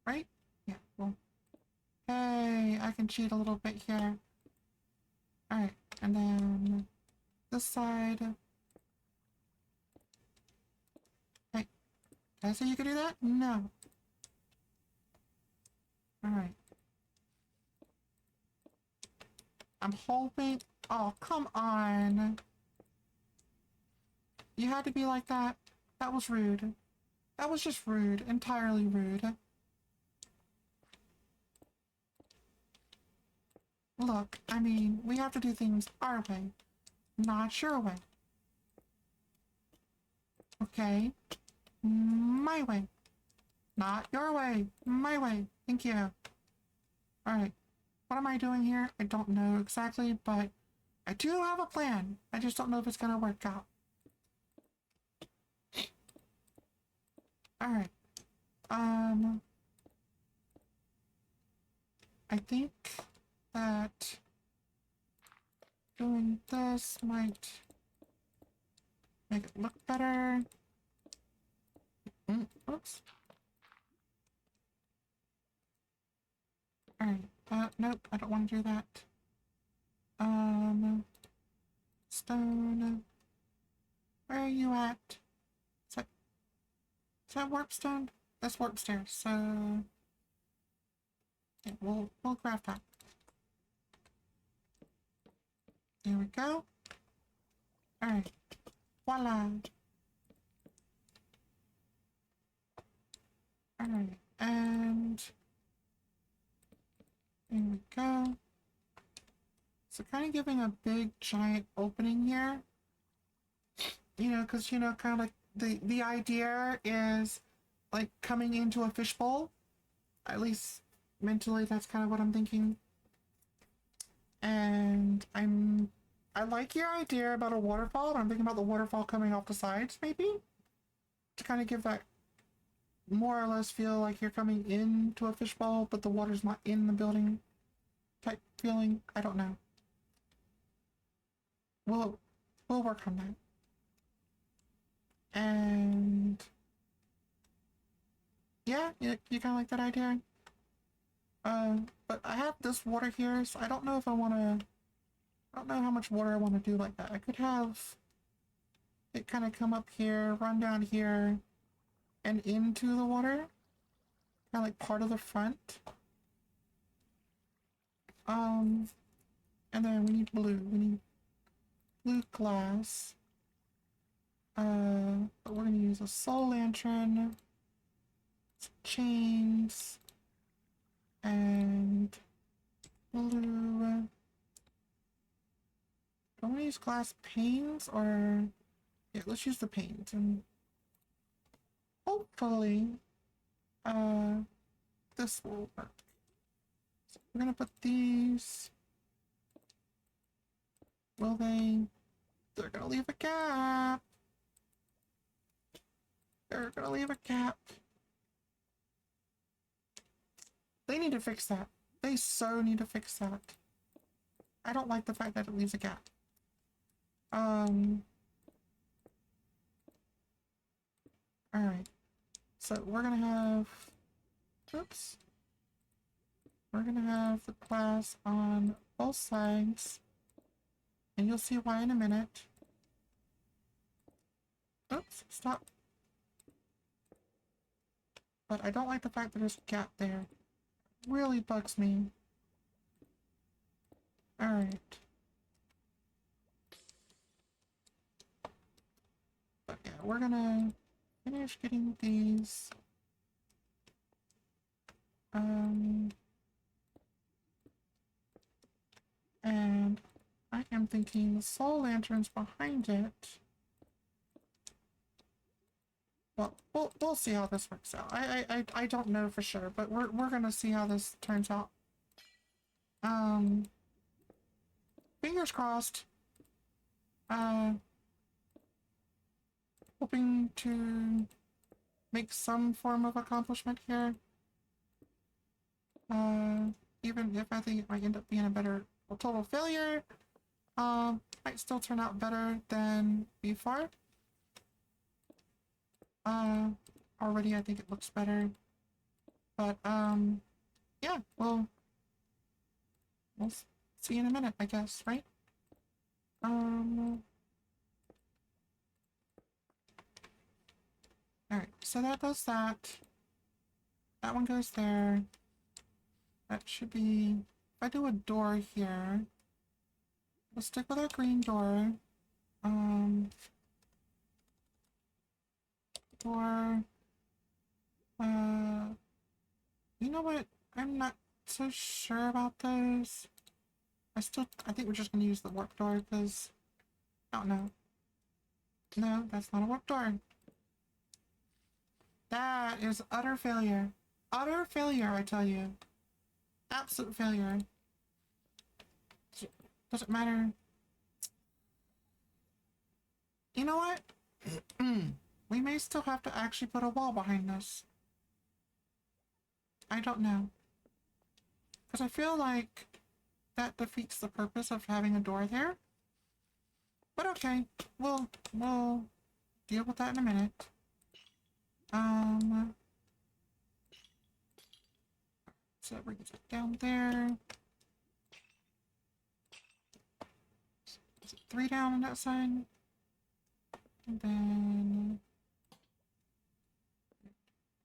Right? Yeah, well. Hey, I can cheat a little bit here. Alright, and then this side. Hey, did I say you could do that? No. Alright. I'm hoping... Oh, come on. You had to be like that? That was rude. That was just rude. Entirely rude. Look, I mean, we have to do things our way, not your way. Okay? My way. Not your way. My way. Thank you. Alright. What am I doing here? I don't know exactly, but I do have a plan. I just don't know if it's gonna work out. Alright. I think that doing this might make it look better. Oops. Alright, nope, I don't want to do that. Stone. Where are you at? Is that warp stone? That's warp stairs, so... Yeah, we'll grab that. There we go. Alright. Voila. Alright, and... There we go. So kind of giving a big giant opening here. You know, because, you know, kind of like the idea is like coming into a fishbowl. At least mentally, that's kind of what I'm thinking. And I like your idea about a waterfall, but I'm thinking about the waterfall coming off the sides, maybe? To kind of give that more or less feel like you're coming into a fishbowl, but the water's not in the building type feeling. I don't know. We'll work on that. And yeah, you kind of like that idea. But I have this water here, so I don't know if I want to. I don't know how much water I want to do like that. I could have it kind of come up here, run down here, and into the water, kind of like part of the front. And then we need blue. We need blue glass. But we're gonna use a soul lantern, some chains, and blue. Do I want to use glass panes or yeah? Let's use the panes and hopefully, this will work. So we're gonna put these. Will they? They're gonna leave a gap. They're gonna leave a gap. They need to fix that. They so need to fix that. I don't like the fact that it leaves a gap. Alright. So we're gonna have... Oops. We're gonna have the glass on both sides. And you'll see why in a minute. Oops, stop. But I don't like the fact that there's a gap there. It really bugs me. Alright. But yeah, we're gonna finish getting these. And I am thinking the soul lanterns behind it. Well, we'll see how this works out. I don't know for sure, but we're gonna see how this turns out. Fingers crossed. Hoping to make some form of accomplishment here. Even if I think it might end up being a total failure, might still turn out better than before. Already I think it looks better. But, yeah, we'll see in a minute, I guess, right? Alright, so that does that. That one goes there. That should be... If I do a door here, we'll stick with our green door. Or... You know what? I'm not so sure about those. I think we're just gonna use the warp door, because... I don't know. No, that's not a warp door. That is utter failure. Utter failure, I tell you. Absolute failure. Doesn't matter. You know what? We may still have to actually put a wall behind this. I don't know. Because I feel like that defeats the purpose of having a door there. But okay, we'll deal with that in a minute. So that brings it down there. Is it 3 down on that side? And then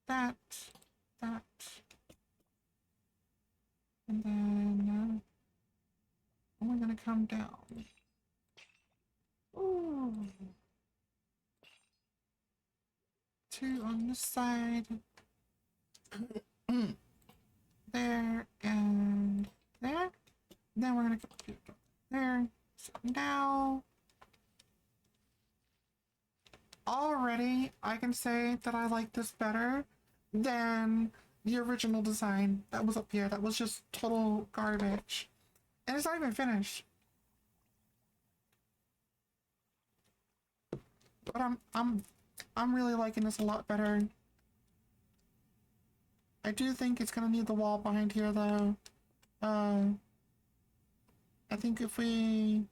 that. And then we're gonna come down. Ooh. 2 on this side. There and there. Then we're gonna put it there. So now, already I can say that I like this better than the original design that was up here. That was just total garbage. And it's not even finished. But I'm really liking this a lot better. I do think it's gonna need the wall behind here though. I think if we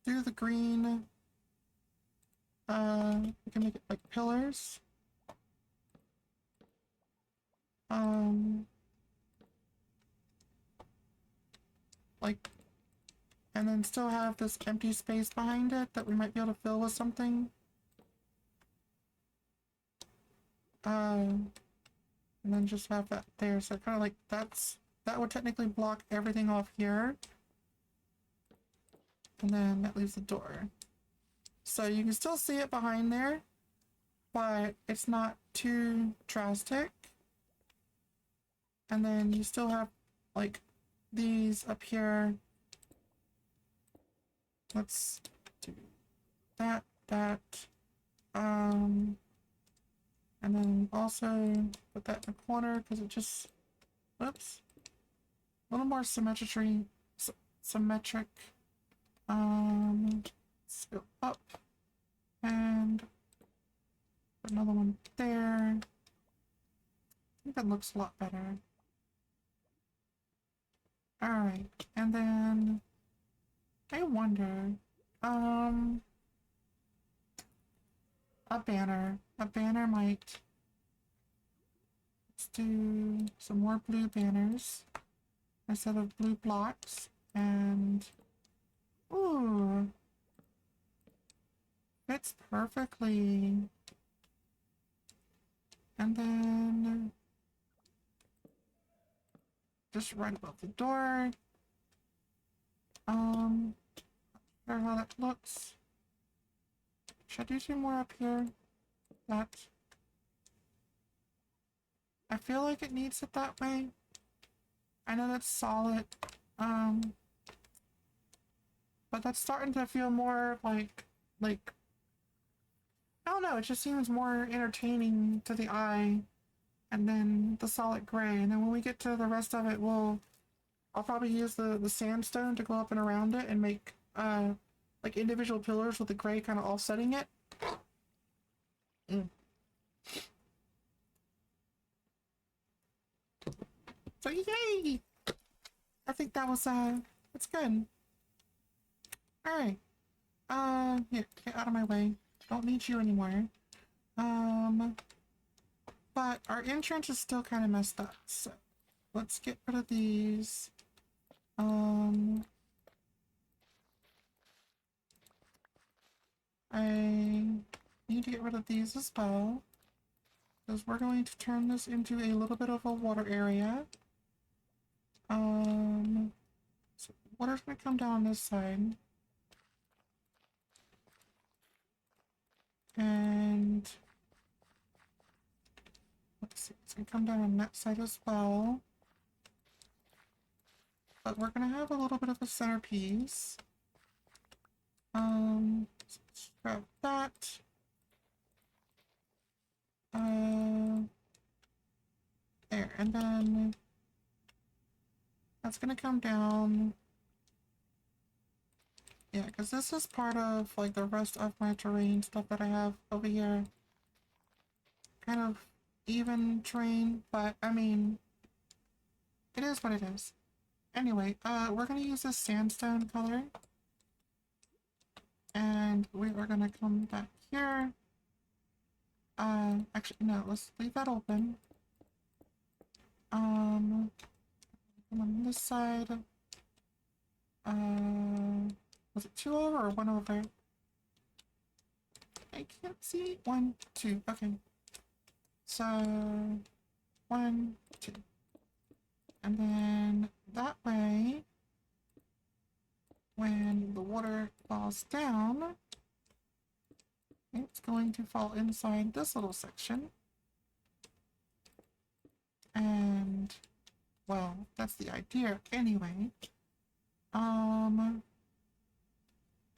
do the green, we can make it like pillars. Like, and then still have this empty space behind it that we might be able to fill with something. And then just have that there. So kind of like that would technically block everything off here. And then that leaves the door. So you can still see it behind there, but it's not too drastic. And then you still have like these up here. Let's do that, and then also put that in the corner because it just, whoops, a little more symmetric. Let's go up and put another one there. I think that looks a lot better. Alright, and then I wonder, a banner. A banner might, let's do some more blue banners instead of blue blocks, and, ooh, fits perfectly. And then just right above the door. Not sure how that looks. Should I do two more up here? That. I feel like it needs it that way. I know that's solid. But that's starting to feel more like, I don't know, it just seems more entertaining to the eye. And then the solid gray. And then when we get to the rest of it, I'll probably use the sandstone to go up and around it and make, like individual pillars with the gray kind of offsetting it. So yay! I think that was, that's good. Alright. Here, get out of my way. Don't need you anymore. But our entrance is still kind of messed up, so let's get rid of these. I need to get rid of these as well, because we're going to turn this into a little bit of a water area. So water's gonna come down this side. And let's see, it's gonna come down on that side as well. But we're gonna have a little bit of a centerpiece. Let's grab that. There, and then that's gonna come down. Yeah, because this is part of like the rest of my terrain stuff that I have over here. Kind of even terrain, but I mean, it is what it is. Anyway, we're gonna use this sandstone color. And we are gonna come back here. Actually, no, let's leave that open. Come on this side. Was it 2 over or 1 over? I can't see. 1, 2. Okay. So 1, 2. And then that way, when the water falls down, it's going to fall inside this little section. And, well, that's the idea anyway.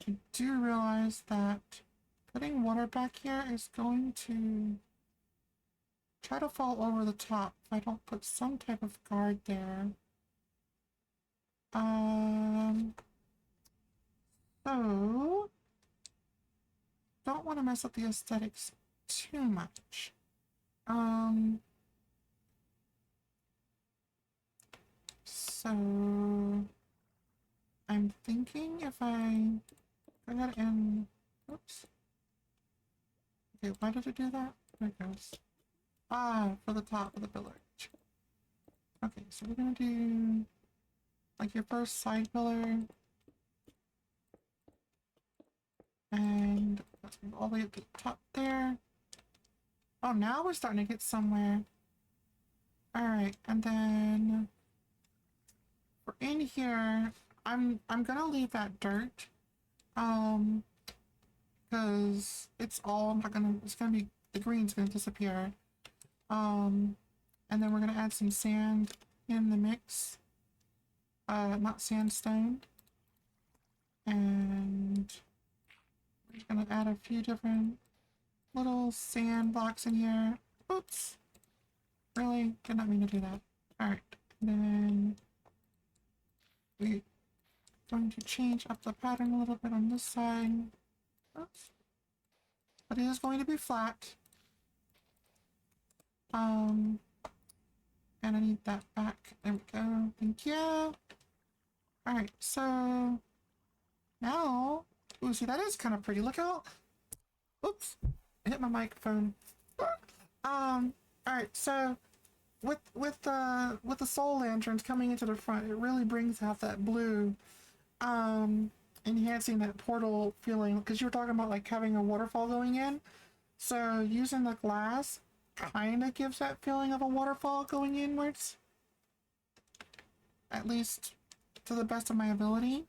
I do realize that putting water back here is going to try to fall over the top if I don't put some type of guard there. So don't want to mess up the aesthetics too much. So I'm thinking if I go ahead and, oops. Okay, why did it do that? There it goes. Ah, for the top of the pillar. Okay, so we're gonna do like your first side pillar. And let's move all the way up to the top there. Oh, now we're starting to get somewhere. Alright, and then for in here, I'm gonna leave that dirt. Because it's gonna be, the green's gonna disappear. And then we're gonna add some sand in the mix. Not sandstone. And we're just gonna add a few different little sand blocks in here. Oops. Really? Did not mean to do that. Alright. Then we're going to change up the pattern a little bit on this side. Oops. But it is going to be flat. And I need that back. There we go. Thank you. Alright, so now, ooh, see, that is kind of pretty. Look how, oops, I hit my microphone. Alright, so with the soul lanterns coming into the front, it really brings out that blue, enhancing that portal feeling, because you were talking about like having a waterfall going in. So using the glass kind of gives that feeling of a waterfall going inwards, at least to the best of my ability,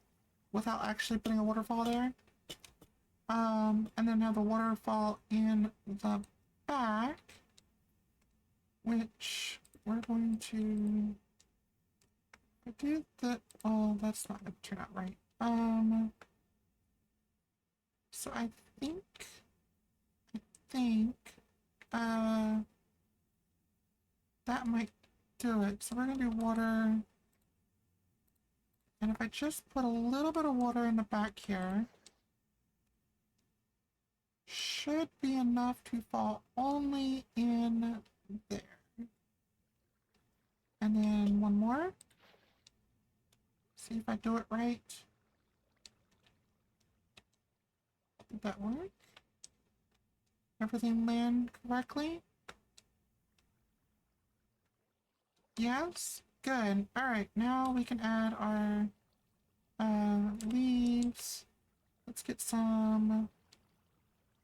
without actually putting a waterfall there. And then have the waterfall in the back, which we're going to do the, oh, that's not going to turn out right. So I think, that might do it. So we're gonna do water. And if I just put a little bit of water in the back here, should be enough to fall only in there. And then one more. See if I do it right. Did that work? Everything land correctly? Yes? Good. Alright, now we can add our leaves. Let's get some,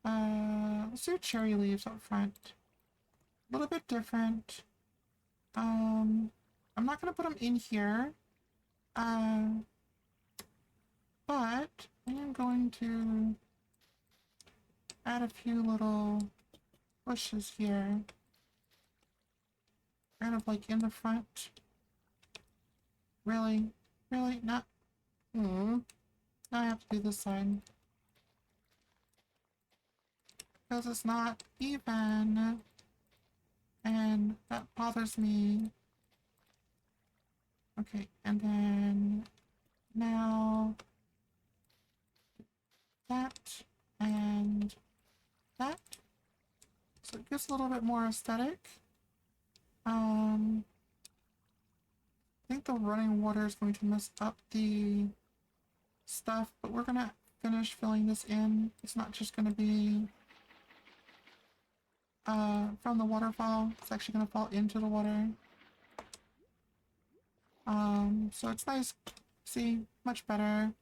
let's do cherry leaves up front. A little bit different. I'm not gonna put them in here. But I am going to add a few little bushes here. Kind of like in the front. Really? Really? Not? Now I have to do this side. Because it's not even. And that bothers me. Okay, and then now that and that. So it gives a little bit more aesthetic. I think the running water is going to mess up the stuff, but we're gonna finish filling this in. It's not just gonna be from the waterfall. It's actually gonna fall into the water. So it's nice. See, much better.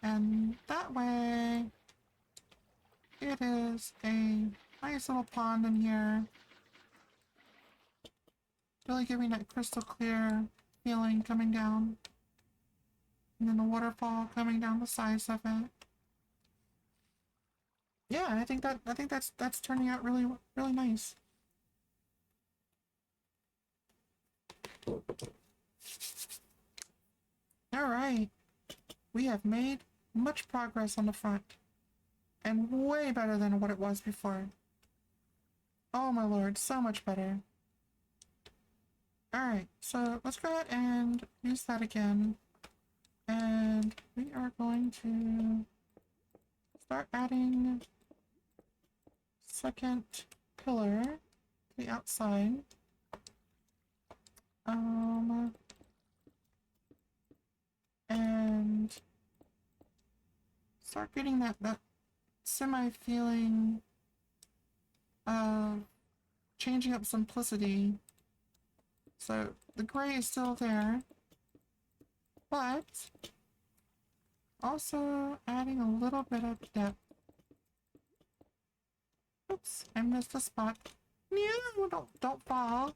And that way, it is a nice little pond in here. Really giving that crystal clear feeling coming down. And then the waterfall coming down the sides of it. Yeah, I think that's turning out really nice. Alright. We have made much progress on the front. And way better than what it was before. Oh my lord, so much better. Alright, so let's go ahead and use that again. And we are going to start adding second pillar to the outside. And start getting that semi feeling of changing up simplicity. So the gray is still there, but also adding a little bit of depth. Oops, I missed a spot. No, don't fall.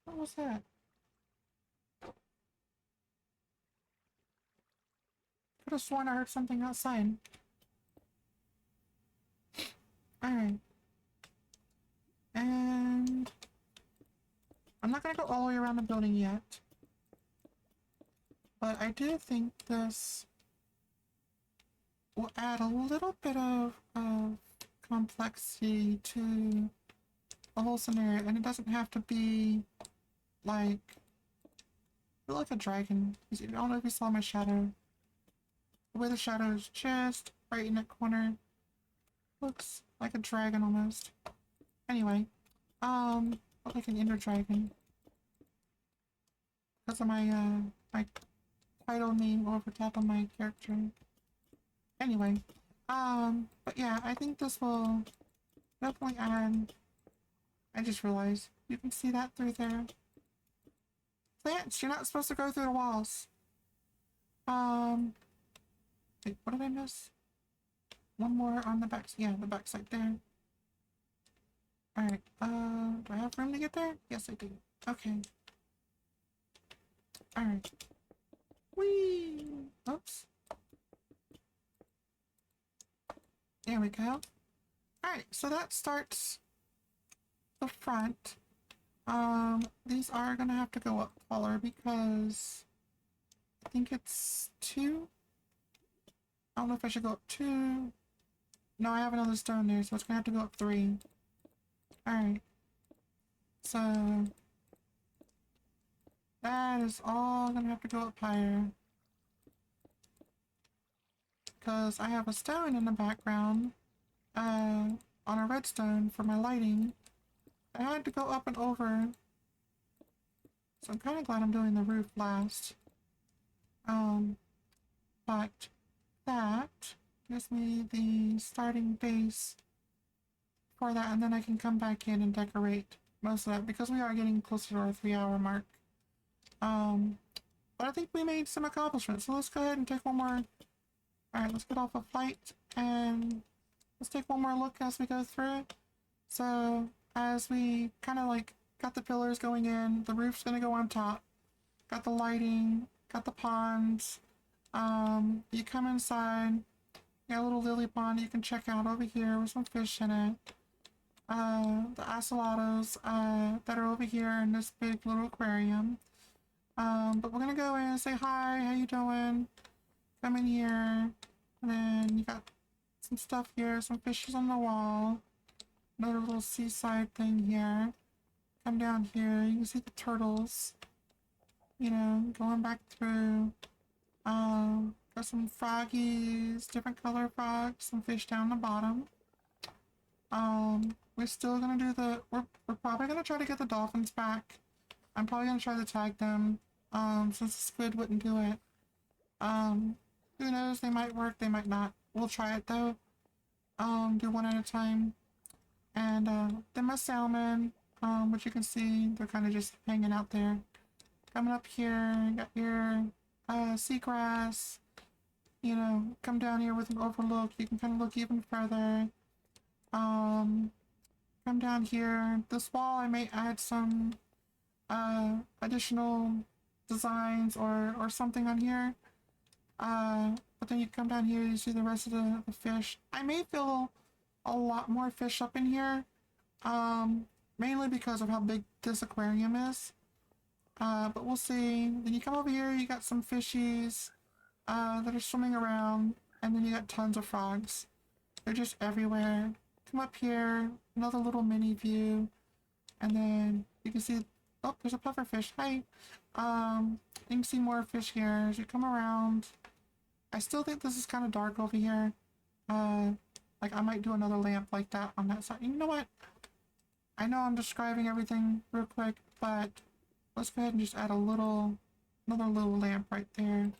What was that? Could have sworn I heard something outside. Alright. And I'm not gonna go all the way around the building yet. But I do think this will add a little bit of complexity to the whole scenario, and it doesn't have to be like a dragon. I don't know if you saw my shadow. The way the shadow is just right in that corner. Looks like a dragon almost. Anyway, like an inner dragon. Because of my my title name over top of my character. Anyway, but yeah, I think this will definitely add. I just realized you can see that through there. Plants, you're not supposed to go through the walls. Wait, what did I miss? One more on the back. Yeah, the back side there. Alright, do I have room to get there? Yes, I do. Okay. Alright. Whee! Oops. There we go. Alright, so that starts the front. These are gonna have to go up taller because I think it's 2. I don't know if I should go up 2. No, I have another stone there, so it's gonna have to go up 3. Alright. So that is all gonna have to go up higher. Because I have a stone in the background, on a redstone for my lighting. I had to go up and over. So I'm kind of glad I'm doing the roof last. But that gives me the starting base for that, and then I can come back in and decorate most of that because we are getting closer to our 3-hour mark. But I think we made some accomplishments, so let's go ahead and take one more. Alright, let's get off a flight and let's take one more look as we go through it. So, as we kind of like got the pillars going in, the roof's gonna go on top, got the lighting, got the ponds. You come inside, you got a little lily pond you can check out over here with some fish in it. The ocelotos, that are over here in this big little aquarium. But we're gonna go in and say hi, how you doing? Come in here, and then you got some stuff here, some fishes on the wall. Another little seaside thing here. Come down here, you can see the turtles. You know, going back through. Got some froggies, different color frogs, some fish down the bottom. We're still gonna do we're probably gonna try to get the dolphins back. I'm probably gonna try to tag them, since the squid wouldn't do it. Who knows, they might work, they might not. We'll try it though. Do one at a time. And, then my salmon, which you can see, they're kind of just hanging out there. Coming up here, got your, seagrass. You know, come down here with an overlook, you can kind of look even further. Come down here. This wall, I may add some, additional designs or something on here. But then you come down here, you see the rest of the fish. I may fill a lot more fish up in here, mainly because of how big this aquarium is. But we'll see. Then you come over here, you got some fishies, that are swimming around, and then you got tons of frogs. They're just everywhere. Come up here, another little mini view, and then you can see, oh, there's a pufferfish. Hi. You can see more fish here as you come around. I still think this is kind of dark over here. Like I might do another lamp like that on that side. You know what? I know I'm describing everything real quick, but let's go ahead and just add another little lamp right there.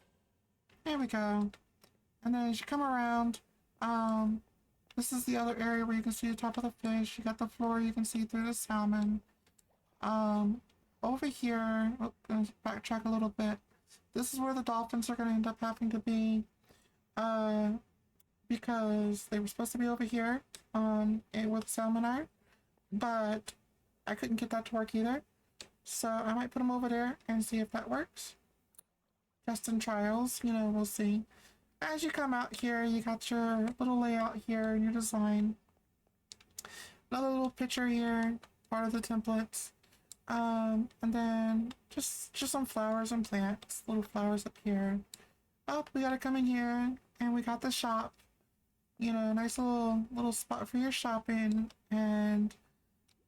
There we go. And then as you come around, this is the other area where you can see the top of the fish. You got the floor you can see through the salmon. Over here, let's backtrack a little bit. This is where the dolphins are going to end up having to be, because they were supposed to be over here, and where the salmon are, but I couldn't get that to work either. So I might put them over there and see if that works. Just in trials, you know, we'll see. As you come out here, you got your little layout here in your design. Another little picture here, part of the templates. And then just some flowers and plants, little flowers up here. Oh, we gotta come in here, and we got the shop. You know, nice little spot for your shopping, and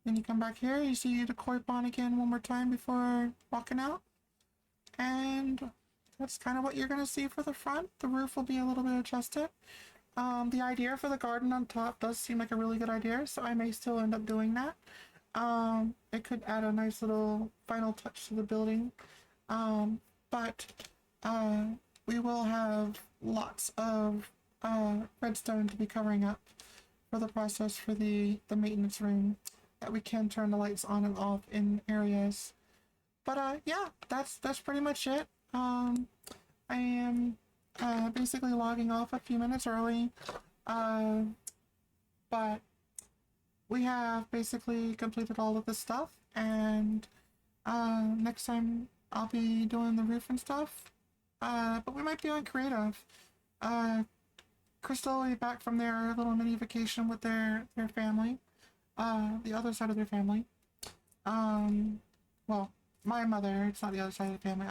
then you come back here, you see the koi pond again one more time before walking out. And that's kind of what you're gonna see for the front. The roof will be a little bit adjusted. The idea for the garden on top does seem like a really good idea, so I may still end up doing that. It could add a nice little final touch to the building. But we will have lots of redstone to be covering up for the process for the maintenance room, that we can turn the lights on and off in areas. But yeah, that's pretty much it. I am basically logging off a few minutes early, but we have basically completed all of this stuff, and next time I'll be doing the roof and stuff, but we might be on creative. Crystal will be back from their little mini vacation with their family, the other side of their family. Well, my mother, it's not the other side of the family,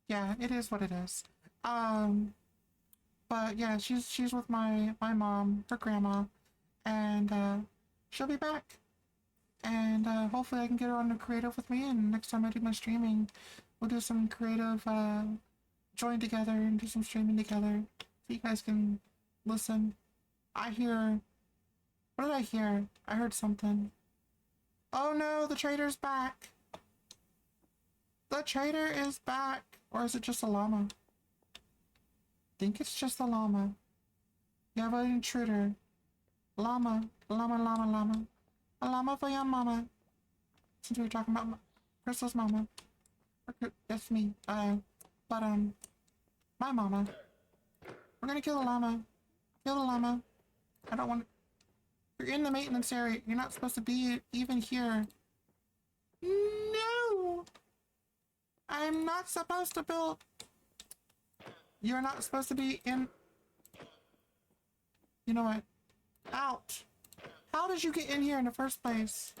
yeah, it is what it is. But yeah, she's with my mom, her grandma, and she'll be back. And hopefully I can get her on the creative with me, and next time I do my streaming, we'll do some creative, join together and do some streaming together, so you guys can listen. What did I hear? I heard something. Oh no, the trader's back! The trader is back! Or is it just a llama? I think it's just a llama. You have an intruder. Llama. Llama, llama, llama. A llama for your mama. Since we were talking about Crystal's mama. That's me. But my mama. We're gonna kill the llama. Kill the llama. I don't want... You're in the maintenance area. You're not supposed to be even here. No! I'm not supposed to build... You're not supposed to be in... You know what? Out! How did you get in here in the first place?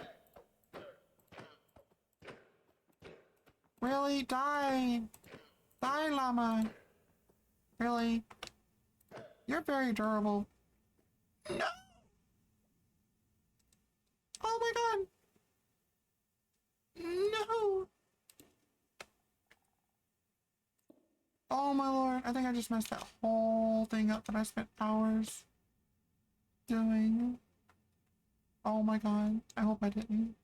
Really? Die! Die, llama! Really? You're very durable. No! Oh my god! No! Oh my lord, I think I just messed that whole thing up that I spent hours doing. Oh my god, I hope I didn't.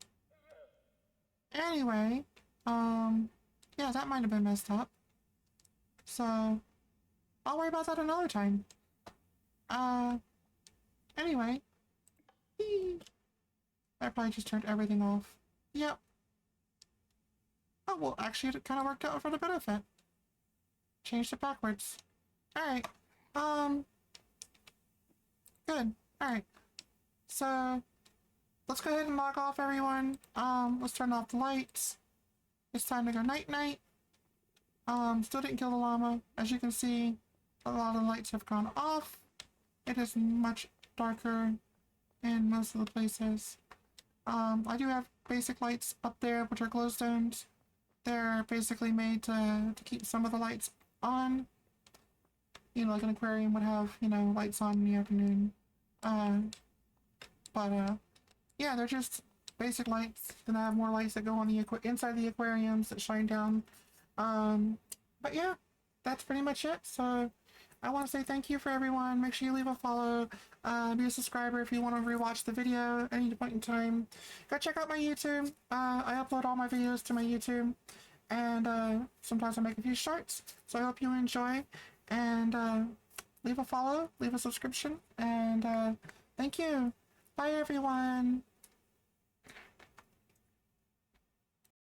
Anyway, yeah, that might have been messed up. So, I'll worry about that another time. Anyway. I probably just turned everything off. Yep. Oh, well, actually, it kind of worked out for the benefit. Changed it backwards. Alright. Good. Alright. So, let's go ahead and log off, everyone. Let's turn off the lights. It's time to go night-night. Still didn't kill the llama. As you can see, a lot of the lights have gone off. It is much darker in most of the places. I do have basic lights up there, which are glowstones. They're basically made to keep some of the lights on. You know, like an aquarium would have, you know, lights on in the afternoon. Yeah, they're just basic lights. Then I have more lights that go on the inside the aquariums that shine down. But yeah, that's pretty much it. So, I want to say thank you for everyone. Make sure you leave a follow, be a subscriber if you want to rewatch the video at any point in time. Go check out my YouTube. I upload all my videos to my YouTube, and sometimes I make a few shorts. So I hope you enjoy, and leave a follow, leave a subscription, and thank you. Bye, everyone.